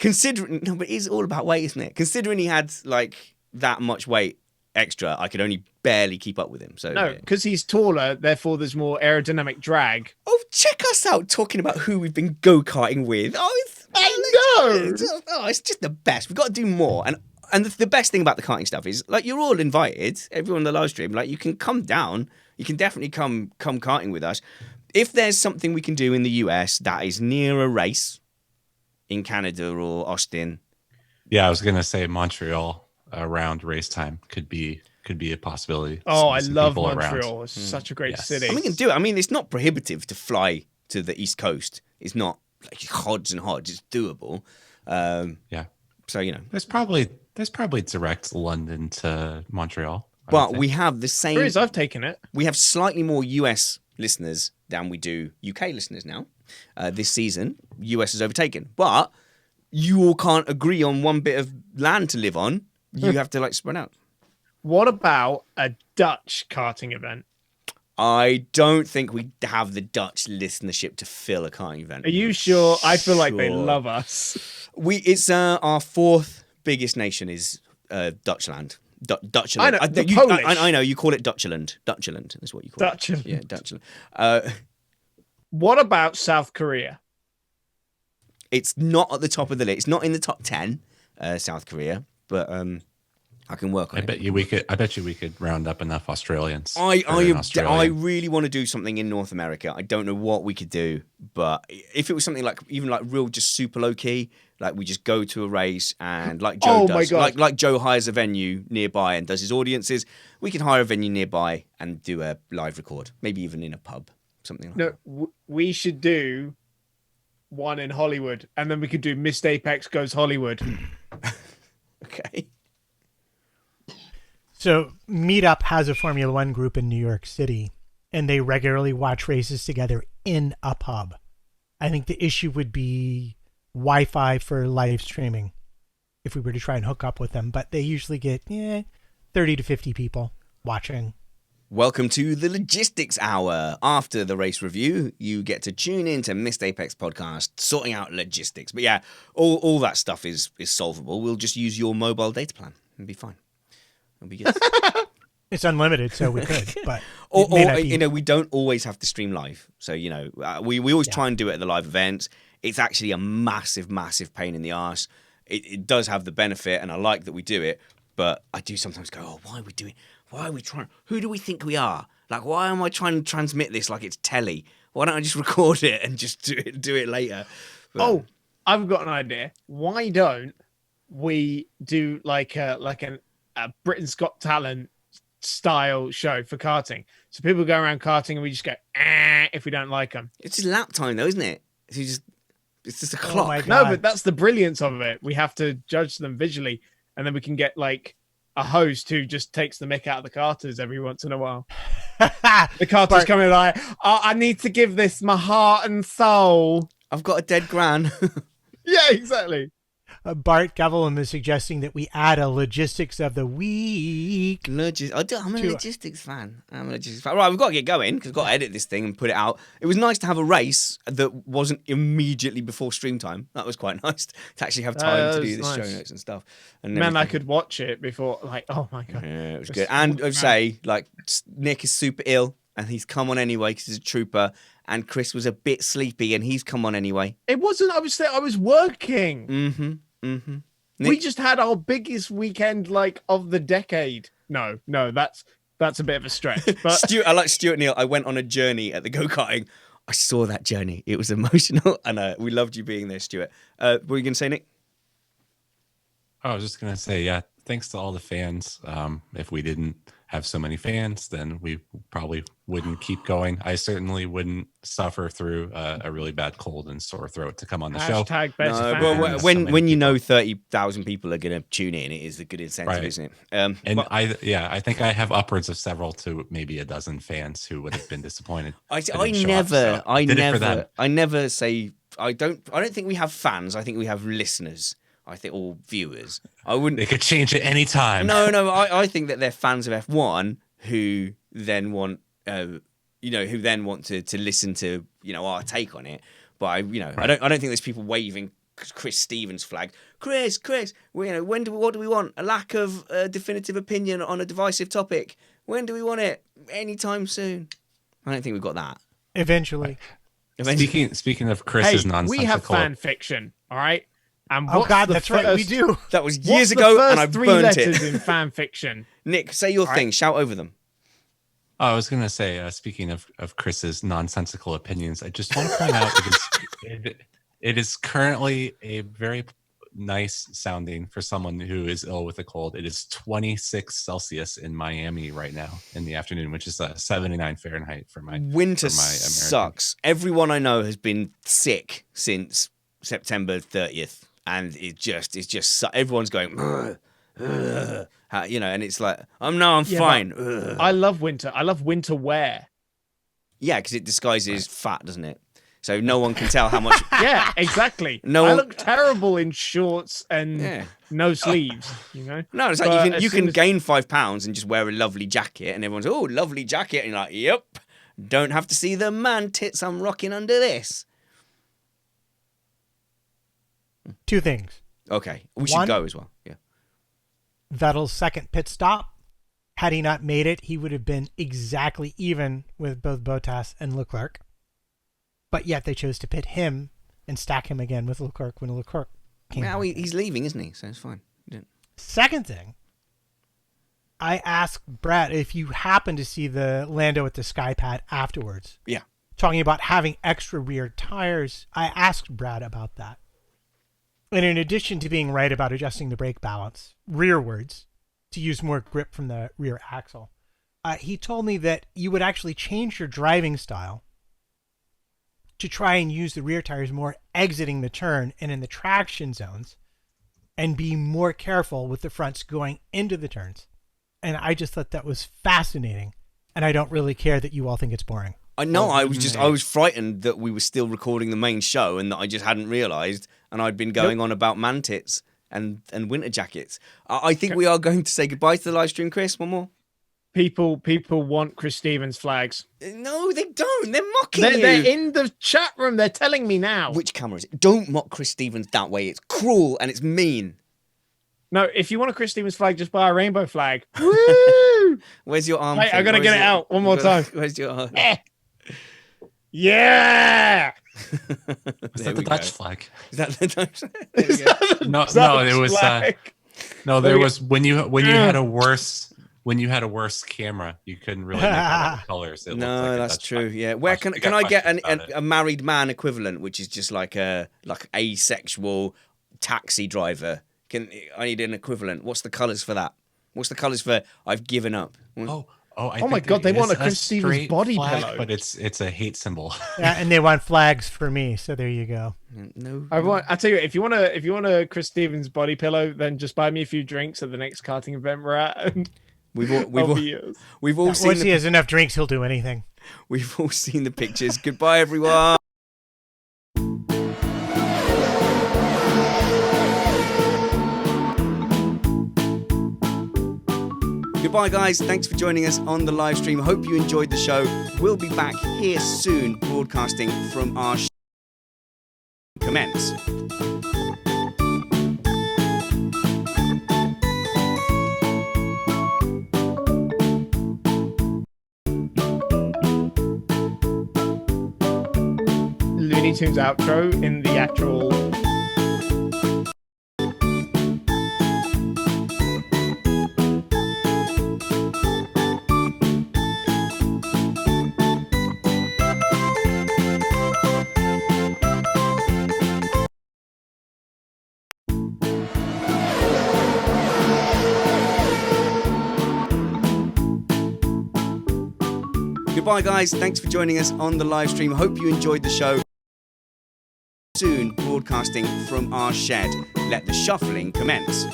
Speaker 1: But it's all about weight, isn't it? Considering he had like that much weight extra, I could only barely keep up with him. So
Speaker 2: no, because he's taller, therefore there's more aerodynamic drag.
Speaker 1: Oh, check us out talking about who we've been go-karting with. It's just the best. We've got to do more. And the best thing about the karting stuff is, like, you're all invited, everyone in the live stream. Like, you can come down. You can definitely come karting with us. If there's something we can do in the US that is near a race in Canada or Austin.
Speaker 4: Yeah, I was going to say Montreal around race time could be a possibility.
Speaker 2: Oh, I love Montreal. It's such a great city.
Speaker 1: I mean, we can do it. I mean, it's not prohibitive to fly to the East Coast. It's not like odds and odds. It's doable.
Speaker 4: Yeah.
Speaker 1: So, you know.
Speaker 4: There's probably direct London to Montreal.
Speaker 1: But we have the same...
Speaker 2: There is, I've taken it.
Speaker 1: We have slightly more US listeners than we do UK listeners now. This season, US has overtaken. But you all can't agree on one bit of land to live on. You have to, like, spread out.
Speaker 2: What about a Dutch karting event?
Speaker 1: I don't think we have the Dutch listenership to fill a karting event.
Speaker 2: Are you sure? I feel like they love us.
Speaker 1: It's our fourth biggest nation is Dutchland. Dutchland.
Speaker 2: I know, Polish.
Speaker 1: I know, you call it Dutchland. Dutchland is what you call
Speaker 2: Dutchland.
Speaker 1: it. Yeah, Dutchland.
Speaker 2: What about South Korea?
Speaker 1: It's not at the top of the list. It's not in the top 10, South Korea. But I can work on it.
Speaker 4: I bet you we could round up enough Australians.
Speaker 1: I really want to do something in North America. I don't know what we could do, but if it was something like even like real, just super low key, like we just go to a race and like Joe does, like Joe hires a venue nearby and does his audiences. We can hire a venue nearby and do a live record, maybe even in a pub, something like that.
Speaker 2: No, we should do one in Hollywood, and then we could do Missed Apex Goes Hollywood.
Speaker 1: Okay.
Speaker 3: So Meetup has a Formula One group in New York City, and they regularly watch races together in a pub. I think the issue would be Wi-Fi for live streaming if we were to try and hook up with them, but they usually get 30 to 50 people watching.
Speaker 1: Welcome to the Logistics Hour. After the race review, you get to tune in to Missed Apex podcast, sorting out logistics. But yeah, all that stuff is solvable. We'll just use your mobile data plan. It'll be fine. It'll be good.
Speaker 3: It's unlimited, so we could, but
Speaker 1: or we don't always have to stream live. So we always try and do it at the live events. It's actually a massive pain in the arse. It does have the benefit, and I like that we do it. But I do sometimes go, oh, why are we doing? Why are we trying? Who do we think we are? Like, why am I trying to transmit this like it's telly? Why don't I just record it and just do it later? But,
Speaker 2: I've got an idea. Why don't we do like a Britain's Got Talent style show for karting? So people go around karting and we just go if we don't like them.
Speaker 1: it's just lap time though, isn't it? It's just a clock.
Speaker 3: my God.
Speaker 2: No, but that's the brilliance of it. We have to judge them visually, and then we can get like a host who just takes the mick out of the karters every once in a while. The karters coming like, oh, I need to give this my heart and soul.
Speaker 1: I've got a dead gran.
Speaker 2: Yeah, exactly.
Speaker 3: Bart Gavelin is suggesting that we add a logistics of the week.
Speaker 1: I'm a logistics fan. Right, we've got to get going because we've got to edit this thing and put it out. It was nice to have a race that wasn't immediately before stream time. That was quite nice to actually have time to do the show notes and stuff. And
Speaker 2: Man, I could watch it before, like, oh my God.
Speaker 1: Yeah, it was good. And I'd say, like, Nick is super ill and he's come on anyway because he's a trooper. And Chris was a bit sleepy and he's come on anyway.
Speaker 2: It wasn't, I was working.
Speaker 1: Mm-hmm.
Speaker 2: We just had our biggest weekend of the decade. No, that's a bit of a stretch. But
Speaker 1: I like Stuart Neal. I went on a journey at the go-karting. I saw that journey. It was emotional, and we loved you being there, Stuart. What were you going to say, Nick?
Speaker 4: I was just going to say, yeah, thanks to all the fans. If we didn't have so many fans, then we probably wouldn't keep going. I certainly wouldn't suffer through a really bad cold and sore throat to come on the show.
Speaker 2: #best
Speaker 1: well, when you know 30,000 people are going to tune in, it is a good incentive, isn't it?
Speaker 4: I think I have upwards of several to maybe a dozen fans who would have been disappointed.
Speaker 1: I never say I don't think we have fans. I think we have listeners. I think all viewers. I wouldn't.
Speaker 4: They could change it any time.
Speaker 1: No. I think that they're fans of F1 who then want, to listen to, our take on it. But I don't think there's people waving Chris Stevens' flag. Chris, what do we want? A lack of definitive opinion on a divisive topic. When do we want it? Anytime soon. I don't think we've got that.
Speaker 3: Eventually.
Speaker 4: Speaking of Chris's nonsensical.
Speaker 2: We have fan fiction, all right? And
Speaker 3: that's right, we do.
Speaker 1: That was years ago, and I burnt it.
Speaker 2: In fan fiction.
Speaker 1: Nick, say your thing. Shout over them.
Speaker 4: I was going to say, speaking of Chris's nonsensical opinions, I just want to point out it is currently a very nice sounding for someone who is ill with a cold. It is 26 Celsius in Miami right now in the afternoon, which is 79 Fahrenheit for my
Speaker 1: winter. Sucks. Everyone I know has been sick since September 30th. And it's just everyone's going, and it's like, I'm fine.
Speaker 2: I love winter. I love winter wear.
Speaker 1: Yeah, because it disguises fat, doesn't it? So no one can tell how much.
Speaker 2: Yeah, exactly. I look terrible in shorts and no sleeves.
Speaker 1: No, it's like you can gain 5 pounds and just wear a lovely jacket, and everyone's lovely jacket, and you're like, yep, don't have to see the man tits I'm rocking under this.
Speaker 3: 2 things.
Speaker 1: Okay. We should go as well. Yeah.
Speaker 3: Vettel's second pit stop. Had he not made it, he would have been exactly even with both Bottas and Leclerc. But yet they chose to pit him and stack him again with Leclerc when Leclerc came.
Speaker 1: Now he's leaving, isn't he? So it's fine.
Speaker 3: Second thing, I asked Brad if you happened to see the Lando at the Skypad afterwards.
Speaker 1: Yeah.
Speaker 3: Talking about having extra rear tires. I asked Brad about that. And in addition to being right about adjusting the brake balance rearwards to use more grip from the rear axle, he told me that you would actually change your driving style to try and use the rear tires more exiting the turn and in the traction zones, and be more careful with the fronts going into the turns. And I just thought that was fascinating. And I don't really care that you all think it's boring.
Speaker 1: I know. I was frightened that we were still recording the main show and that I just hadn't realised. And I'd been going on about mantits and winter jackets. I think we are going to say goodbye to the live stream, Chris. One more.
Speaker 2: People want Chris Stevens flags.
Speaker 1: No, they don't. They're mocking you.
Speaker 2: They're in the chat room. They're telling me now.
Speaker 1: Which camera is it? Don't mock Chris Stevens that way. It's cruel and it's mean.
Speaker 2: No, if you want a Chris Stevens flag, just buy a rainbow flag. Woo!
Speaker 1: Where's your arm?
Speaker 2: Wait, I gotta get it out one more time.
Speaker 1: Where's your arm?
Speaker 2: Yeah.
Speaker 4: Is that the Dutch flag?
Speaker 1: Is that the Dutch?
Speaker 4: No, it was. No, there was when you had a worse camera, you couldn't really make out the colors. It
Speaker 1: No,
Speaker 4: like
Speaker 1: that's
Speaker 4: Dutch
Speaker 1: true.
Speaker 4: flag.
Speaker 1: Yeah, where can I get a
Speaker 4: a
Speaker 1: married man equivalent, which is just like a asexual taxi driver? I need an equivalent. What's the colours for that? What's the colours for I've given up?
Speaker 2: Oh my God! They want a Chris Stevens body pillow,
Speaker 4: but it's a hate symbol.
Speaker 3: Yeah, and they want flags for me. So there you go.
Speaker 1: No.
Speaker 2: I tell you, if you want a Chris Stevens body pillow, then just buy me a few drinks at the next karting event we're at. And
Speaker 1: We've all seen.
Speaker 3: Once he has enough drinks, he'll do anything.
Speaker 1: We've all seen the pictures. Goodbye, everyone. Goodbye, guys. Thanks for joining us on the live stream. Hope you enjoyed the show. We'll be back here soon, broadcasting from our commence.
Speaker 2: Looney Tunes outro in the actual.
Speaker 1: Goodbye, guys. Thanks for joining us on the live stream. Hope you enjoyed the show. Soon broadcasting from our shed. Let the shuffling commence.